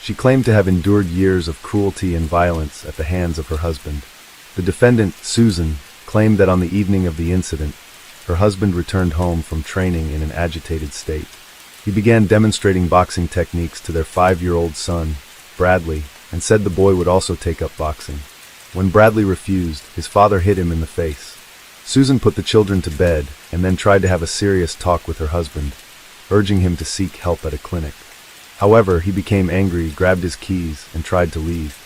She claimed to have endured years of cruelty and violence at the hands of her husband. The defendant, Susan, claimed that on the evening of the incident, her husband returned home from training in an agitated state. He began demonstrating boxing techniques to their 5-year-old son, Bradley, and said the boy would also take up boxing. When Bradley refused, his father hit him in the face. Susan put the children to bed and then tried to have a serious talk with her husband, urging him to seek help at a clinic. However, he became angry, grabbed his keys, and tried to leave.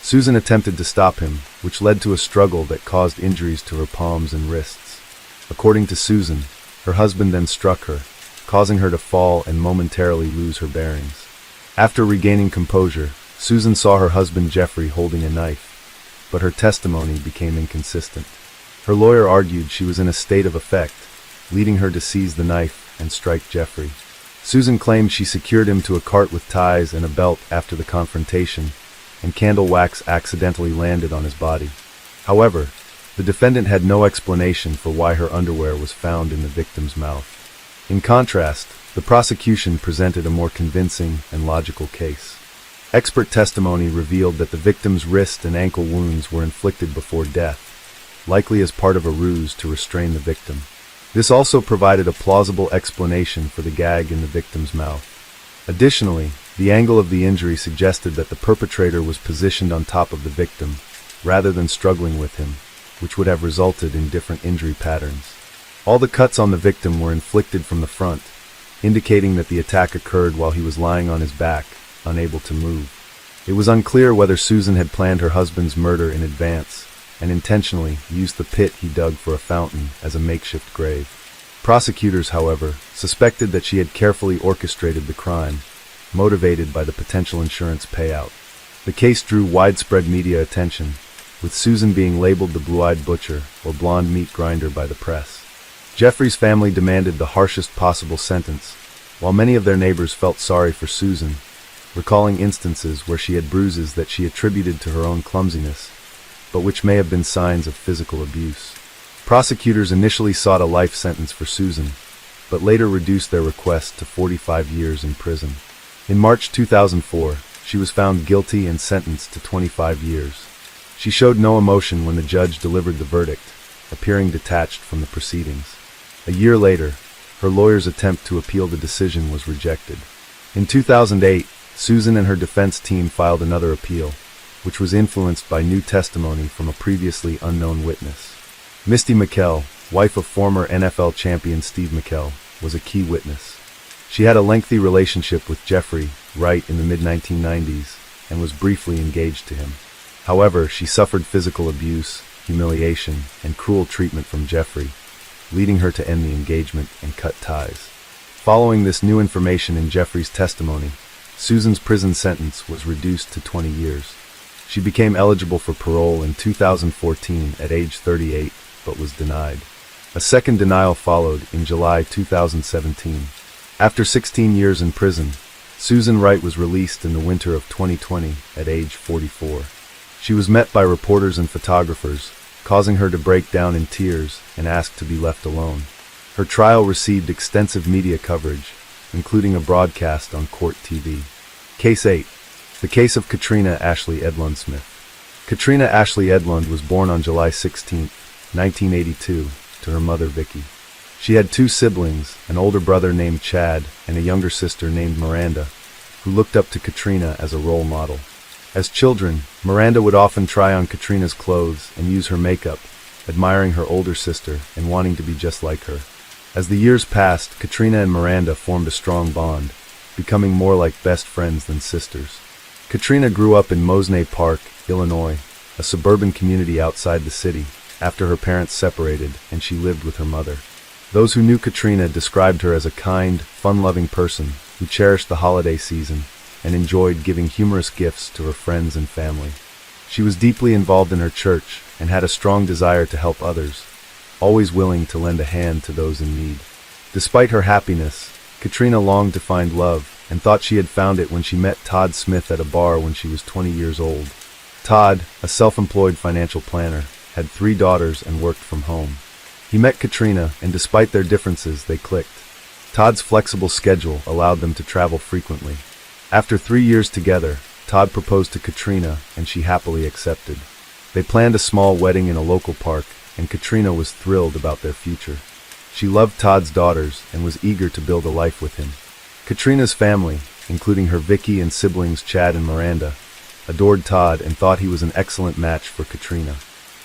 Susan attempted to stop him, which led to a struggle that caused injuries to her palms and wrists. According to Susan, her husband then struck her, causing her to fall and momentarily lose her bearings. After regaining composure, Susan saw her husband Jeffrey holding a knife, but her testimony became inconsistent. Her lawyer argued she was in a state of affect, leading her to seize the knife and strike Jeffrey. Susan claimed she secured him to a cart with ties and a belt after the confrontation, and candle wax accidentally landed on his body. However, the defendant had no explanation for why her underwear was found in the victim's mouth. In contrast, the prosecution presented a more convincing and logical case. Expert testimony revealed that the victim's wrist and ankle wounds were inflicted before death, likely as part of a ruse to restrain the victim. This also provided a plausible explanation for the gag in the victim's mouth. Additionally, the angle of the injury suggested that the perpetrator was positioned on top of the victim, rather than struggling with him, which would have resulted in different injury patterns. All the cuts on the victim were inflicted from the front, indicating that the attack occurred while he was lying on his back, unable to move. It was unclear whether Susan had planned her husband's murder in advance and intentionally used the pit he dug for a fountain as a makeshift grave. Prosecutors, however, suspected that she had carefully orchestrated the crime, motivated by the potential insurance payout. The case drew widespread media attention, with Susan being labeled the blue-eyed butcher or blonde meat grinder by the press. Jeffrey's family demanded the harshest possible sentence, while many of their neighbors felt sorry for Susan, recalling instances where she had bruises that she attributed to her own clumsiness, but which may have been signs of physical abuse. Prosecutors initially sought a life sentence for Susan, but later reduced their request to 45 years in prison. In March 2004, she was found guilty and sentenced to 25 years. She showed no emotion when the judge delivered the verdict, appearing detached from the proceedings. A year later, her lawyer's attempt to appeal the decision was rejected. In 2008, Susan and her defense team filed another appeal, which was influenced by new testimony from a previously unknown witness. Misty McKell, wife of former NFL champion Steve McKell, was a key witness. She had a lengthy relationship with Jeffrey Wright in the mid-1990s and was briefly engaged to him. However, she suffered physical abuse, humiliation, and cruel treatment from Jeffrey, leading her to end the engagement and cut ties. Following this new information in Jeffrey's testimony, Susan's prison sentence was reduced to 20 years. She became eligible for parole in 2014 at age 38, but was denied. A second denial followed in July 2017. After 16 years in prison, Susan Wright was released in the winter of 2020 at age 44. She was met by reporters and photographers, causing her to break down in tears and ask to be left alone. Her trial received extensive media coverage, including a broadcast on Court TV. Case 8. The case of Katrina Ashley Edlund Smith. Katrina Ashley Edlund was born on July 16, 1982, to her mother Vicky. She had two siblings, an older brother named Chad and a younger sister named Miranda, who looked up to Katrina as a role model. As children, Miranda would often try on Katrina's clothes and use her makeup, admiring her older sister and wanting to be just like her. As the years passed, Katrina and Miranda formed a strong bond, becoming more like best friends than sisters. Katrina grew up in Mosney Park, Illinois, a suburban community outside the city, after her parents separated and she lived with her mother. Those who knew Katrina described her as a kind, fun-loving person who cherished the holiday season and enjoyed giving humorous gifts to her friends and family. She was deeply involved in her church and had a strong desire to help others, always willing to lend a hand to those in need. Despite her happiness, Katrina longed to find love and thought she had found it when she met Todd Smith at a bar when she was 20 years old. Todd, a self-employed financial planner, had 3 daughters and worked from home. He met Katrina, and despite their differences, they clicked. Todd's flexible schedule allowed them to travel frequently. After 3 years together, Todd proposed to Katrina, and she happily accepted. They planned a small wedding in a local park, and Katrina was thrilled about their future. She loved Todd's daughters and was eager to build a life with him. Katrina's family, including her Vicky and siblings Chad and Miranda, adored Todd and thought he was an excellent match for Katrina.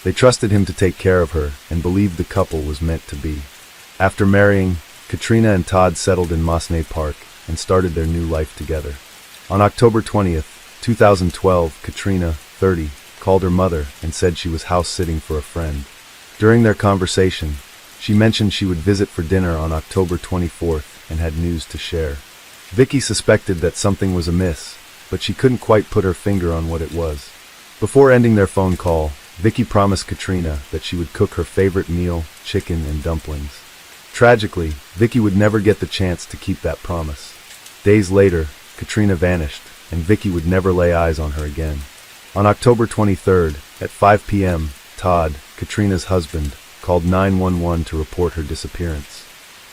They trusted him to take care of her and believed the couple was meant to be. After marrying, Katrina and Todd settled in Mosney Park and started their new life together. On October 20th, 2012, Katrina, 30, called her mother and said she was house-sitting for a friend. During their conversation, she mentioned she would visit for dinner on October 24th and had news to share. Vicky suspected that something was amiss, but she couldn't quite put her finger on what it was. Before ending their phone call, Vicky promised Katrina that she would cook her favorite meal, chicken and dumplings. Tragically, Vicky would never get the chance to keep that promise. Days later, Katrina vanished, and Vicky would never lay eyes on her again. On October 23rd, at 5 p.m., Todd, Katrina's husband, called 911 to report her disappearance.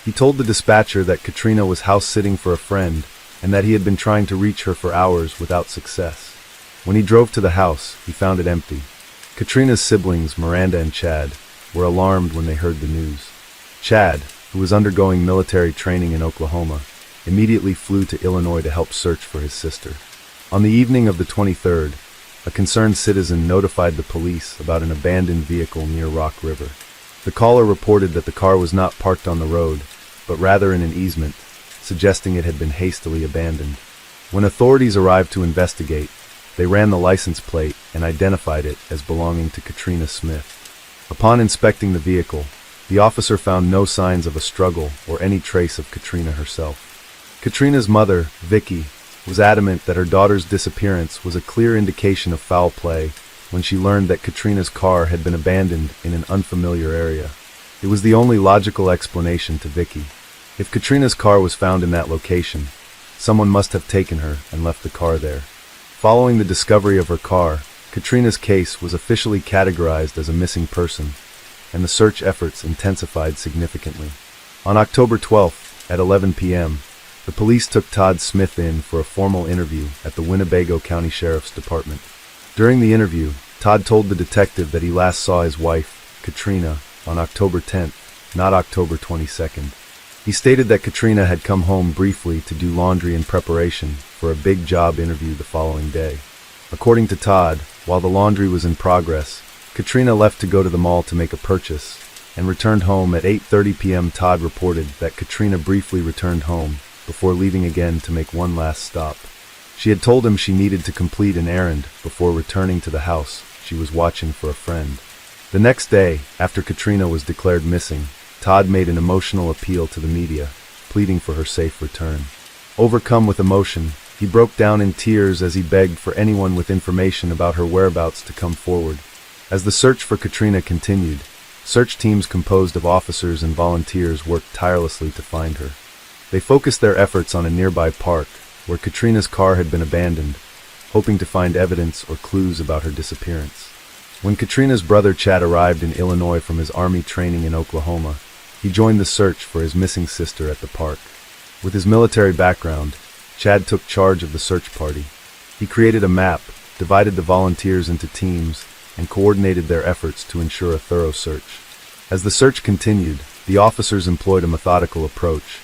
He told the dispatcher that Katrina was house-sitting for a friend and that he had been trying to reach her for hours without success. When he drove to the house, he found it empty. Katrina's siblings, Miranda and Chad, were alarmed when they heard the news. Chad, who was undergoing military training in Oklahoma, immediately flew to Illinois to help search for his sister. On the evening of the 23rd, a concerned citizen notified the police about an abandoned vehicle near Rock River. The caller reported that the car was not parked on the road, but rather in an easement, suggesting it had been hastily abandoned. When authorities arrived to investigate, they ran the license plate and identified it as belonging to Katrina Smith. Upon inspecting the vehicle, the officer found no signs of a struggle or any trace of Katrina herself. Katrina's mother, Vicky, was adamant that her daughter's disappearance was a clear indication of foul play when she learned that Katrina's car had been abandoned in an unfamiliar area. It was the only logical explanation to Vicky. If Katrina's car was found in that location, someone must have taken her and left the car there. Following the discovery of her car, Katrina's case was officially categorized as a missing person, and the search efforts intensified significantly. On October 12th, at 11 p.m., the police took Todd Smith in for a formal interview at the Winnebago County Sheriff's Department. During the interview, Todd told the detective that he last saw his wife, Katrina, on October 10th, not October 22nd. He stated that Katrina had come home briefly to do laundry in preparation for a big job interview the following day. According to Todd, while the laundry was in progress, Katrina left to go to the mall to make a purchase and returned home at 8:30 p.m. Todd reported that Katrina briefly returned home before leaving again to make one last stop. She had told him she needed to complete an errand before returning to the house she was watching for a friend. The next day, after Katrina was declared missing, Todd made an emotional appeal to the media, pleading for her safe return. Overcome with emotion, he broke down in tears as he begged for anyone with information about her whereabouts to come forward. As the search for Katrina continued, search teams composed of officers and volunteers worked tirelessly to find her. They focused their efforts on a nearby park, where Katrina's car had been abandoned, hoping to find evidence or clues about her disappearance. When Katrina's brother Chad arrived in Illinois from his army training in Oklahoma, he joined the search for his missing sister at the park. With his military background, Chad took charge of the search party. He created a map, divided the volunteers into teams, and coordinated their efforts to ensure a thorough search. As the search continued, the officers employed a methodical approach,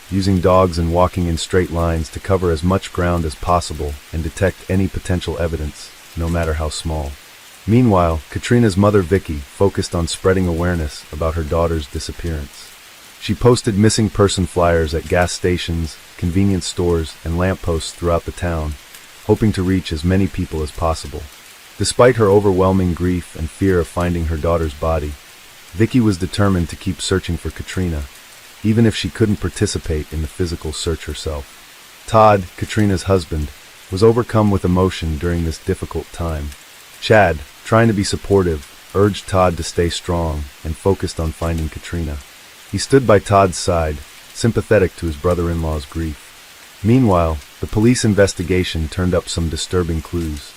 using dogs and walking in straight lines to cover as much ground as possible and detect any potential evidence, no matter how small. Meanwhile, Katrina's mother Vicky focused on spreading awareness about her daughter's disappearance. She posted missing person flyers at gas stations, convenience stores, and lampposts throughout the town, hoping to reach as many people as possible. Despite her overwhelming grief and fear of finding her daughter's body, Vicky was determined to keep searching for Katrina, even if she couldn't participate in the physical search herself. Todd, Katrina's husband, was overcome with emotion during this difficult time. Chad, trying to be supportive, urged Todd to stay strong and focused on finding Katrina. He stood by Todd's side, sympathetic to his brother-in-law's grief. Meanwhile, the police investigation turned up some disturbing clues.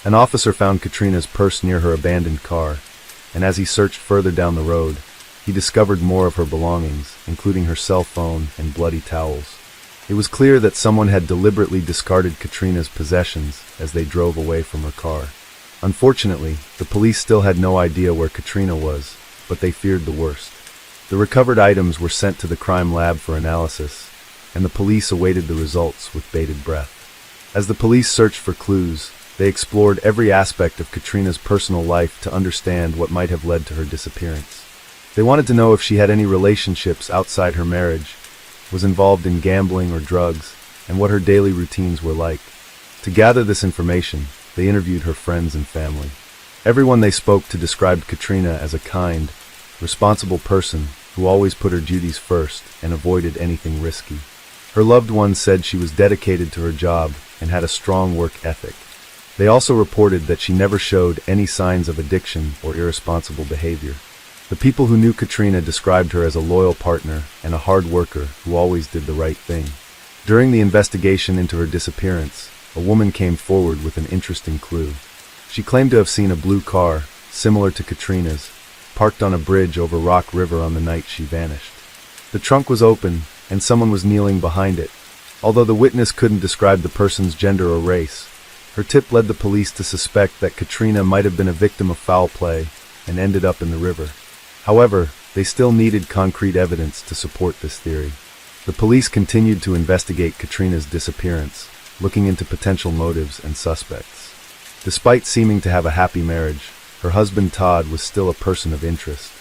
An officer found Katrina's purse near her abandoned car, and as he searched further down the road, he discovered more of her belongings, including her cell phone and bloody towels. It was clear that someone had deliberately discarded Katrina's possessions as they drove away from her car. Unfortunately, the police still had no idea where Katrina was, but they feared the worst. The recovered items were sent to the crime lab for analysis, and the police awaited the results with bated breath. As the police searched for clues, they explored every aspect of Katrina's personal life to understand what might have led to her disappearance. They wanted to know if she had any relationships outside her marriage, was involved in gambling or drugs, and what her daily routines were like. To gather this information, they interviewed her friends and family. Everyone they spoke to described Katrina as a kind, responsible person who always put her duties first and avoided anything risky. Her loved ones said she was dedicated to her job and had a strong work ethic. They also reported that she never showed any signs of addiction or irresponsible behavior. The people who knew Katrina described her as a loyal partner and a hard worker who always did the right thing. During the investigation into her disappearance, a woman came forward with an interesting clue. She claimed to have seen a blue car, similar to Katrina's, parked on a bridge over Rock River on the night she vanished. The trunk was open, and someone was kneeling behind it. Although the witness couldn't describe the person's gender or race, her tip led the police to suspect that Katrina might have been a victim of foul play and ended up in the river. However, they still needed concrete evidence to support this theory. The police continued to investigate Katrina's disappearance, looking into potential motives and suspects. Despite seeming to have a happy marriage, her husband Todd was still a person of interest.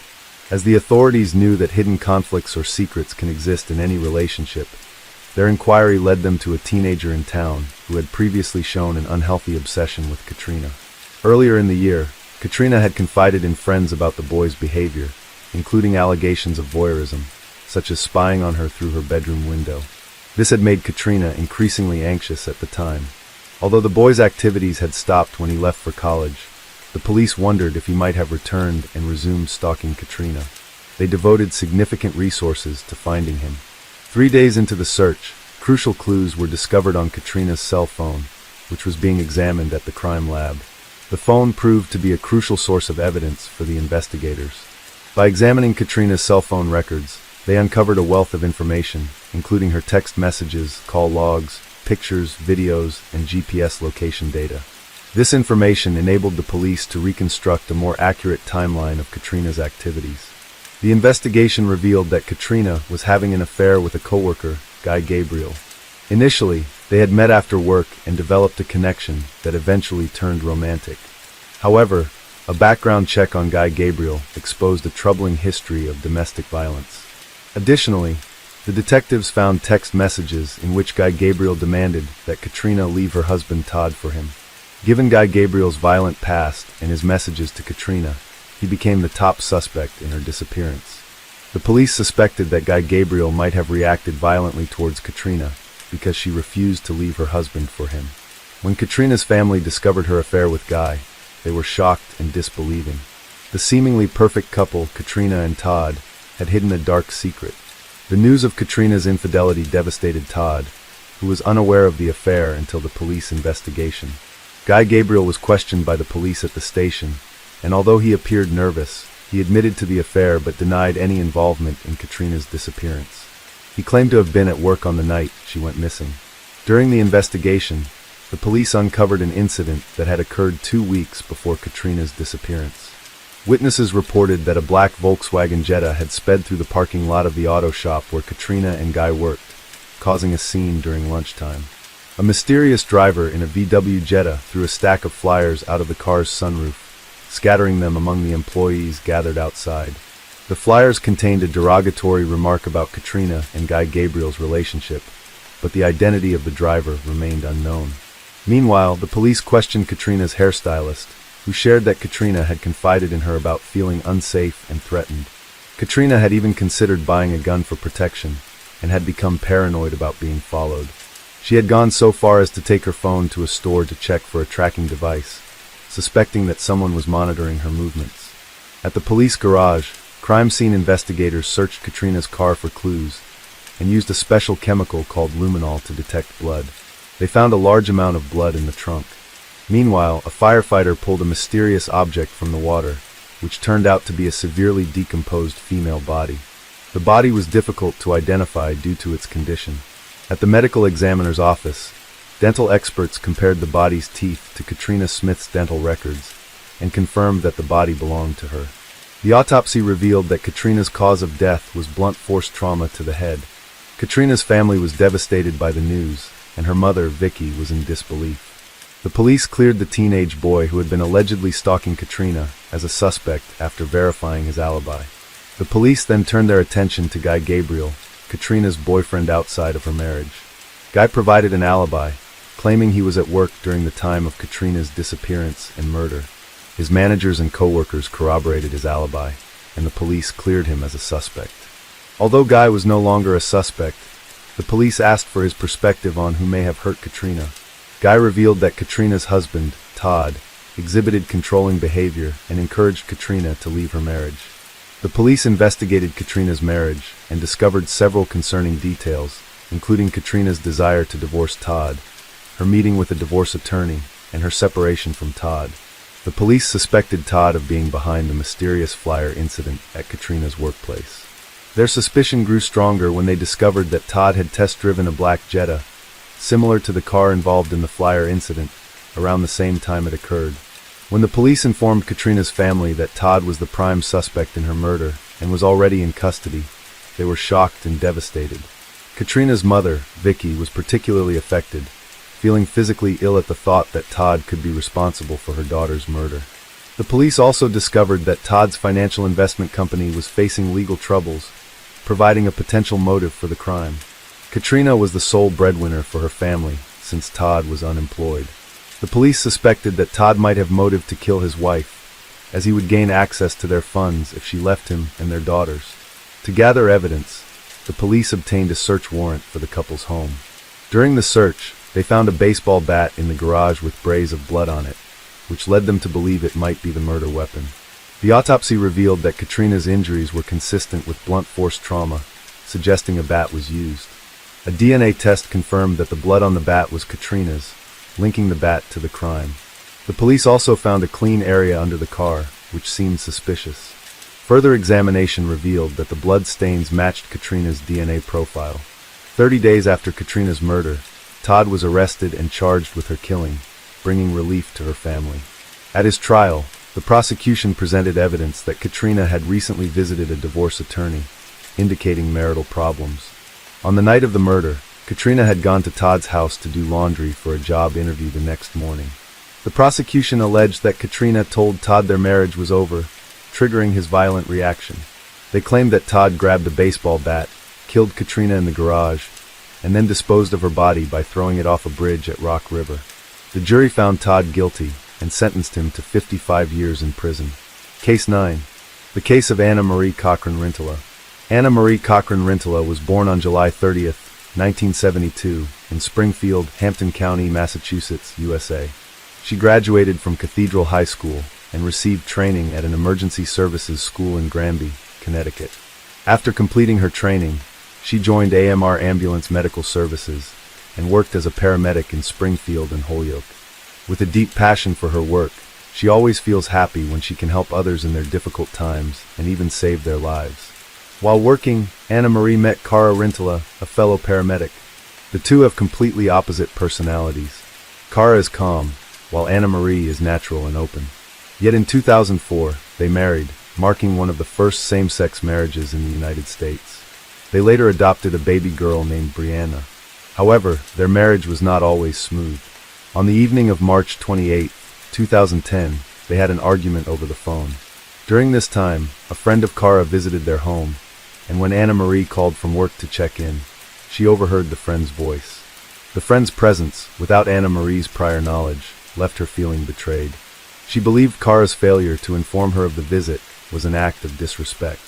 As the authorities knew that hidden conflicts or secrets can exist in any relationship, their inquiry led them to a teenager in town who had previously shown an unhealthy obsession with Katrina. Earlier in the year, Katrina had confided in friends about the boy's behavior, including allegations of voyeurism, such as spying on her through her bedroom window. This had made Katrina increasingly anxious at the time. Although the boy's activities had stopped when he left for college, the police wondered if he might have returned and resumed stalking Katrina. They devoted significant resources to finding him. 3 days into the search, crucial clues were discovered on Katrina's cell phone, which was being examined at the crime lab. The phone proved to be a crucial source of evidence for the investigators. By examining Katrina's cell phone records, they uncovered a wealth of information, including her text messages, call logs, pictures, videos, and GPS location data. This information enabled the police to reconstruct a more accurate timeline of Katrina's activities. The investigation revealed that Katrina was having an affair with a coworker, Guy Gabriel. Initially, they had met after work and developed a connection that eventually turned romantic. However, a background check on Guy Gabriel exposed a troubling history of domestic violence. Additionally, the detectives found text messages in which Guy Gabriel demanded that Katrina leave her husband Todd for him. Given Guy Gabriel's violent past and his messages to Katrina, he became the top suspect in her disappearance. The police suspected that Guy Gabriel might have reacted violently towards Katrina because she refused to leave her husband for him. When Katrina's family discovered her affair with Guy, they were shocked and disbelieving. The seemingly perfect couple, Katrina and Todd, had hidden a dark secret. The news of Katrina's infidelity devastated Todd, who was unaware of the affair until the police investigation. Guy Gabriel was questioned by the police at the station, and although he appeared nervous, he admitted to the affair but denied any involvement in Katrina's disappearance. He claimed to have been at work on the night she went missing. During the investigation, the police uncovered an incident that had occurred 2 weeks before Katrina's disappearance. Witnesses reported that a black Volkswagen Jetta had sped through the parking lot of the auto shop where Katrina and Guy worked, causing a scene during lunchtime. A mysterious driver in a VW Jetta threw a stack of flyers out of the car's sunroof, scattering them among the employees gathered outside. The flyers contained a derogatory remark about Katrina and Guy Gabriel's relationship, but the identity of the driver remained unknown. Meanwhile, the police questioned Katrina's hairstylist, who shared that Katrina had confided in her about feeling unsafe and threatened. Katrina had even considered buying a gun for protection, and had become paranoid about being followed. She had gone so far as to take her phone to a store to check for a tracking device, suspecting that someone was monitoring her movements. At the police garage, crime scene investigators searched Katrina's car for clues, and used a special chemical called luminol to detect blood. They found a large amount of blood in the trunk. Meanwhile, a firefighter pulled a mysterious object from the water, which turned out to be a severely decomposed female body. The body was difficult to identify due to its condition. At the medical examiner's office, dental experts compared the body's teeth to Katrina Smith's dental records and confirmed that the body belonged to her. The autopsy revealed that Katrina's cause of death was blunt force trauma to the head. Katrina's family was devastated by the news, and her mother, Vicky, was in disbelief. The police cleared the teenage boy who had been allegedly stalking Katrina as a suspect after verifying his alibi. The police then turned their attention to Guy Gabriel, Katrina's boyfriend outside of her marriage. Guy provided an alibi, claiming he was at work during the time of Katrina's disappearance and murder. His managers and co-workers corroborated his alibi, and the police cleared him as a suspect. Although Guy was no longer a suspect, the police asked for his perspective on who may have hurt Katrina. Guy revealed that Katrina's husband, Todd, exhibited controlling behavior and encouraged Katrina to leave her marriage. The police investigated Katrina's marriage and discovered several concerning details, including Katrina's desire to divorce Todd, her meeting with a divorce attorney, and her separation from Todd. The police suspected Todd of being behind the mysterious flyer incident at Katrina's workplace. Their suspicion grew stronger when they discovered that Todd had test-driven a black Jetta, similar to the car involved in the flyer incident, around the same time it occurred. When the police informed Katrina's family that Todd was the prime suspect in her murder and was already in custody, they were shocked and devastated. Katrina's mother, Vicky, was particularly affected, feeling physically ill at the thought that Todd could be responsible for her daughter's murder. The police also discovered that Todd's financial investment company was facing legal troubles, providing a potential motive for the crime. Katrina was the sole breadwinner for her family, since Todd was unemployed. The police suspected that Todd might have motive to kill his wife, as he would gain access to their funds if she left him and their daughters. To gather evidence, the police obtained a search warrant for the couple's home. During the search, they found a baseball bat in the garage with sprays of blood on it, which led them to believe it might be the murder weapon. The autopsy revealed that Katrina's injuries were consistent with blunt force trauma, suggesting a bat was used. A DNA test confirmed that the blood on the bat was Katrina's, linking the bat to the crime. The police also found a clean area under the car, which seemed suspicious. Further examination revealed that the blood stains matched Katrina's DNA profile. 30 days after Katrina's murder, Todd was arrested and charged with her killing, bringing relief to her family. At his trial, the prosecution presented evidence that Katrina had recently visited a divorce attorney, indicating marital problems. On the night of the murder, Katrina had gone to Todd's house to do laundry for a job interview the next morning. The prosecution alleged that Katrina told Todd their marriage was over, triggering his violent reaction. They claimed that Todd grabbed a baseball bat, killed Katrina in the garage, and then disposed of her body by throwing it off a bridge at Rock River. The jury found Todd guilty and sentenced him to 55 years in prison. Case 9. The case of Anna Marie Cochran Rintala. Anna Marie Cochran Rintala was born on July 30, 1972, in Springfield, Hampton County, Massachusetts, USA. She graduated from Cathedral High School and received training at an emergency services school in Granby, Connecticut. After completing her training, she joined AMR Ambulance Medical Services and worked as a paramedic in Springfield and Holyoke. With a deep passion for her work, she always feels happy when she can help others in their difficult times and even save their lives. While working, Anna Marie met Cara Rintala, a fellow paramedic. The two have completely opposite personalities. Cara is calm, while Anna Marie is natural and open. Yet in 2004, they married, marking one of the first same-sex marriages in the United States. They later adopted a baby girl named Brianna. However, their marriage was not always smooth. On the evening of March 28, 2010, they had an argument over the phone. During this time, a friend of Cara visited their home, and when Anna Marie called from work to check in, she overheard the friend's voice. The friend's presence, without Anna Marie's prior knowledge, left her feeling betrayed. She believed Cara's failure to inform her of the visit was an act of disrespect.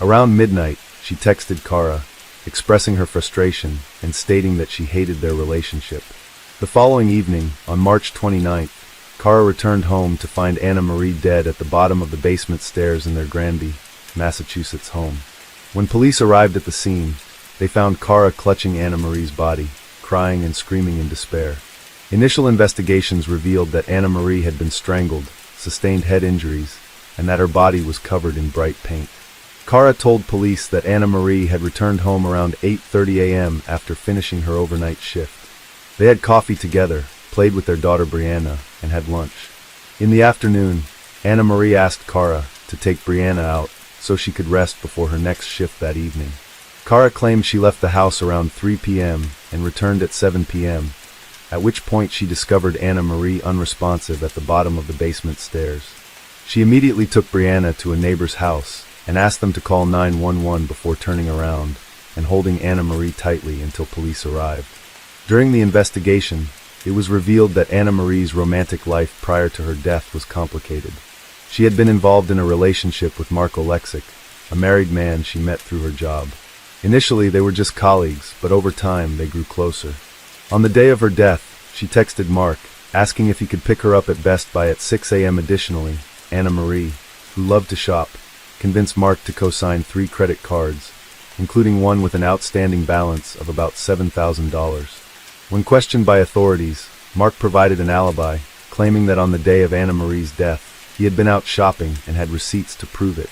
Around midnight, she texted Cara, expressing her frustration and stating that she hated their relationship. The following evening, on March 29th, Cara returned home to find Anna Marie dead at the bottom of the basement stairs in their Granby, Massachusetts home. When police arrived at the scene, they found Cara clutching Anna Marie's body, crying and screaming in despair. Initial investigations revealed that Anna Marie had been strangled, sustained head injuries, and that her body was covered in bright paint. Cara told police that Anna Marie had returned home around 8:30 a.m. after finishing her overnight shift. They had coffee together, played with their daughter Brianna, and had lunch. In the afternoon, Anna Marie asked Cara to take Brianna out so she could rest before her next shift that evening. Cara claimed she left the house around 3 p.m. and returned at 7 p.m., at which point she discovered Anna Marie unresponsive at the bottom of the basement stairs. She immediately took Brianna to a neighbor's house and asked them to call 911 before turning around and holding Anna Marie tightly until police arrived. During the investigation, it was revealed that Anna Marie's romantic life prior to her death was complicated. She had been involved in a relationship with Mark Oleksic, a married man she met through her job. Initially, they were just colleagues, but over time, they grew closer. On the day of her death, she texted Mark, asking if he could pick her up at Best Buy at 6 a.m. Additionally, Anna Marie, who loved to shop, convinced Mark to co-sign 3 credit cards, including one with an outstanding balance of about $7,000. When questioned by authorities, Mark provided an alibi, claiming that on the day of Anna Marie's death, he had been out shopping and had receipts to prove it.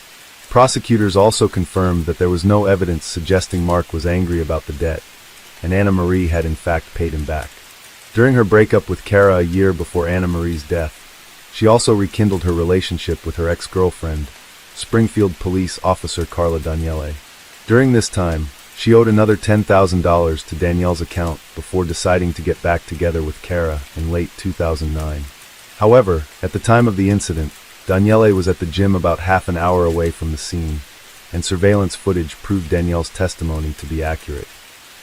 Prosecutors also confirmed that there was no evidence suggesting Mark was angry about the debt, and Anna Marie had in fact paid him back. During her breakup with Cara a year before Anna Marie's death, she also rekindled her relationship with her ex-girlfriend, Springfield Police Officer Carla Daniele. During this time, she owed another $10,000 to Danielle's account before deciding to get back together with Cara in late 2009. However, at the time of the incident, Daniele was at the gym about half an hour away from the scene, and surveillance footage proved Danielle's testimony to be accurate.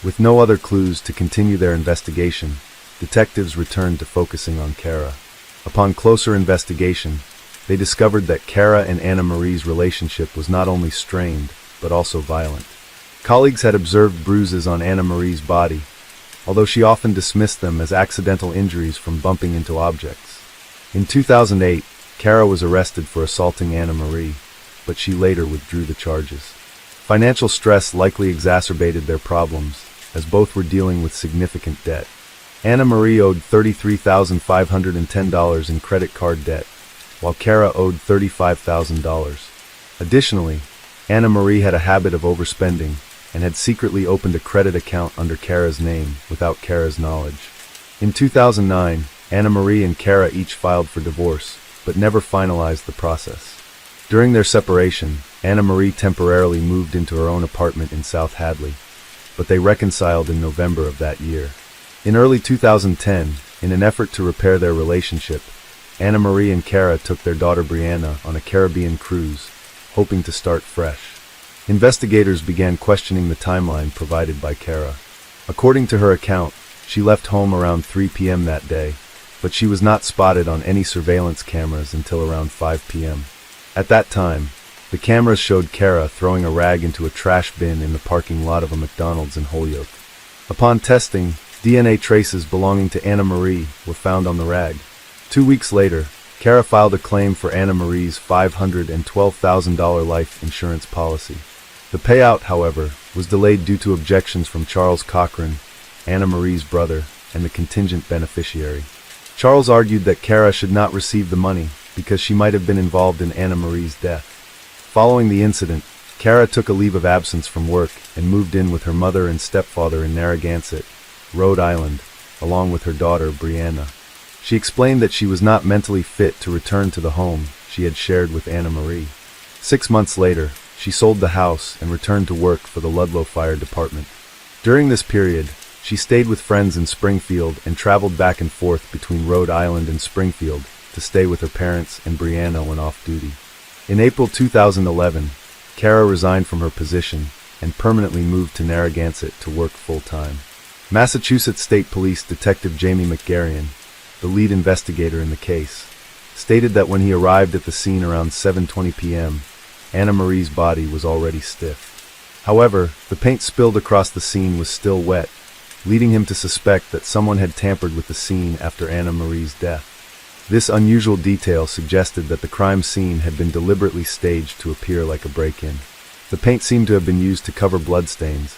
With no other clues to continue their investigation, detectives returned to focusing on Cara. Upon closer investigation, they discovered that Cara and Anna Marie's relationship was not only strained, but also violent. Colleagues had observed bruises on Anna Marie's body, although she often dismissed them as accidental injuries from bumping into objects. In 2008, Cara was arrested for assaulting Anna Marie, but she later withdrew the charges. Financial stress likely exacerbated their problems, as both were dealing with significant debt. Anna Marie owed $33,510 in credit card debt, while Cara owed $35,000. Additionally, Anna Marie had a habit of overspending and had secretly opened a credit account under Cara's name without Cara's knowledge. In 2009, Anna Marie and Cara each filed for divorce, but never finalized the process. During their separation, Anna Marie temporarily moved into her own apartment in South Hadley, but they reconciled in November of that year. In early 2010, In an effort to repair their relationship, Anna Marie and Kara took their daughter Brianna on a Caribbean cruise, hoping to start fresh. Investigators began questioning the timeline provided by Kara. According to her account, she left home around 3 p.m. that day, but she was not spotted on any surveillance cameras until around 5 p.m. At that time, the cameras showed Kara throwing a rag into a trash bin in the parking lot of a McDonald's in Holyoke. Upon testing, DNA traces belonging to Anna Marie were found on the rag. 2 weeks later, Kara filed a claim for Anna Marie's $512,000 life insurance policy. The payout, however, was delayed due to objections from Charles Cochran, Anna Marie's brother, and the contingent beneficiary. Charles argued that Kara should not receive the money because she might have been involved in Anna Marie's death. Following the incident, Kara took a leave of absence from work and moved in with her mother and stepfather in Narragansett, Rhode Island, along with her daughter Brianna. She explained that she was not mentally fit to return to the home she had shared with Anna Marie. 6 months later, she sold the house and returned to work for the Ludlow Fire Department. During this period, she stayed with friends in Springfield and traveled back and forth between Rhode Island and Springfield to stay with her parents and Brianna when off duty. In April 2011, Kara resigned from her position and permanently moved to Narragansett to work full-time. Massachusetts State Police Detective Jamie McGarrion, the lead investigator in the case, stated that when he arrived at the scene around 7:20 p.m., Anna Marie's body was already stiff. However, the paint spilled across the scene was still wet, leading him to suspect that someone had tampered with the scene after Anna Marie's death. This unusual detail suggested that the crime scene had been deliberately staged to appear like a break-in. The paint seemed to have been used to cover bloodstains,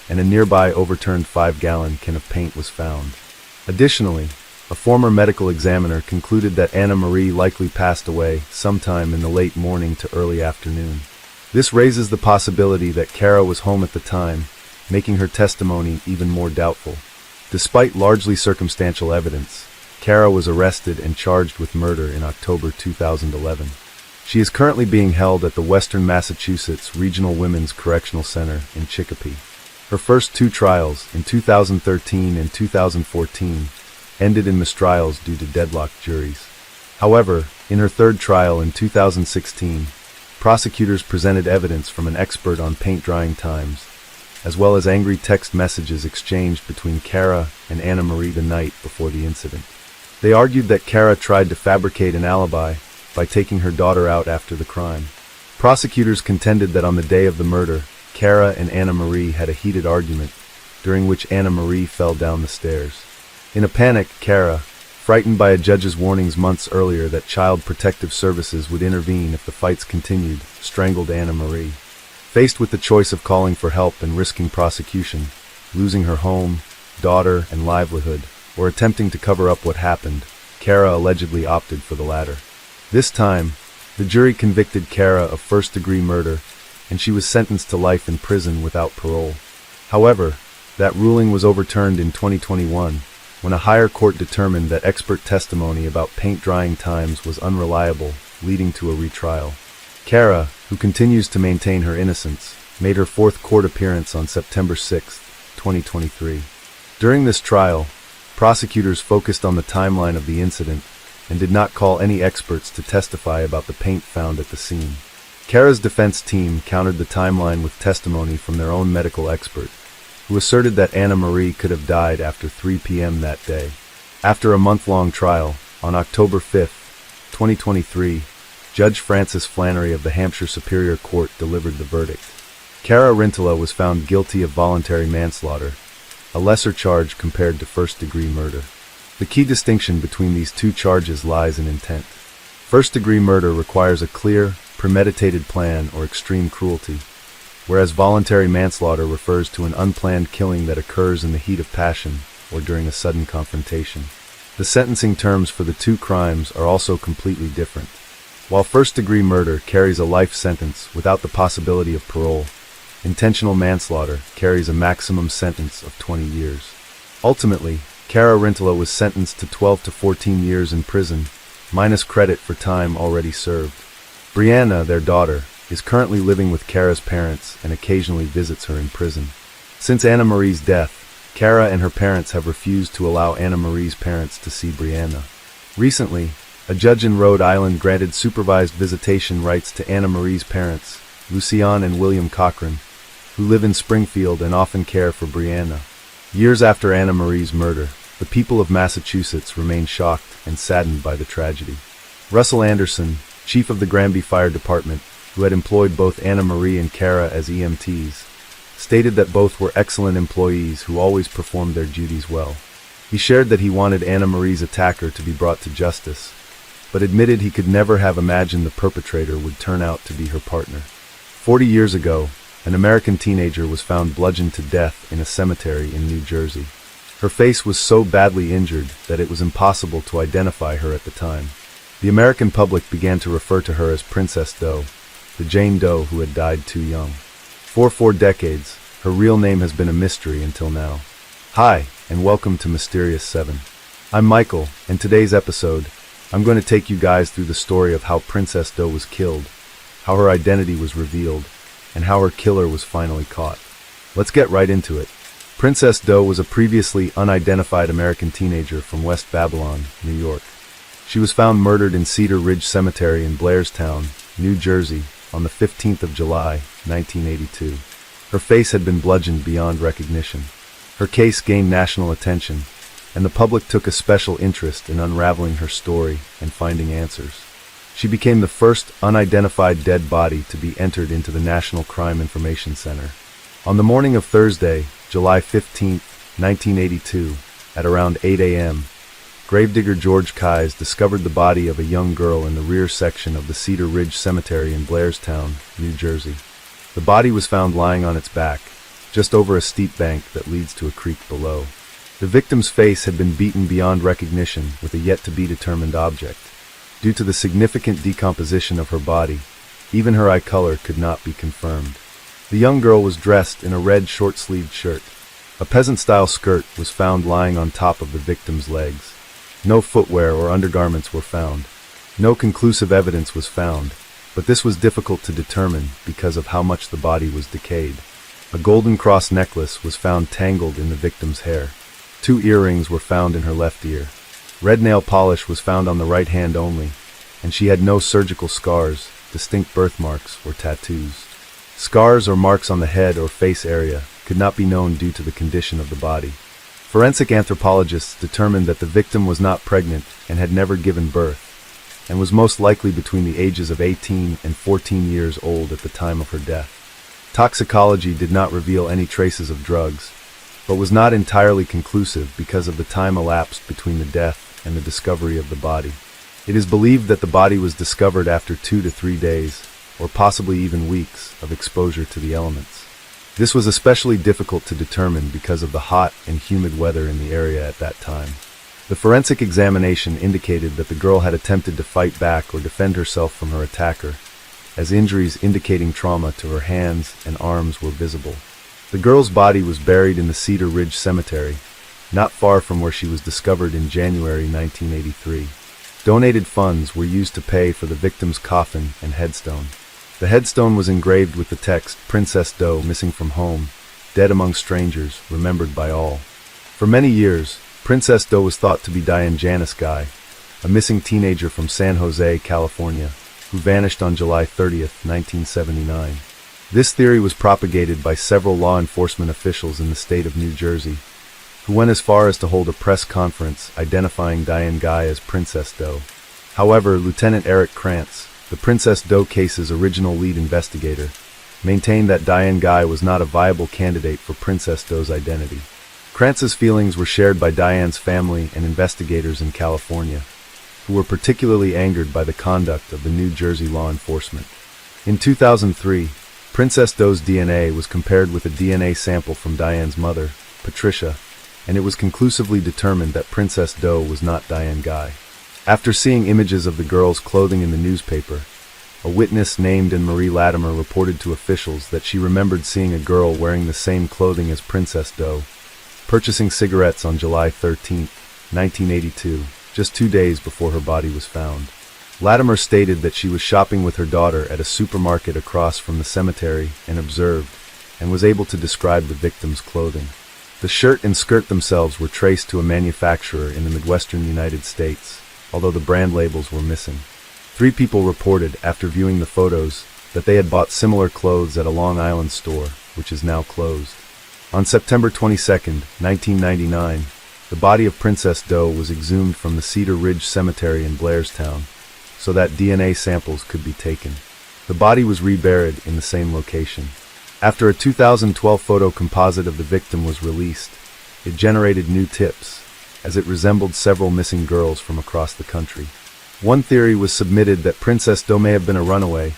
and a nearby overturned 5-gallon can of paint was found. Additionally, a former medical examiner concluded that Anna Marie likely passed away sometime in the late morning to early afternoon. This raises the possibility that Kara was home at the time, making her testimony even more doubtful. Despite largely circumstantial evidence, Kara was arrested and charged with murder in October 2011. She is currently being held at the Western Massachusetts Regional Women's Correctional Center in Chicopee. Her first 2 trials, in 2013 and 2014, ended in mistrials due to deadlocked juries. However, in her 3rd trial in 2016, prosecutors presented evidence from an expert on paint drying times, as well as angry text messages exchanged between Kara and Anna Marie the night before the incident. They argued that Kara tried to fabricate an alibi by taking her daughter out after the crime. Prosecutors contended that on the day of the murder, Kara and Anna Marie had a heated argument, during which Anna Marie fell down the stairs. In a panic, Kara, frightened by a judge's warnings months earlier that Child Protective Services would intervene if the fights continued, strangled Anna Marie. Faced with the choice of calling for help and risking prosecution, losing her home, daughter, and livelihood, or attempting to cover up what happened, Kara allegedly opted for the latter. This time, the jury convicted Kara of first-degree murder, and she was sentenced to life in prison without parole. However, that ruling was overturned in 2021, when a higher court determined that expert testimony about paint drying times was unreliable, leading to a retrial. Kara, who continues to maintain her innocence, made her 4th court appearance on September 6, 2023. During this trial, prosecutors focused on the timeline of the incident and did not call any experts to testify about the paint found at the scene. Kara's defense team countered the timeline with testimony from their own medical expert, who asserted that Anna Marie could have died after 3 p.m. that day. After a month-long trial, on October 5, 2023, Judge Francis Flannery of the Hampshire Superior Court delivered the verdict. Kara Rintala was found guilty of voluntary manslaughter, a lesser charge compared to first-degree murder. The key distinction between these 2 charges lies in intent. First-degree murder requires a clear, premeditated plan or extreme cruelty, whereas voluntary manslaughter refers to an unplanned killing that occurs in the heat of passion or during a sudden confrontation. The sentencing terms for the 2 crimes are also completely different. While first-degree murder carries a life sentence without the possibility of parole, intentional manslaughter carries a maximum sentence of 20 years. Ultimately, Kara Rintala was sentenced to 12 to 14 years in prison, minus credit for time already served. Brianna, their daughter, is currently living with Kara's parents and occasionally visits her in prison. Since Anna Marie's death, Kara and her parents have refused to allow Anna Marie's parents to see Brianna. Recently, a judge in Rhode Island granted supervised visitation rights to Anna Marie's parents, Lucian and William Cochran, who live in Springfield and often care for Brianna. Years after Anna Marie's murder, the people of Massachusetts remain shocked and saddened by the tragedy. Russell Anderson, chief of the Granby Fire Department, who had employed both Anna Marie and Kara as EMTs, stated that both were excellent employees who always performed their duties well. He shared that he wanted Anna Marie's attacker to be brought to justice, but admitted he could never have imagined the perpetrator would turn out to be her partner. 40 years ago, an American teenager was found bludgeoned to death in a cemetery in New Jersey. Her face was so badly injured that it was impossible to identify her at the time. The American public began to refer to her as Princess Doe, the Jane Doe who had died too young. For 4 decades, her real name has been a mystery until now. Hi, and welcome to Mysterious 7. I'm Michael, and today's episode, I'm going to take you guys through the story of how Princess Doe was killed, how her identity was revealed, and how her killer was finally caught. Let's get right into it. Princess Doe was a previously unidentified American teenager from West Babylon, New York. She was found murdered in Cedar Ridge Cemetery in Blairstown, New Jersey, on the 15th of July, 1982. Her face had been bludgeoned beyond recognition. Her case gained national attention, and the public took a special interest in unraveling her story and finding answers. She became the first unidentified dead body to be entered into the National Crime Information Center. On the morning of Thursday, July 15, 1982, at around 8 a.m., gravedigger George Keyes discovered the body of a young girl in the rear section of the Cedar Ridge Cemetery in Blairstown, New Jersey. The body was found lying on its back, just over a steep bank that leads to a creek below. The victim's face had been beaten beyond recognition with a yet-to-be-determined object. Due to the significant decomposition of her body, even her eye color could not be confirmed. The young girl was dressed in a red short-sleeved shirt. A peasant-style skirt was found lying on top of the victim's legs. No footwear or undergarments were found. No conclusive evidence was found, but this was difficult to determine because of how much the body was decayed. A golden cross necklace was found tangled in the victim's hair. 2 earrings were found in her left ear. Red nail polish was found on the right hand only, and she had no surgical scars, distinct birthmarks, or tattoos. Scars or marks on the head or face area could not be known due to the condition of the body. Forensic anthropologists determined that the victim was not pregnant and had never given birth, and was most likely between the ages of 18 and 14 years old at the time of her death. Toxicology did not reveal any traces of drugs, but was not entirely conclusive because of the time elapsed between the death and the discovery of the body. It is believed that the body was discovered after 2 to 3 days, or possibly even weeks, of exposure to the elements. This was especially difficult to determine because of the hot and humid weather in the area at that time. The forensic examination indicated that the girl had attempted to fight back or defend herself from her attacker, as injuries indicating trauma to her hands and arms were visible. The girl's body was buried in the Cedar Ridge Cemetery, not far from where she was discovered in January 1983. Donated funds were used to pay for the victim's coffin and headstone. The headstone was engraved with the text, "Princess Doe, missing from home, dead among strangers, remembered by all." For many years, Princess Doe was thought to be Diane Janice Guy, a missing teenager from San Jose, California, who vanished on July 30, 1979. This theory was propagated by several law enforcement officials in the state of New Jersey, who went as far as to hold a press conference identifying Diane Guy as Princess Doe. However, Lieutenant Eric Krantz, the Princess Doe case's original lead investigator, maintained that Diane Guy was not a viable candidate for Princess Doe's identity. Krantz's feelings were shared by Diane's family and investigators in California, who were particularly angered by the conduct of the New Jersey law enforcement. In 2003, Princess Doe's DNA was compared with a DNA sample from Diane's mother, Patricia, and it was conclusively determined that Princess Doe was not Diane Guy. After seeing images of the girl's clothing in the newspaper, a witness named Marie Latimer reported to officials that she remembered seeing a girl wearing the same clothing as Princess Doe, purchasing cigarettes on July 13, 1982, just 2 days before her body was found. Latimer stated that she was shopping with her daughter at a supermarket across from the cemetery and observed, and was able to describe the victim's clothing. The shirt and skirt themselves were traced to a manufacturer in the Midwestern United States, although the brand labels were missing. 3 people reported, after viewing the photos, that they had bought similar clothes at a Long Island store, which is now closed. On September 22, 1999, the body of Princess Doe was exhumed from the Cedar Ridge Cemetery in Blairstown, so that DNA samples could be taken. The body was reburied in the same location. After a 2012 photo composite of the victim was released, it generated new tips, as it resembled several missing girls from across the country. One theory was submitted that Princess Doe may have been a runaway,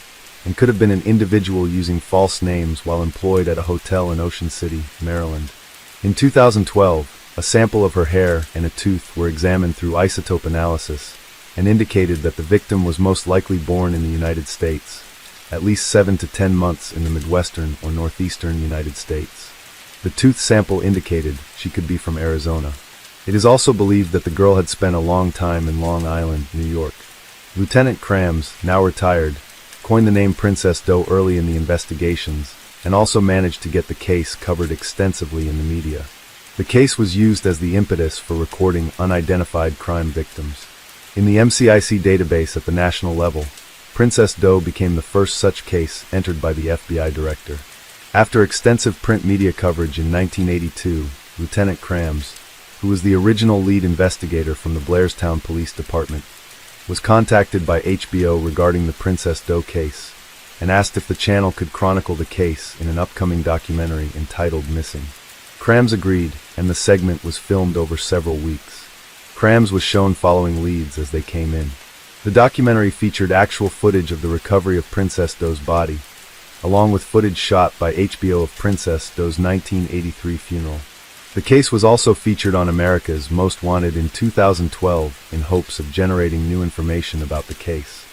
and could have been an individual using false names while employed at a hotel in Ocean City, Maryland. In 2012, a sample of her hair and a tooth were examined through isotope analysis and indicated that the victim was most likely born in the United States, at least 7 to 10 months in the Midwestern or Northeastern United States. The tooth sample indicated she could be from Arizona. It is also believed that the girl had spent a long time in Long Island, New York. Lieutenant Krams, now retired, coined the name Princess Doe early in the investigations and also managed to get the case covered extensively in the media. The case was used as the impetus for recording unidentified crime victims. In the MCIC database at the national level, Princess Doe became the first such case entered by the FBI director. After extensive print media coverage in 1982, Lieutenant Krams, who was the original lead investigator from the Blairstown Police Department, was contacted by HBO regarding the Princess Doe case and asked if the channel could chronicle the case in an upcoming documentary entitled Missing. Krams agreed, and the segment was filmed over several weeks. Krams was shown following leads as they came in. The documentary featured actual footage of the recovery of Princess Doe's body, along with footage shot by HBO of Princess Doe's 1983 funeral. The case was also featured on America's Most Wanted in 2012 in hopes of generating new information about the case.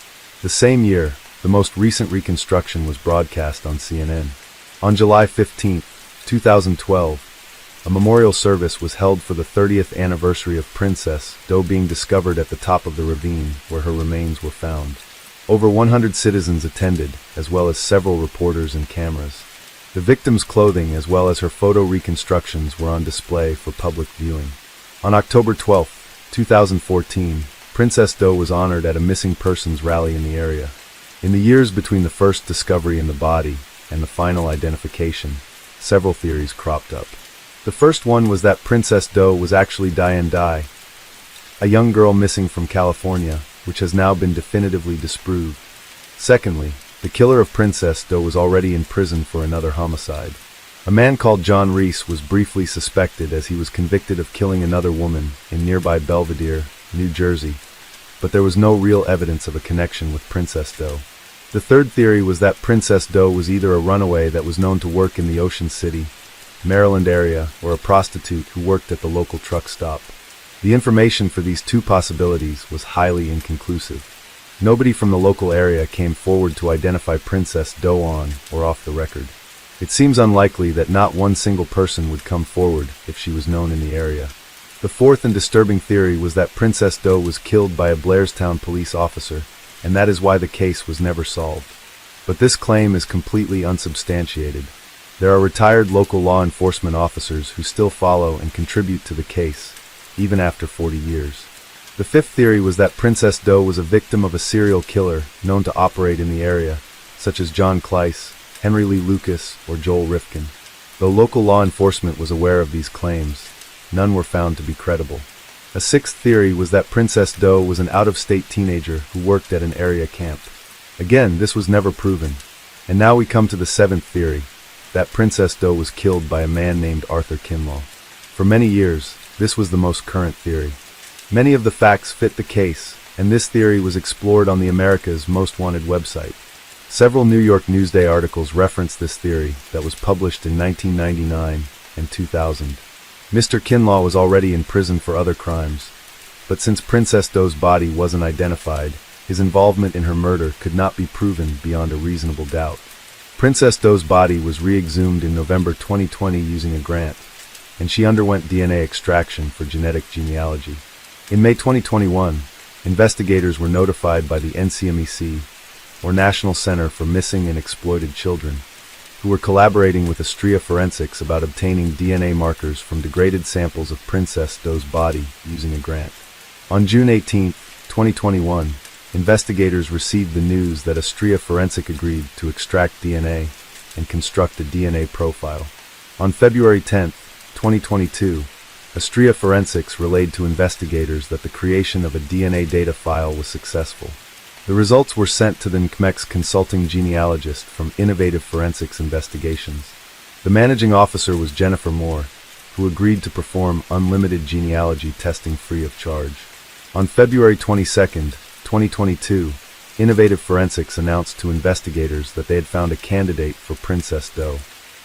The same year, the most recent reconstruction was broadcast on CNN. On July 15, 2012, a memorial service was held for the 30th anniversary of Princess Doe being discovered at the top of the ravine where her remains were found. Over 100 citizens attended, as well as several reporters and cameras. The victim's clothing as well as her photo reconstructions were on display for public viewing. On October 12, 2014, Princess Doe was honored at a missing persons rally in the area. In the years between the first discovery in the body and the final identification, several theories cropped up. The first one was that Princess Doe was actually Diane Dye, a young girl missing from California, which has now been definitively disproved. Secondly, the killer of Princess Doe was already in prison for another homicide. A man called John Reese was briefly suspected as he was convicted of killing another woman in nearby Belvedere, New Jersey, but there was no real evidence of a connection with Princess Doe. The third theory was that Princess Doe was either a runaway that was known to work in the Ocean City, Maryland area, or a prostitute who worked at the local truck stop. The information for these two possibilities was highly inconclusive. Nobody from the local area came forward to identify Princess Doe on or off the record. It seems unlikely that not one single person would come forward if she was known in the area. The fourth and disturbing theory was that Princess Doe was killed by a Blairstown police officer, and that is why the case was never solved. But this claim is completely unsubstantiated. There are retired local law enforcement officers who still follow and contribute to the case, even after 40 years. The fifth theory was that Princess Doe was a victim of a serial killer known to operate in the area, such as John Kleiss, Henry Lee Lucas, or Joel Rifkin. Though local law enforcement was aware of these claims, none were found to be credible. A sixth theory was that Princess Doe was an out-of-state teenager who worked at an area camp. Again, this was never proven. And now we come to the seventh theory, that Princess Doe was killed by a man named Arthur Kinlaw. For many years, this was the most current theory. Many of the facts fit the case, and this theory was explored on the America's Most Wanted website. Several New York Newsday articles reference this theory that was published in 1999 and 2000. Mr. Kinlaw was already in prison for other crimes, but since Princess Doe's body wasn't identified, his involvement in her murder could not be proven beyond a reasonable doubt. Princess Doe's body was re-exhumed in November 2020 using a grant, and she underwent DNA extraction for genetic genealogy. In May 2021, investigators were notified by the NCMEC, or National Center for Missing and Exploited Children, who were collaborating with Astrea Forensics about obtaining DNA markers from degraded samples of Princess Doe's body using a grant. On June 18, 2021, investigators received the news that Astrea Forensic agreed to extract DNA and construct a DNA profile. On February 10, 2022, Astrea Forensics relayed to investigators that the creation of a DNA data file was successful. The results were sent to the NCMEC's consulting genealogist from Innovative Forensics Investigations. The managing officer was Jennifer Moore, who agreed to perform unlimited genealogy testing free of charge. On February 22, 2022, Innovative Forensics announced to investigators that they had found a candidate for Princess Doe.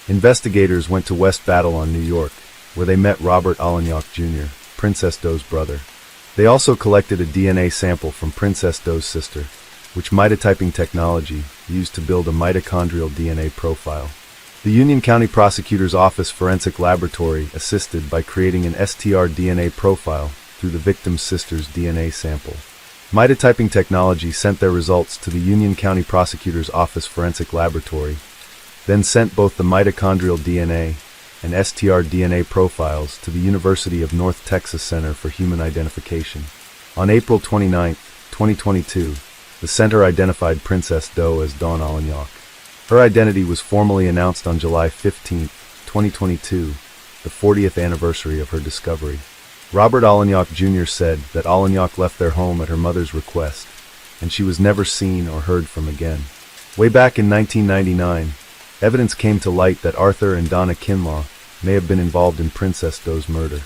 Investigators went to West Babylon, New York, where they met Robert Alagnac Jr., Princess Doe's brother. They also collected a DNA sample from Princess Doe's sister, which mitotyping technology used to build a mitochondrial DNA profile. The Union County Prosecutor's Office Forensic Laboratory assisted by creating an STR DNA profile through the victim's sister's DNA sample. Mitotyping technology sent their results to the Union County Prosecutor's Office Forensic Laboratory, then sent both the mitochondrial DNA and STR DNA profiles to the University of North Texas Center for Human Identification. On April 29, 2022, the center identified Princess Doe as Dawn Alagnac. Her identity was formally announced on July 15, 2022, the 40th anniversary of her discovery. Robert Alagnac Jr. said that Alagnac left their home at her mother's request, and she was never seen or heard from again. Way back in 1999, evidence came to light that Arthur and Donna Kinlaw may have been involved in Princess Doe's murder.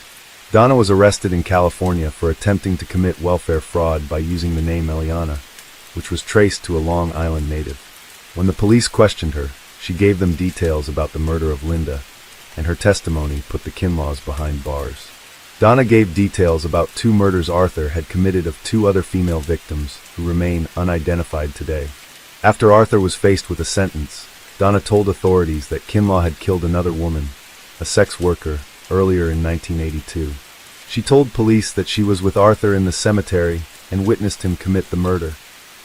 Donna was arrested in California for attempting to commit welfare fraud by using the name Eliana, which was traced to a Long Island native. When the police questioned her, she gave them details about the murder of Linda, and her testimony put the Kinlaws behind bars. Donna gave details about 2 murders Arthur had committed of 2 other female victims who remain unidentified today. After Arthur was faced with a sentence, Donna told authorities that Kinlaw had killed another woman, a sex worker, earlier in 1982. She told police that she was with Arthur in the cemetery and witnessed him commit the murder.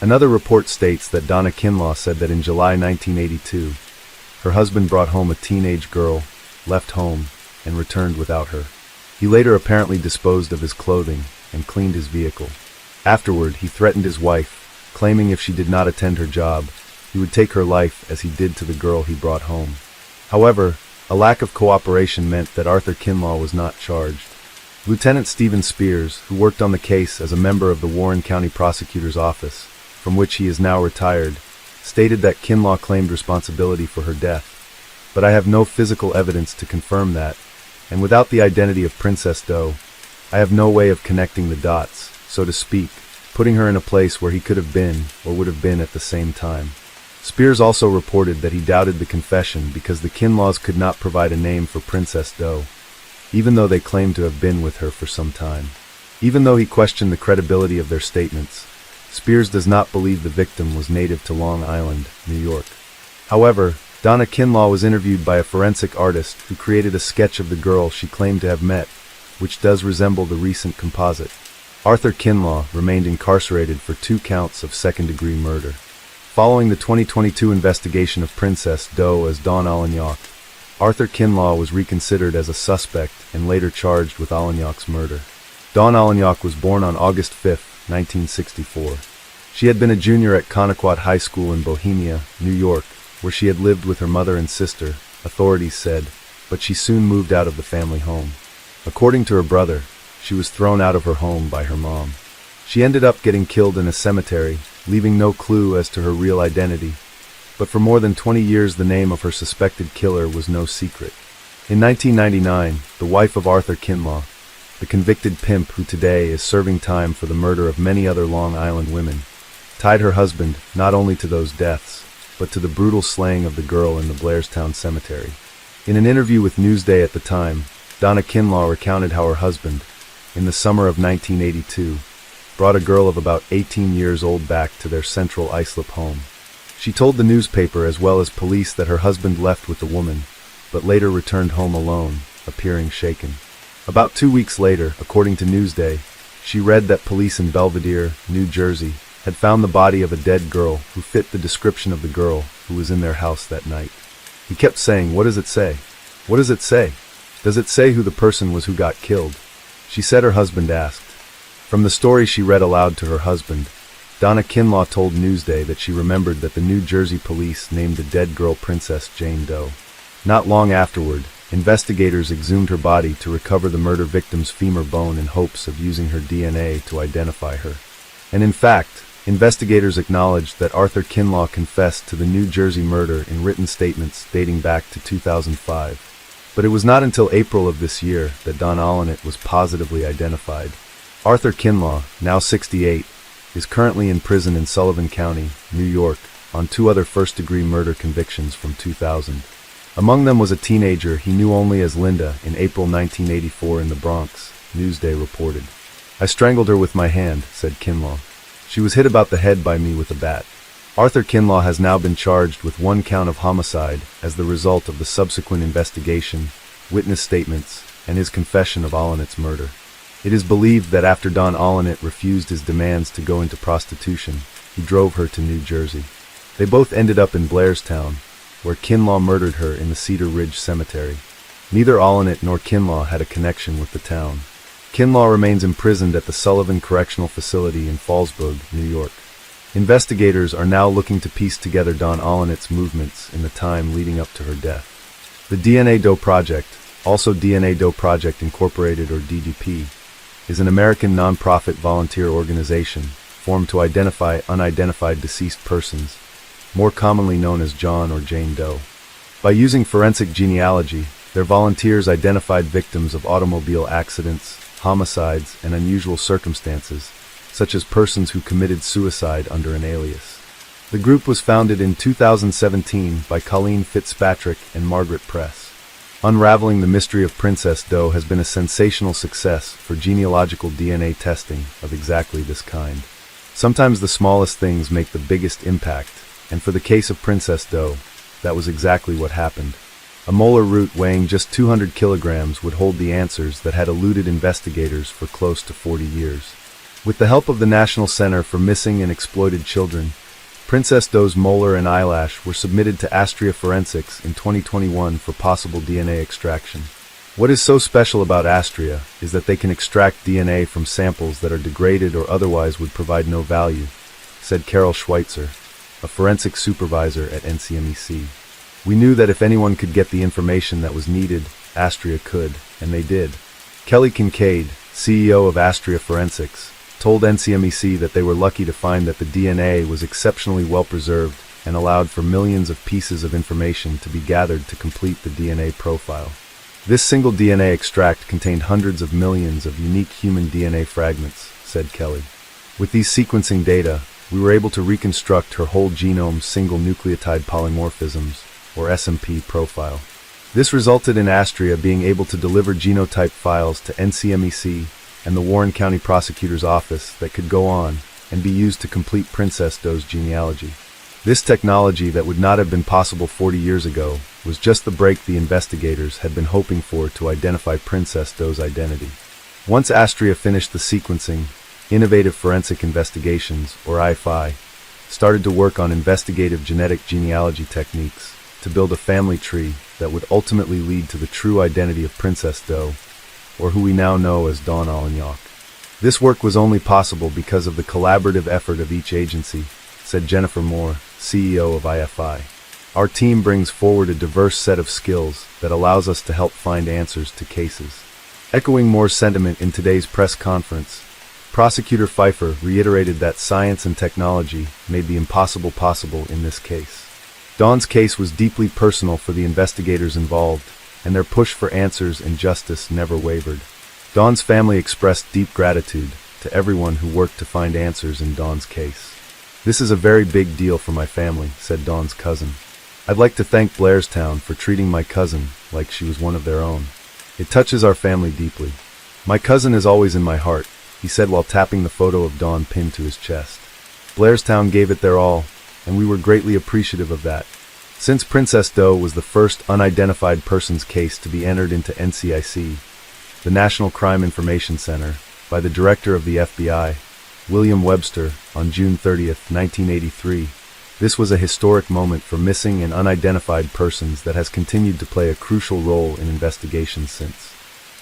Another report states that Donna Kinlaw said that in July 1982, her husband brought home a teenage girl, left home, and returned without her. He later apparently disposed of his clothing and cleaned his vehicle. Afterward, he threatened his wife, claiming if she did not attend her job, he would take her life as he did to the girl he brought home. However, a lack of cooperation meant that Arthur Kinlaw was not charged. Lieutenant Stephen Spears, who worked on the case as a member of the Warren County Prosecutor's Office, from which he is now retired, stated that Kinlaw claimed responsibility for her death, but I have no physical evidence to confirm that, and without the identity of Princess Doe, I have no way of connecting the dots, so to speak, putting her in a place where he could have been or would have been at the same time. Spears also reported that he doubted the confession because the Kinlaws could not provide a name for Princess Doe, even though they claimed to have been with her for some time. Even though he questioned the credibility of their statements, Spears does not believe the victim was native to Long Island, New York. However, Donna Kinlaw was interviewed by a forensic artist who created a sketch of the girl she claimed to have met, which does resemble the recent composite. Arthur Kinlaw remained incarcerated for 2 counts of second-degree murder. Following the 2022 investigation of Princess Doe as Dawn Alagnac, Arthur Kinlaw was reconsidered as a suspect and later charged with Alagnac's murder. Dawn Alagnac was born on August 5, 1964. She had been a junior at Connequot High School in Bohemia, New York, where she had lived with her mother and sister, authorities said, but she soon moved out of the family home. According to her brother, she was thrown out of her home by her mom. She ended up getting killed in a cemetery, leaving no clue as to her real identity, but for more than 20 years the name of her suspected killer was no secret. In 1999, the wife of Arthur Kinlaw, the convicted pimp who today is serving time for the murder of many other Long Island women, tied her husband not only to those deaths, but to the brutal slaying of the girl in the Blairstown Cemetery. In an interview with Newsday at the time, Donna Kinlaw recounted how her husband, in the summer of 1982, brought a girl of about 18 years old back to their central Islip home. She told the newspaper as well as police that her husband left with the woman, but later returned home alone, appearing shaken. About 2 weeks later, according to Newsday, she read that police in Belvedere, New Jersey, had found the body of a dead girl who fit the description of the girl who was in their house that night. He kept saying, "What does it say? What does it say? Does it say who the person was who got killed?" She said her husband asked. From the story she read aloud to her husband, Donna Kinlaw told Newsday that she remembered that the New Jersey police named the dead girl Princess Jane Doe. Not long afterward, investigators exhumed her body to recover the murder victim's femur bone in hopes of using her DNA to identify her. And in fact, investigators acknowledged that Arthur Kinlaw confessed to the New Jersey murder in written statements dating back to 2005. But it was not until April of this year that Don Ollinet was positively identified. Arthur Kinlaw, now 68, is currently in prison in Sullivan County, New York, on 2 other first-degree murder convictions from 2000. Among them was a teenager he knew only as Linda in April 1984 in the Bronx, Newsday reported. "I strangled her with my hand," said Kinlaw. "She was hit about the head by me with a bat." Arthur Kinlaw has now been charged with 1 count of homicide as the result of the subsequent investigation, witness statements, and his confession of Ollinet's murder. It is believed that after Don Ollinet refused his demands to go into prostitution, he drove her to New Jersey. They both ended up in Blairstown, where Kinlaw murdered her in the Cedar Ridge Cemetery. Neither Ollinet nor Kinlaw had a connection with the town. Kinlaw remains imprisoned at the Sullivan Correctional Facility in Fallsburg, New York. Investigators are now looking to piece together Don Ollinet's movements in the time leading up to her death. The DNA Doe Project, also DNA Doe Project Incorporated or DDP, is an American non-profit volunteer organization formed to identify unidentified deceased persons, more commonly known as John or Jane Doe. By using forensic genealogy, their volunteers identified victims of automobile accidents, homicides, and unusual circumstances, such as persons who committed suicide under an alias. The group was founded in 2017 by Colleen Fitzpatrick and Margaret Press. Unraveling the mystery of Princess Doe has been a sensational success for genealogical DNA testing of exactly this kind. Sometimes the smallest things make the biggest impact, and for the case of Princess Doe, that was exactly what happened. A molar root weighing just 200 kilograms would hold the answers that had eluded investigators for close to 40 years. With the help of the National Center for Missing and Exploited Children, Princess Doe's molar and eyelash were submitted to Astria Forensics in 2021 for possible DNA extraction. What is so special about Astria is that they can extract DNA from samples that are degraded or otherwise would provide no value, said Carol Schweitzer, a forensic supervisor at NCMEC. "We knew that if anyone could get the information that was needed, Astria could, and they did." Kelly Kincaid, CEO of Astria Forensics, told NCMEC that they were lucky to find that the DNA was exceptionally well preserved and allowed for millions of pieces of information to be gathered to complete the DNA profile. This single DNA extract contained hundreds of millions of unique human DNA fragments, said Kelly. With these sequencing data, we were able to reconstruct her whole genome's single nucleotide polymorphisms, or SMP profile. This resulted in Astria being able to deliver genotype files to NCMEC and the Warren County Prosecutor's Office that could go on and be used to complete Princess Doe's genealogy. This technology that would not have been possible 40 years ago was just the break the investigators had been hoping for to identify Princess Doe's identity. Once Astria finished the sequencing, Innovative Forensic Investigations, or IFI, started to work on investigative genetic genealogy techniques to build a family tree that would ultimately lead to the true identity of Princess Doe, or who we now know as Dawn Ollinet. This work was only possible because of the collaborative effort of each agency, said Jennifer Moore, CEO of IFI. Our team brings forward a diverse set of skills that allows us to help find answers to cases. Echoing Moore's sentiment in today's press conference, Prosecutor Pfeiffer reiterated that science and technology made the impossible possible in this case. Dawn's case was deeply personal for the investigators involved, and their push for answers and justice never wavered. Dawn's family expressed deep gratitude to everyone who worked to find answers in Dawn's case. "This is a very big deal for my family," said Dawn's cousin. "I'd like to thank Blairstown for treating my cousin like she was one of their own. It touches our family deeply. My cousin is always in my heart," he said while tapping the photo of Dawn pinned to his chest. "Blairstown gave it their all, and we were greatly appreciative of that." Since Princess Doe was the first unidentified persons case to be entered into NCIC, the National Crime Information Center, by the director of the FBI, William Webster, on June 30, 1983, This was a historic moment for missing and unidentified persons that has continued to play a crucial role in investigations since.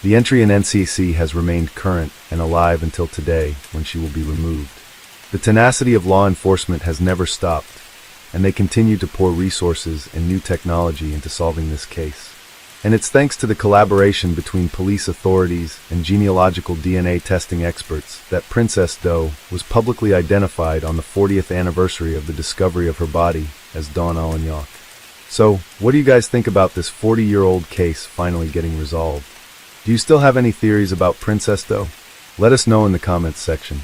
The entry in NCC has remained current and alive until today, when she will be removed. The tenacity of law enforcement has never stopped, and they continue to pour resources and new technology into solving this case. And it's thanks to the collaboration between police authorities and genealogical DNA testing experts that Princess Doe was publicly identified on the 40th anniversary of the discovery of her body as Dawn Alanyok. So, what do you guys think about this 40-year-old case finally getting resolved? Do you still have any theories about Princess Doe? Let us know in the comments section.